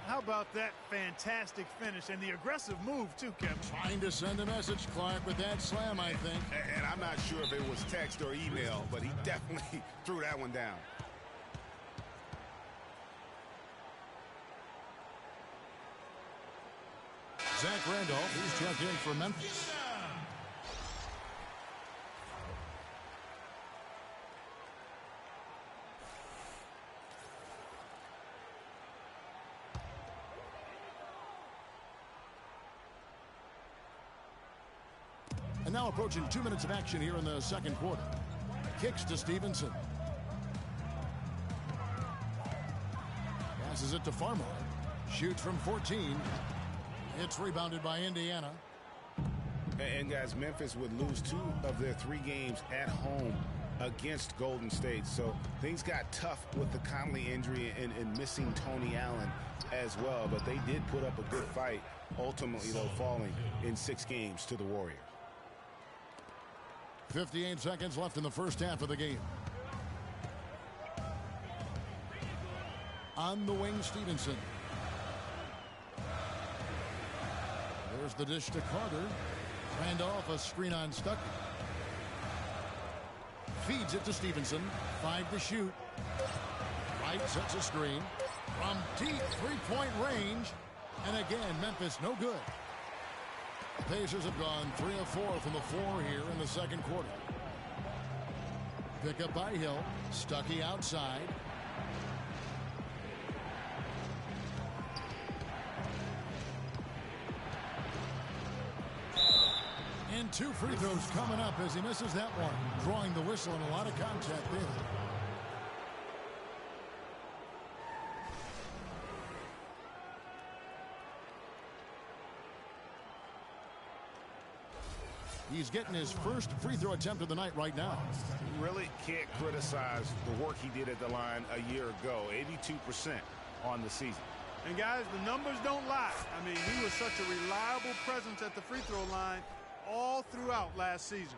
How about that fantastic finish and the aggressive move, too, Kevin? Trying to send a message, Clark, with that slam, I think. And I'm not sure if it was text or email, but he definitely threw that one down. Zach Randolph, he's checked in for Memphis. And now approaching 2 minutes of action here in the second quarter. Kicks to Stevenson. passes it to Farmer. Shoots from 14. It's rebounded by Indiana. And guys, Memphis would lose 2 of their 3 games at home against Golden State. So things got tough with the Conley injury and missing Tony Allen as well. But they did put up a good fight, ultimately, though, falling in 6 games to the Warriors. 58 seconds left in the first half of the game. On the wing, Stevenson. There's the dish to Carter. Randolph, a screen on Stuckey. Feeds it to Stevenson. 5 to shoot. Wright sets a screen. From deep three-point range. And again, Memphis no good. The Pacers have gone 3 of 4 from the floor here in the second quarter. Pick up by Hill. Stuckey outside. And 2 free throws coming up as he misses that one. Drawing the whistle and a lot of contact there. He's getting his first free throw attempt of the night right now. You really can't criticize the work he did at the line a year ago. 82% on the season. And guys, the numbers don't lie. I mean, he was such a reliable presence at the free throw line all throughout last season.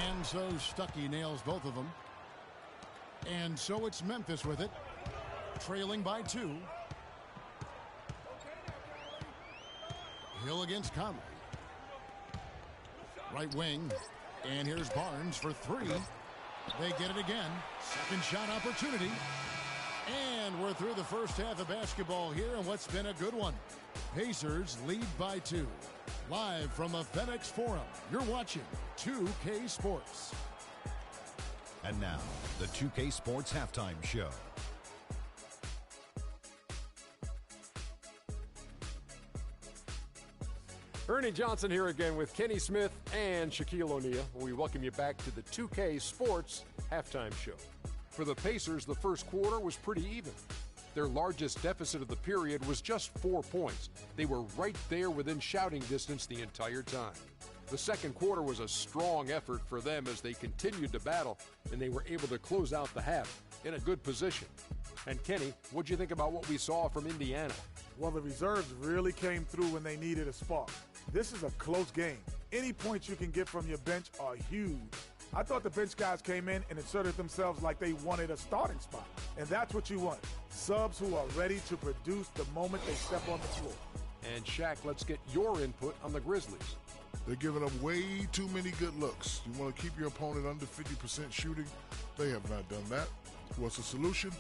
And so Stuckey nails both of them. And so it's Memphis with it, trailing by 2. Hill against Conley. Right wing. And here's Barnes for 3. They get it again. Second shot opportunity. And we're through the first half of basketball here in what's been a good one. Pacers lead by 2. Live from the FedEx Forum, you're watching 2K Sports. And now, the 2K Sports Halftime Show. Ernie Johnson here again with Kenny Smith and Shaquille O'Neal. We welcome you back to the 2K Sports Halftime Show. For the Pacers, the first quarter was pretty even. Their largest deficit of the period was just 4 points. They were right there within shouting distance the entire time. The second quarter was a strong effort for them as they continued to battle, and they were able to close out the half in a good position. And Kenny, what'd you think about what we saw from Indiana? Well, the reserves really came through when they needed a spark. This is a close game. Any points you can get from your bench are huge. I thought the bench guys came in and inserted themselves like they wanted a starting spot. And that's what you want. Subs who are ready to produce the moment they step on the floor. And Shaq, let's get your input on the Grizzlies. They're giving up way too many good looks. You want to keep your opponent under 50% shooting? They have not done that. What's the solution?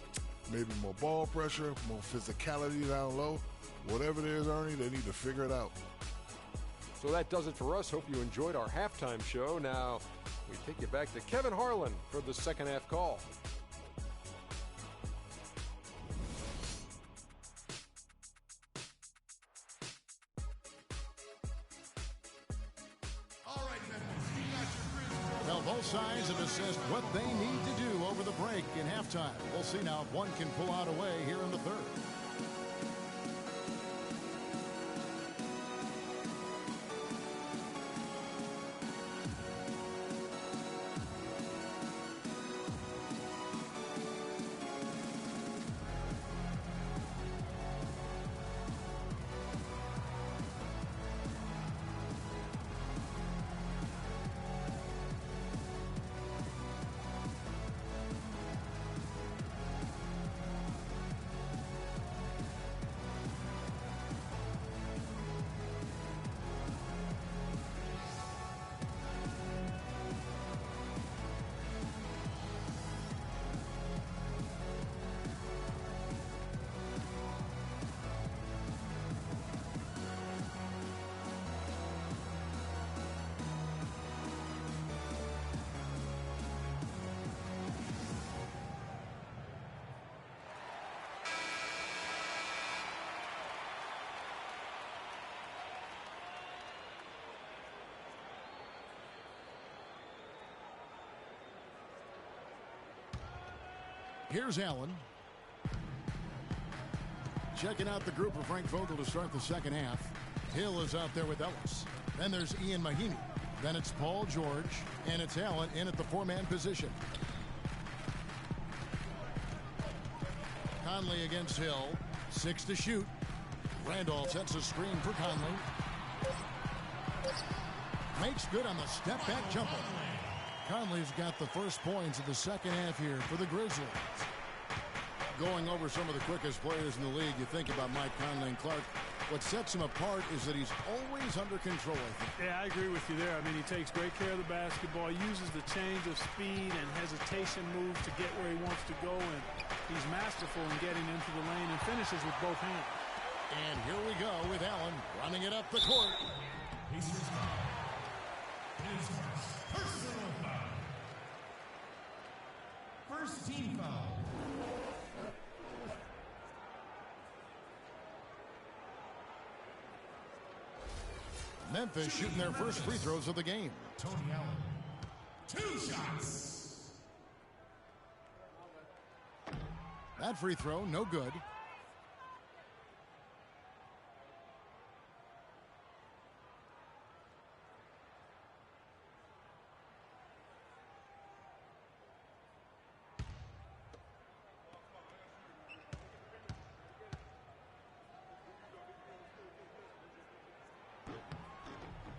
Maybe more ball pressure, more physicality down low. Whatever it is, Ernie, they need to figure it out. So that does it for us. Hope you enjoyed our halftime show. Now, we take you back to Kevin Harlan for the second half call. Well, both sides have assessed what they need to do over the break in halftime. We'll see now if one can pull out away here in the third. Here's Allen. Checking out the group of Frank Vogel to start the second half. Hill is out there with Ellis. Then there's Ian Mahinmi. Then it's Paul George. And it's Allen in at the four-man position. Conley against Hill. 6 to shoot. Randolph sets a screen for Conley. Makes good on the step-back jumper. Conley's got the first points of the second half here for the Grizzlies. Going over some of the quickest players in the league, you think about Mike Conley and Clark. What sets him apart is that he's always under control, I think. Yeah, I agree with you there. I mean, he takes great care of the basketball, uses the change of speed and hesitation moves to get where he wants to go, and he's masterful in getting into the lane and finishes with both hands. And here we go with Allen running it up the court. Personal foul. First team foul. Memphis shooting their first free throws of the game. Tony Allen. 2 shots. That free throw, no good.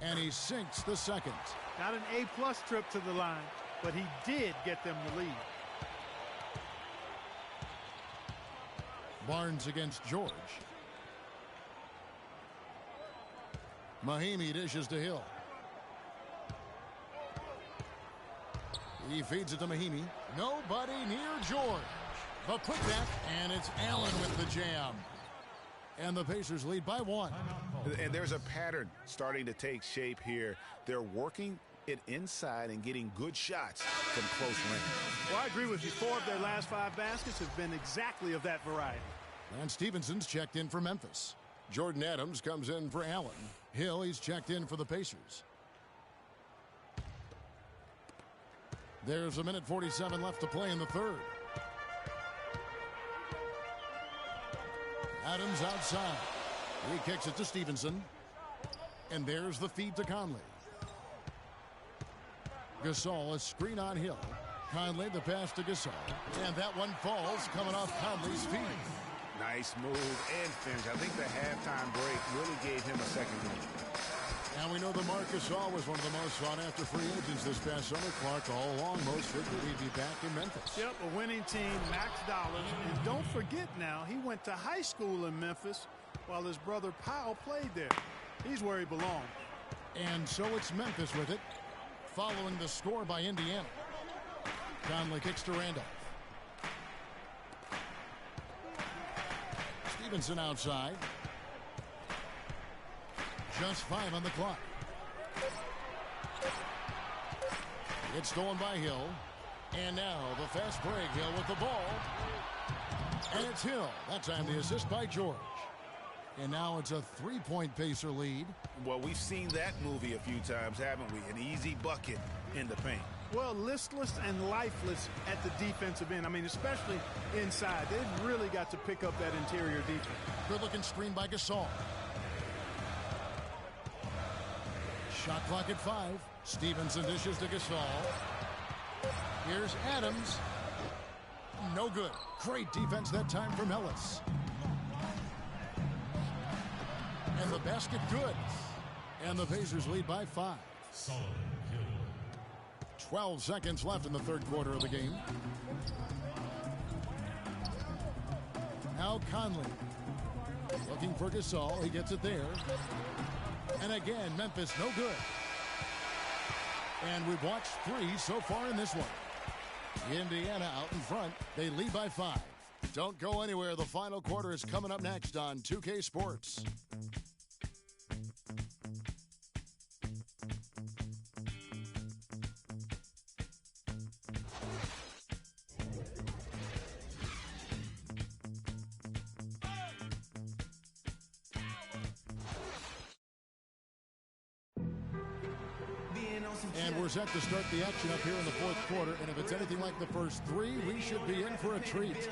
And he sinks the second. Not an A-plus trip to the line, but he did get them the lead. Barnes against George. Mahinmi dishes to Hill. He feeds it to Mahinmi. Nobody near George. The putback, and it's Allen with the jam. And the Pacers lead by 1. And there's a pattern starting to take shape here. They're working it inside and getting good shots from close range. Well, I agree with you. 4 of their last 5 baskets have been exactly of that variety. And Stevenson's checked in for Memphis. Jordan Adams comes in for Allen. Hill, he's checked in for the Pacers. There's 1:47 left to play in the third. Adams outside. He kicks it to Stevenson. And there's the feed to Conley. Gasol, a screen on Hill. Conley, the pass to Gasol. And that one falls coming off Conley's feet. Nice move and finish. I think the halftime break really gave him a second win. And we know that Marc Gasol was one of the most sought-after free agents this past summer. Clark all along most figured he'd be back in Memphis. Yep, a winning team, max dollars. And don't forget now, he went to high school in Memphis while his brother Powell played there. He's where he belongs. And so it's Memphis with it, following the score by Indiana. Conley kicks to Randolph. Stevenson outside. Just 5 on the clock. It's stolen by Hill. And now the fast break. Hill with the ball. And it's Hill. That time the assist by George. And now it's a 3-point Pacer lead. Well, we've seen that movie a few times, haven't we? An easy bucket in the paint. Well, listless and lifeless at the defensive end. I mean, especially inside. They've really got to pick up that interior defense. Good-looking screen by Gasol. Shot clock at 5. Stevenson dishes to Gasol. Here's Adams. No good. Great defense that time from Ellis. And the basket good. And the Pacers lead by 5. 12 seconds left in the third quarter of the game. Now Conley. Looking for Gasol. He gets it there. And again, Memphis no good. And we've watched 3 so far in this one. Indiana out in front. They lead by 5. Don't go anywhere. The final quarter is coming up next on 2K Sports. Being And we're set to start the action up here in the fourth quarter. And if it's anything like the first three, we should be in for a treat.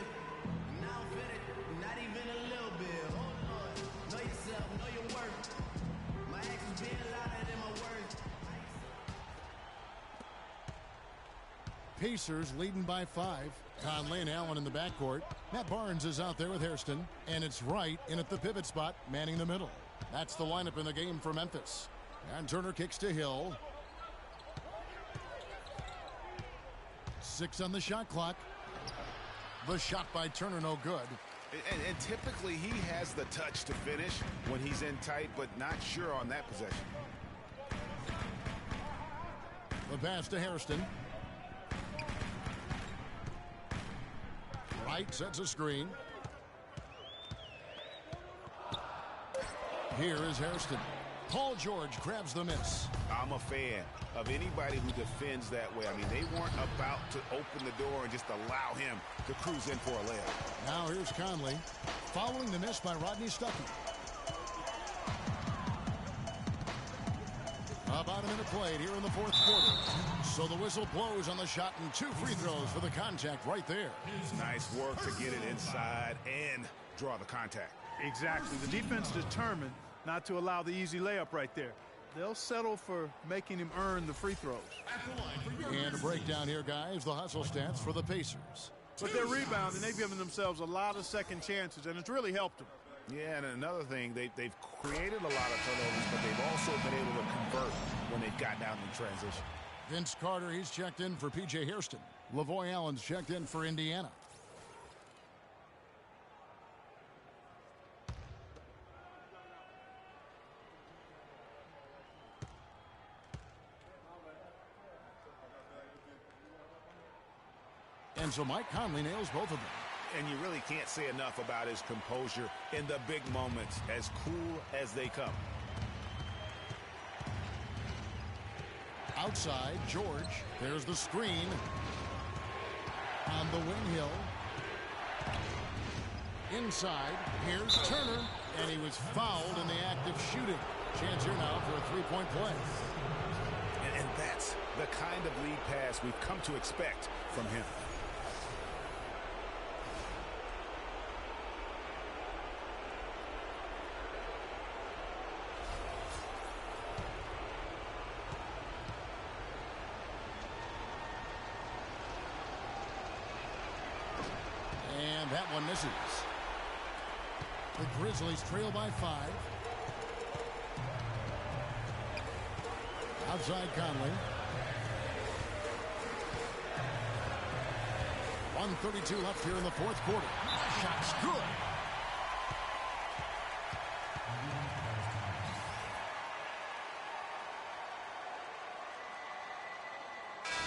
Pacers leading by 5. Conley and Allen in the backcourt. Matt Barnes is out there with Hairston. And it's Wright in at the pivot spot, manning the middle. That's the lineup in the game for Memphis. And Turner kicks to Hill. 6 on the shot clock. The shot by Turner, no good. And typically he has the touch to finish when he's in tight, but not sure on that possession. The pass to Hairston. Wright sets a screen. Here is Hairston. Paul George grabs the miss. I'm a fan of anybody who defends that way. I mean, they weren't about to open the door and just allow him to cruise in for a layup. Now here's Conley. Following the miss by Rodney Stuckey. About a minute played here in the fourth quarter. So the whistle blows on the shot and 2 free throws for the contact right there. Nice work to get it inside and draw the contact. Exactly. The defense determined not to allow the easy layup right there. They'll settle for making him earn the free throws. And a breakdown here, guys. The hustle stats for the Pacers. But they're rebounding. They've given themselves a lot of second chances, and it's really helped them. Yeah, and another thing, they've created a lot of turnovers, but they've also been able to convert when they've gotten out in transition. Vince Carter, he's checked in for P.J. Hairston. Lavoy Allen's checked in for Indiana. And so Mike Conley nails both of them. And you really can't say enough about his composure in the big moments, as cool as they come. Outside, George. There's the screen. On the wing hill. Inside, here's Turner. And he was fouled in the act of shooting. Chance here now for a three-point play. And that's the kind of lead pass we've come to expect from him. And that one misses. The Grizzlies trail by 5. Outside Conley. 1:32 left here in the fourth quarter. Shot's good.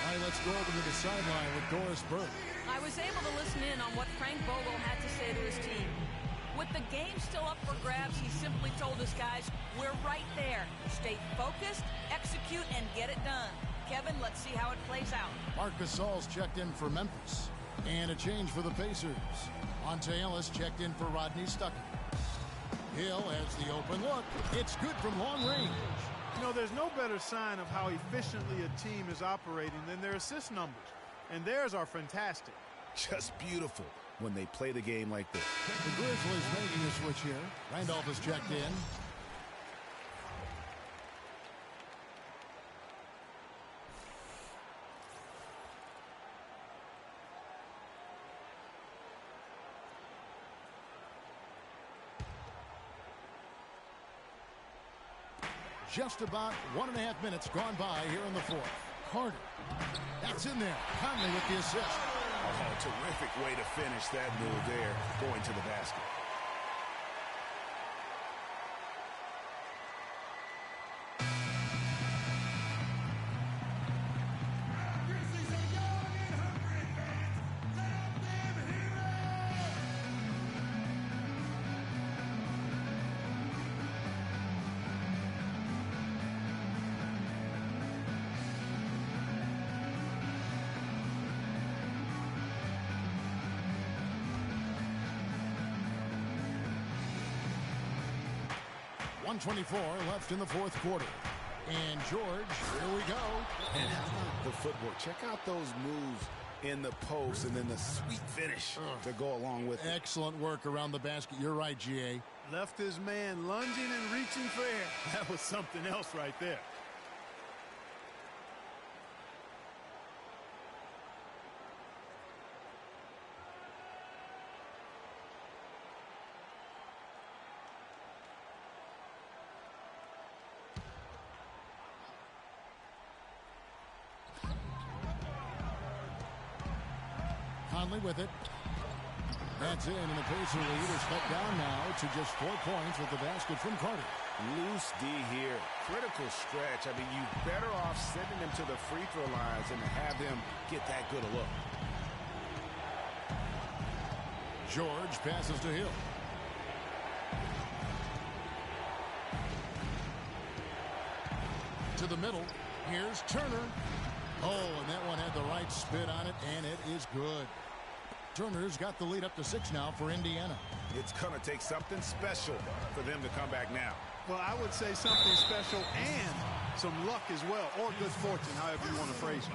All right, let's go over to the sideline with Doris Burke. I was able to listen in on what Frank Vogel had to say to his team. With the game still up for grabs, he simply told his guys, we're right there. Stay focused, execute, and get it done. Kevin, let's see how it plays out. Marc Gasol's checked in for Memphis. And a change for the Pacers. Monte Ellis checked in for Rodney Stuckey. Hill has the open look. It's good from long range. You know, there's no better sign of how efficiently a team is operating than their assist numbers. And theirs are fantastic. Just beautiful when they play the game like this. The Grizzlies making a switch here. Randolph is checked in. Just about 1.5 minutes gone by here in the fourth. Carter. That's in there. Conley with the assist. Oh, terrific way to finish that move there, going to the basket. .124 left in the fourth quarter. And George, here we go. And how about the footwork? Check out those moves in the post and then the sweet finish to go along with it. Excellent work around the basket. You're right, G.A. Left his man lunging and reaching for air. That was something else right there. Conley with it. That's in, and the Pacer lead is cut down now to just 4 points with the basket from Carter. Loose D here. Critical stretch. I mean, you're better off sending them to the free throw lines than to have them get that good a look. George passes to Hill. To the middle. Here's Turner. Oh, and that one had the right spin on it, and it is good. Turner's got the lead up to 6 now for Indiana. It's going to take something special for them to come back now. Well, I would say something special and some luck as well, or good fortune, however you want to phrase it.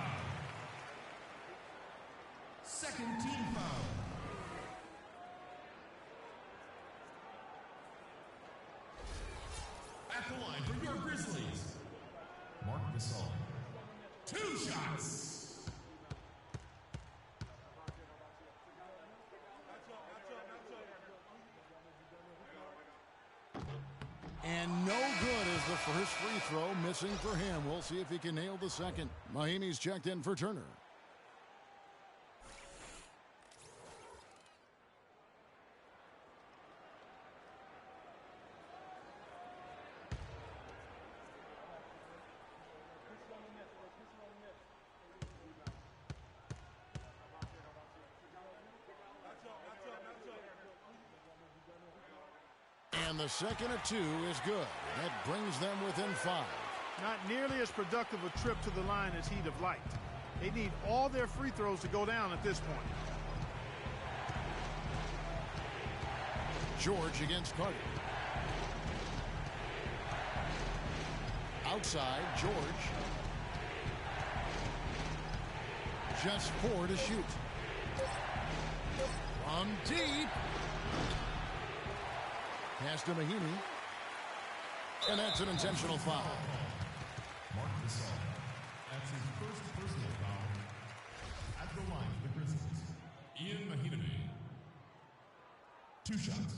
Second team foul. At the line for your Grizzlies, Marc Gasol. 2 shots. And no good is the first free throw, missing for him. We'll see if he can nail the second. Mahinmi's checked in for Turner. And the second of 2 is good. That brings them within 5. Not nearly as productive a trip to the line as he'd have liked. They need all their free throws to go down at this point. George against Carter. Outside, George. Just 4 to shoot. From deep. Pass to Mahinmi. And that's an intentional foul. Marc Gasol. That's his first personal foul at the line for the Grizzlies. Ian Mahinmi. 2 shots.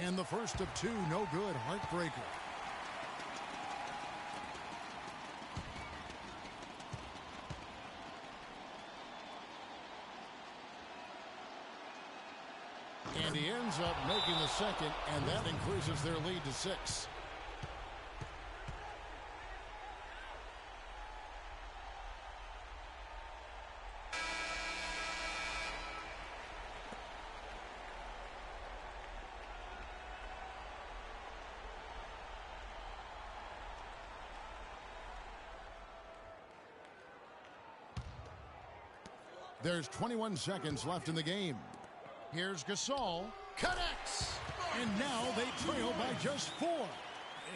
And the first of 2, no good. Heartbreaker. And he ends up making the second, and that increases their lead to 6. There's 21 seconds left in the game. Here's Gasol. Connects. And now they trail by just 4.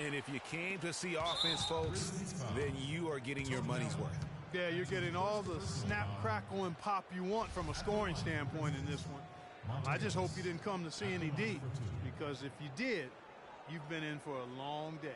And if you came to see offense, folks, then you are getting your money's worth. Yeah, you're getting all the snap, crackle, and pop you want from a scoring standpoint in this one. I just hope you didn't come to see any D, because if you did, you've been in for a long day.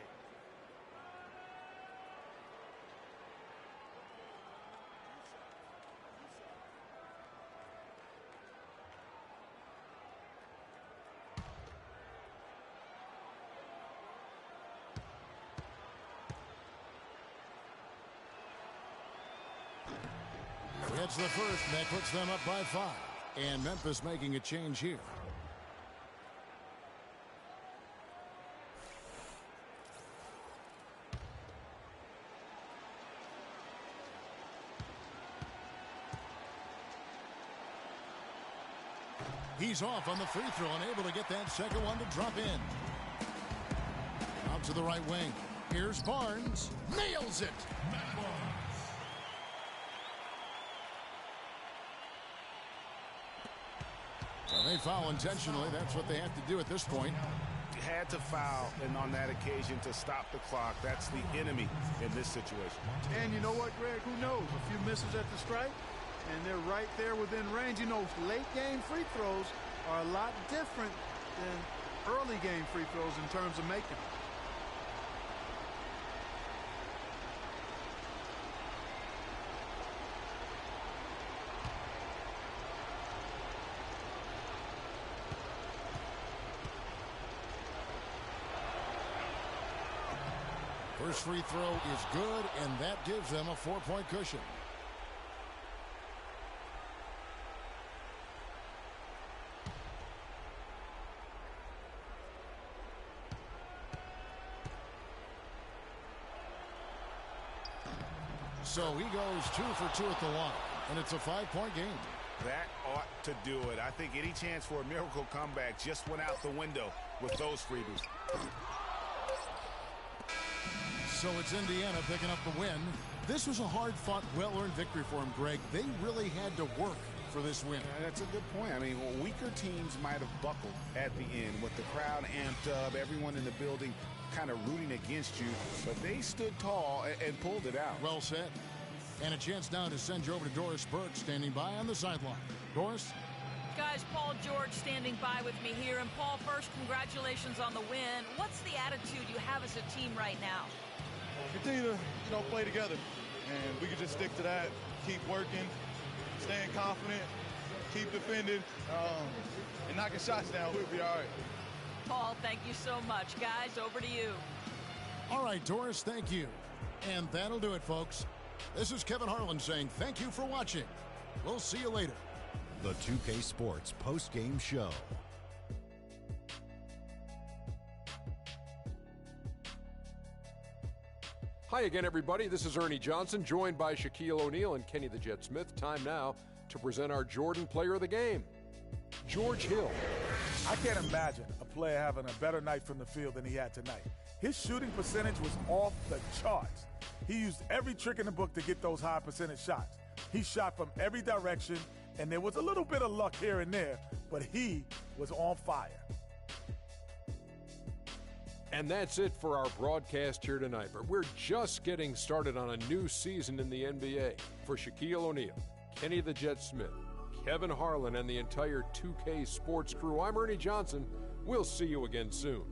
It's the first, and that puts them up by 5. And Memphis making a change here. He's off on the free throw and able to get that second one to drop in. Out to the right wing. Here's Barnes. Nails it. So they foul intentionally. That's what they have to do at this point. Had to foul, and on that occasion to stop the clock. That's the enemy in this situation. And you know what, Greg? Who knows? A few misses at the stripe, and they're right there within range. You know, late game free throws are a lot different than early game free throws in terms of making them. First free throw is good, and that gives them a 4-point cushion. So he goes 2 for 2 at the line, and it's a 5-point game. That ought to do it. I think any chance for a miracle comeback just went out the window with those freebies. So it's Indiana picking up the win. This was a hard-fought, well-earned victory for them, Greg. They really had to work for this win. That's a good point. I mean, weaker teams might have buckled at the end with the crowd amped up, everyone in the building kind of rooting against you, but they stood tall and pulled it out. Well said. And a chance now to send you over to Doris Burke standing by on the sideline. Doris? Guys, Paul George standing by with me here. And Paul, first, congratulations on the win. What's the attitude you have as a team right now? Continue to, play together, and we can just stick to that, keep working, staying confident, keep defending, and knocking shots down. We'll be all right. Paul, thank you so much. Guys, over to you. All right, Doris, thank you. And that'll do it, folks. This is Kevin Harlan saying thank you for watching. We'll see you later. The 2K Sports post-game show. Hi again, everybody. This is Ernie Johnson, joined by Shaquille O'Neal and Kenny the Jet Smith. Time now to present our Jordan Player of the Game, George Hill. I can't imagine a player having a better night from the field than he had tonight. His shooting percentage was off the charts. He used every trick in the book to get those high percentage shots. He shot from every direction, and there was a little bit of luck here and there, but he was on fire. And that's it for our broadcast here tonight. But we're just getting started on a new season in the NBA. For Shaquille O'Neal, Kenny the Jet Smith, Kevin Harlan, and the entire 2K Sports crew, I'm Ernie Johnson. We'll see you again soon.